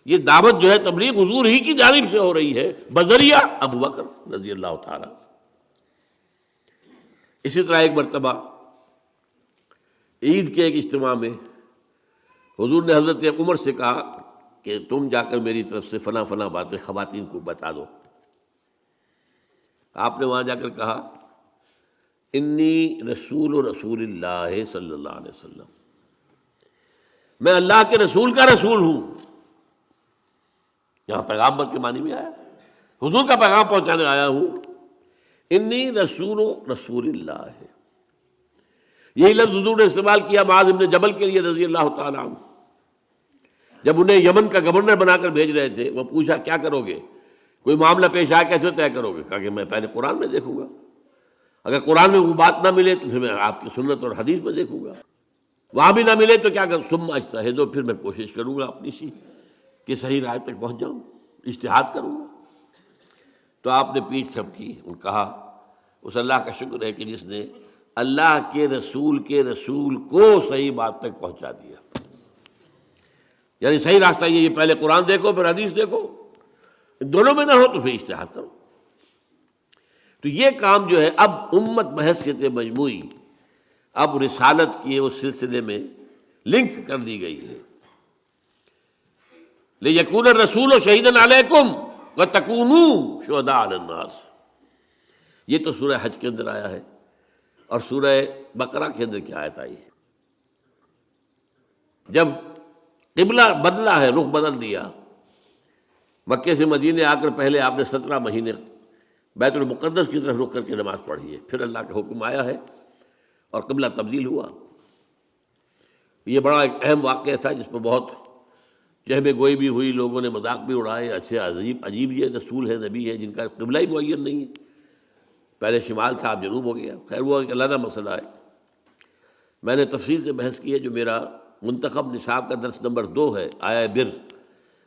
یہ دعوت جو ہے تبلیغ حضور ہی کی جانب سے ہو رہی ہے بذریعہ ابوبکر رضی اللہ تعالیٰ. اسی طرح ایک مرتبہ عید کے ایک اجتماع میں حضور نے حضرت عمر سے کہا کہ تم جا کر میری طرف سے فلاں فلاں باتیں خواتین کو بتا دو. آپ نے وہاں جا کر کہا انی رسول اللہ صلی اللہ علیہ وسلم، میں اللہ کے رسول کا رسول ہوں. یہاں پیغامبر کے معنی میں آیا، حضور کا پیغام پہنچانے آیا ہوں. انی رسول اللہ ہے، یہی لفظ حضور نے استعمال کیا معاذ ابن جبل کے لیے رضی اللہ تعالیٰ عنہ، جب انہیں یمن کا گورنر بنا کر بھیج رہے تھے۔ وہ پوچھا کیا کرو گے، کوئی معاملہ پیش آئے کیسے طے کرو گے؟ کہا کہ میں پہلے قرآن میں دیکھوں گا، اگر قرآن میں وہ بات نہ ملے تو پھر میں آپ کی سنت اور حدیث میں دیکھوں گا، وہاں بھی نہ ملے تو کیا کروں، ثم اجتہد، پھر میں کوشش کروں گا اپنی سی کہ صحیح رائے تک پہنچ جاؤں، اجتہاد کروں گا۔ تو آپ نے پیٹھ تھپکی اور کہا اس اللہ کا شکر ہے کہ جس نے اللہ کے رسول کو صحیح بات تک پہنچا دیا۔ یعنی صحیح راستہ یہ پہلے قرآن دیکھو پھر حدیث دیکھو، دونوں میں نہ ہو تو پھر اجتہاد کرو۔ تو یہ کام جو ہے اب امت بحیثیت مجموعی اب رسالت کے اس سلسلے میں لنک کر دی گئی ہے۔ لِيَكُونَ الرَّسُولُ شَهِيدًا عَلَيْكُمْ وَتَكُونُوا شُهَدَاءَ عَلَى النَّاسِ، یہ تو سورہ حج کے اندر آیا ہے، اور سورہ بقرہ کے اندر کیا آیت آئی ہے؟ جب قبلہ بدلا ہے، رخ بدل دیا، مکے سے مدینے آ کر پہلے آپ نے 17 مہینے بیت المقدس کی طرف رخ کر کے نماز پڑھی ہے، پھر اللہ کا حکم آیا ہے اور قبلہ تبدیل ہوا۔ یہ بڑا ایک اہم واقعہ تھا جس پر بہت چہمے گوئی بھی ہوئی، لوگوں نے مذاق بھی اڑائے، اچھے عجیب یہ رسول ہے، نبی ہے جن کا قبلہ ہی معین نہیں ہے، پہلے شمال تھا اب جنوب ہو گیا۔ خیر وہ ایک علیحدہ مسئلہ ہے، میں نے تفصیل سے بحث کی ہے، جو میرا منتخب نصاب کا درس نمبر 2 ہے آیا بر،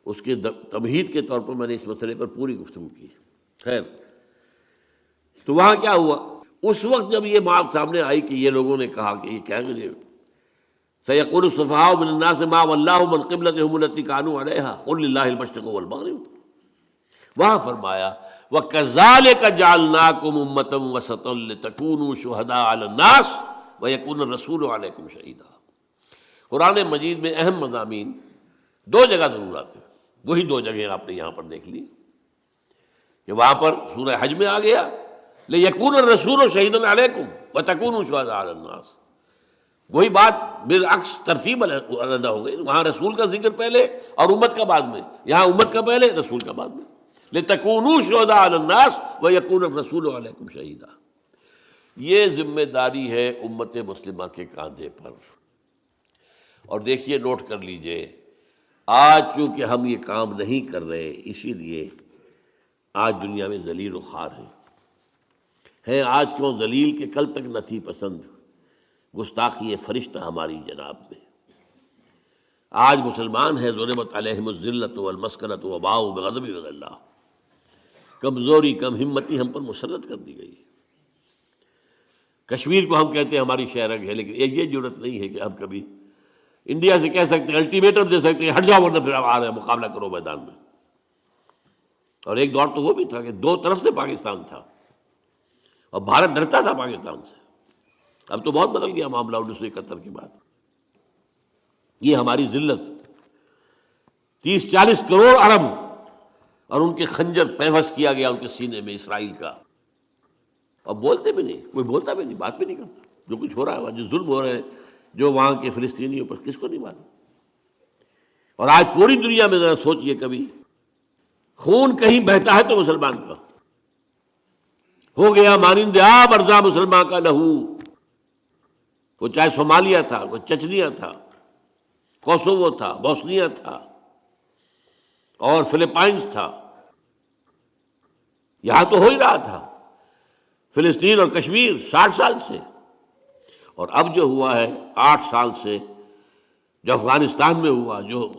اس کے تمہید کے طور پر میں نے اس مسئلے پر پوری گفتگو کی۔ خیر تو وہاں کیا ہوا، اس وقت جب یہ بات سامنے آئی کہ یہ لوگوں نے کہا کہ یہ کہیں گے سَيَقُولُ السُّفَهَاءُ مِنَ النَّاسِ مَا وَلَّاهُمْ عَنْ قِبْلَتِهِمُ الَّتِي كَانُوا عَلَيْهَا قُلْ لِلَّهِ الْمَشْرِقُ وَالْمَغْرِبُ، وہاں فرمایا وَكَذَلِكَ جَعَلْنَاكُمْ أُمَّةً وَسَطًا لِتَكُونُوا شُهَدَاءَ عَلَى النَّاسِ وَيَكُونَ الرَّسُولُ عَلَيْكُمْ شَهِيدًا۔ قرآن مجید میں اہم مضامین 2 جگہ ضرور آتے ہیں، وہی 2 جگہیں آپ نے یہاں پر دیکھ لی کہ وہاں پر سورہ حج میں آ گیا لِيَكُونَ الرَّسُولُ شَهِيدًا عَلَيْكُمْ وَتَكُونُوا شُهَدَاءَ عَلَى النَّاسِ، وہی بات بالعکس ترتیب علیحدہ ہو گئی، وہاں رسول کا ذکر پہلے اور امت کا بعد میں، یہاں امت کا پہلے رسول کا بعد میں، لِتَكُونُوا شُهَدَاءَ عَلَى النَّاسِ وَيَكُونَ الرَّسُولُ عَلَيْكُمْ شَهِيدًا۔ یہ ذمہ داری ہے امت مسلمہ کے کاندھے پر۔ اور دیکھیے، نوٹ کر لیجئے، آج چونکہ ہم یہ کام نہیں کر رہے، اسی لیے آج دنیا میں ذلیل و خوار ہیں آج کیوں ذلیل کہ کل تک نہ تھی پسند گستاخی فرشتہ ہماری جناب میں۔ آج مسلمان ہیں ضربت علیہم الذلۃ والمسکنۃ وباؤوا بغضب من اللہ، کمزوری کم ہمتی ہم پر مسلط کر دی گئی ہے۔ کشمیر کو ہم کہتے ہیں ہماری شہرگ ہے، لیکن یہ جرت نہیں ہے کہ ہم کبھی انڈیا سے کہہ سکتے ہیں، الٹیمیٹم دے سکتے ہیں، ہٹ جاؤ ورنہ پھر آ رہے ہیں، مقابلہ کرو میدان میں۔ اور ایک دور تو وہ بھی تھا کہ 2 طرف سے پاکستان تھا اور بھارت ڈرتا تھا پاکستان سے۔ اب تو بہت بدل گیا معاملہ 1971 کے بعد۔ یہ ہماری ذلت، 30-40 کروڑ عرب اور ان کے خنجر پیوست کیا گیا ان کے سینے میں اسرائیل کا، اور بولتے بھی نہیں، کوئی بولتا بھی نہیں، بات بھی نہیں کرتا۔ جو کچھ ہو رہا ہے، جو ظلم ہو رہے ہیں جو وہاں کے فلسطینیوں پر، کس کو نہیں معلوم؟ اور آج پوری دنیا میں ذرا سوچئے، کبھی خون کہیں بہتا ہے تو مسلمان کا ہو گیا مانند آب ارزاں مسلمان کا لہو، وہ چاہے صومالیہ تھا، وہ چچنیا تھا، کوسوو تھا، بوسنیا تھا اور فلپائنز تھا، یہاں تو ہو ہی رہا تھا فلسطین اور کشمیر 60 سال سے، اور اب جو ہوا ہے 8 سال سے، جو افغانستان میں ہوا، جو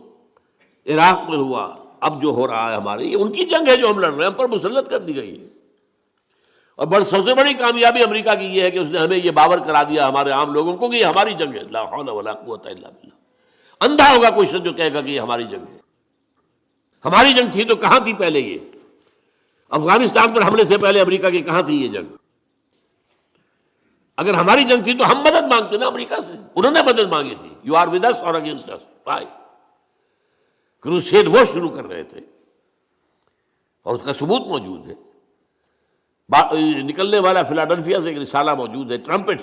عراق میں ہوا، اب جو ہو رہا ہے ہمارے، یہ ان کی جنگ ہے جو ہم لڑ رہے ہیں، ہم پر مسلط کر دی گئی ہے۔ اور سب سے بڑی کامیابی امریکہ کی یہ ہے کہ اس نے ہمیں یہ باور کرا دیا ہمارے عام لوگوں کو کہ یہ ہماری جنگ ہے۔ لا حول ولا قوت الا باللہ۔ اندھا ہوگا کوئی شخص جو کہے گا کہ یہ ہماری جنگ ہے۔ ہماری جنگ تھی تو کہاں تھی پہلے؟ یہ افغانستان پر حملے سے پہلے امریکہ کی کہاں تھی یہ جنگ؟ اگر ہماری جنگ تھی تو ہم مدد مانگتے نا امریکہ سے، انہوں نے مدد مانگی تھی۔ یو آر ود اس اور اگینسٹ اس، بھائی کروسیڈ وہ شروع کر رہے تھے اور اس کا ثبوت موجود ہے۔ نکلنے والا فلاڈلفیا سے ایک رسالہ موجود ہے، ٹرمپٹ،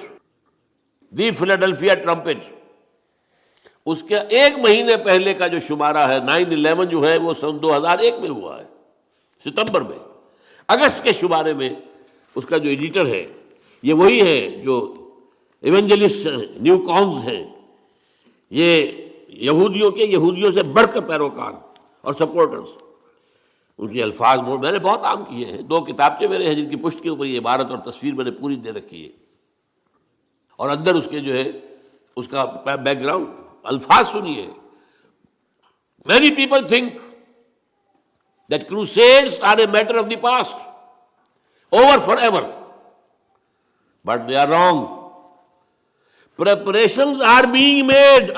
دی فلاڈلفیا ٹرمپٹ، اس کے 1 مہینے پہلے کا جو شمارہ ہے 9/11 جو ہے وہ سن 2001 میں ہوا ہے، ستمبر میں۔ اگست کے شمارے میں اس کا جو ایڈیٹر ہے یہ وہی ہے جو ایونجلسٹ ہیں، نیو کانز ہیں، یہ یہودیوں سے بڑھ کر پیروکار اور سپورٹرز. ان کے الفاظ میں نے بہت عام کیے ہیں. 2 کتابچے میرے ہیں جن کی پشت کے اوپر یہ عبارت اور تصویر میں نے پوری دے رکھی ہے، اور اندر اس کے جو ہے اس کا بیک گراؤنڈ الفاظ سنیے. Many people think that crusades are a matter of the past, over forever, but they are wrong. Preparations are being made.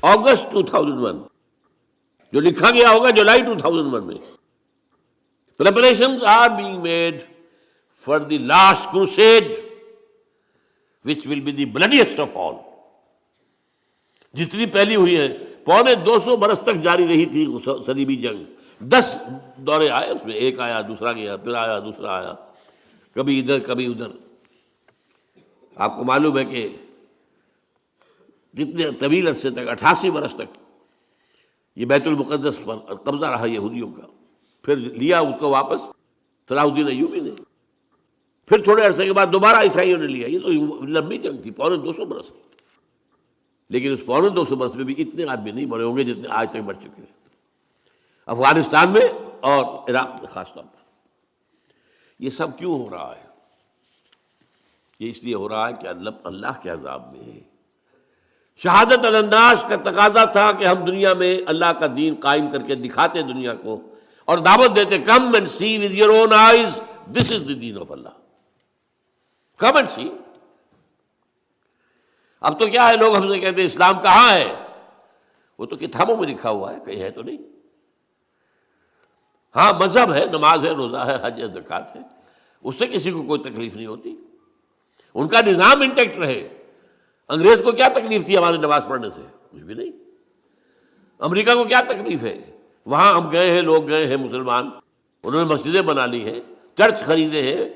August 2001 جو لکھا گیا ہوگا جولائی 2001 میں. Preparations are being made for the last crusade, which will be the bloodiest of all. جتنی پہلی ہوئی ہے 250 برس تک جاری رہی تھی صلیبی جنگ. 10 دورے آئے اس میں، ایک آیا دوسرا گیا پھر آیا دوسرا آیا، کبھی ادھر کبھی ادھر. آپ کو معلوم ہے کہ کتنے طویل عرصے تک 88 برس تک یہ بیت المقدس پر قبضہ رہا یہودیوں کا. پھر لیا اس کو واپس صلاح الدین ایوبی نے، پھر تھوڑے عرصے کے بعد دوبارہ عیسائیوں نے لیا. یہ تو لمبی جنگ تھی 250 برس کی. لیکن اس 250 برس میں بھی اتنے آدمی نہیں مرے ہوں گے جتنے آج تک مر چکے ہیں افغانستان میں اور عراق میں خاص طور پر. یہ سب کیوں ہو رہا ہے؟ یہ اس لیے ہو رہا ہے کہ اللہ کے عذاب میں ہے. شہادت علی الناس کا تقاضا تھا کہ ہم دنیا میں اللہ کا دین قائم کر کے دکھاتے دنیا کو اور دعوت دیتے، come and see with your own eyes this is the deen of Allah. Come and see. اب تو کیا ہے، لوگ ہم سے کہتے ہیں اسلام کہاں ہے؟ وہ تو کتابوں میں لکھا ہوا ہے، کہیں ہے تو نہیں. ہاں مذہب ہے، نماز ہے، روزہ ہے، حج ہے، زکوٰۃ ہے، اس سے کسی کو کوئی تکلیف نہیں ہوتی. ان کا نظام انٹیکٹ رہے. انگریز کو کیا تکلیف تھی ہماری نماز پڑھنے سے؟ کچھ بھی نہیں. امریکہ کو کیا تکلیف ہے؟ وہاں ہم گئے ہیں، لوگ گئے ہیں مسلمان، انہوں نے مسجدیں بنا لی ہیں، چرچ خریدے ہیں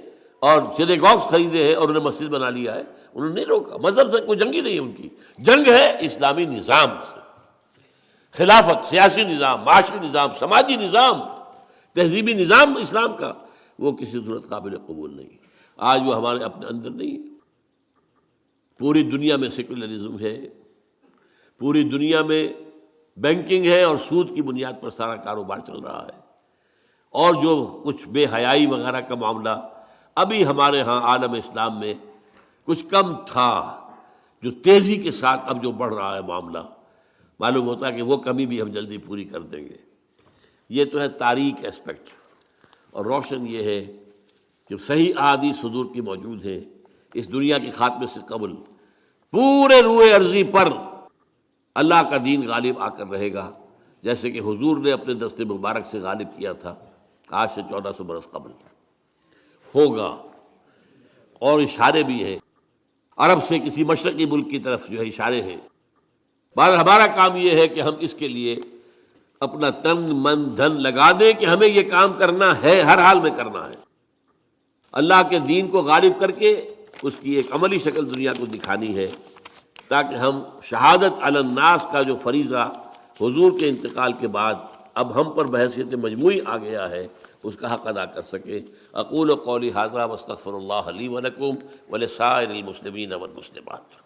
اور سینیگوگز خریدے ہیں اور انہوں نے مسجد بنا لیا ہے. انہوں نے نہیں روکا. مذہب سے کوئی جنگی نہیں ہے ان کی. جنگ ہے اسلامی نظام سے. خلافت، سیاسی نظام، معاشی نظام، سماجی نظام، تہذیبی نظام اسلام کا، وہ کسی صورت قابل قبول نہیں. آج وہ ہمارے اپنے اندر نہیں ہے. پوری دنیا میں سیکولرزم ہے، پوری دنیا میں بینکنگ ہے اور سود کی بنیاد پر سارا کاروبار چل رہا ہے. اور جو کچھ بے حیائی وغیرہ کا معاملہ ابھی ہمارے ہاں عالم اسلام میں کچھ کم تھا، جو تیزی کے ساتھ اب جو بڑھ رہا ہے معاملہ، معلوم ہوتا ہے کہ وہ کمی بھی ہم جلدی پوری کر دیں گے. یہ تو ہے تاریک اسپیکٹ. اور روشن یہ ہے کہ صحیح احادیث حضور کی موجود ہیں. اس دنیا کے خاتمے سے قبل پورے روئے ارضی پر اللہ کا دین غالب آ کر رہے گا، جیسے کہ حضور نے اپنے دست مبارک سے غالب کیا تھا آج سے 1400 برس قبل. ہوگا. اور اشارے بھی ہیں، عرب سے کسی مشرقی ملک کی طرف جو ہے اشارے ہیں. ہمارا کام یہ ہے کہ ہم اس کے لیے اپنا تن من دھن لگا دیں کہ ہمیں یہ کام کرنا ہے، ہر حال میں کرنا ہے. اللہ کے دین کو غالب کر کے اس کی ایک عملی شکل دنیا کو دکھانی ہے، تاکہ ہم شہادت علی الناس کا جو فریضہ حضور کے انتقال کے بعد اب ہم پر بحیثیت مجموعی آ گیا ہے اس کا حق ادا کر سکیں. اقول قولی ھذا واستغفر اللہ لی ولکم ولسائر المسلمین والمسلمات.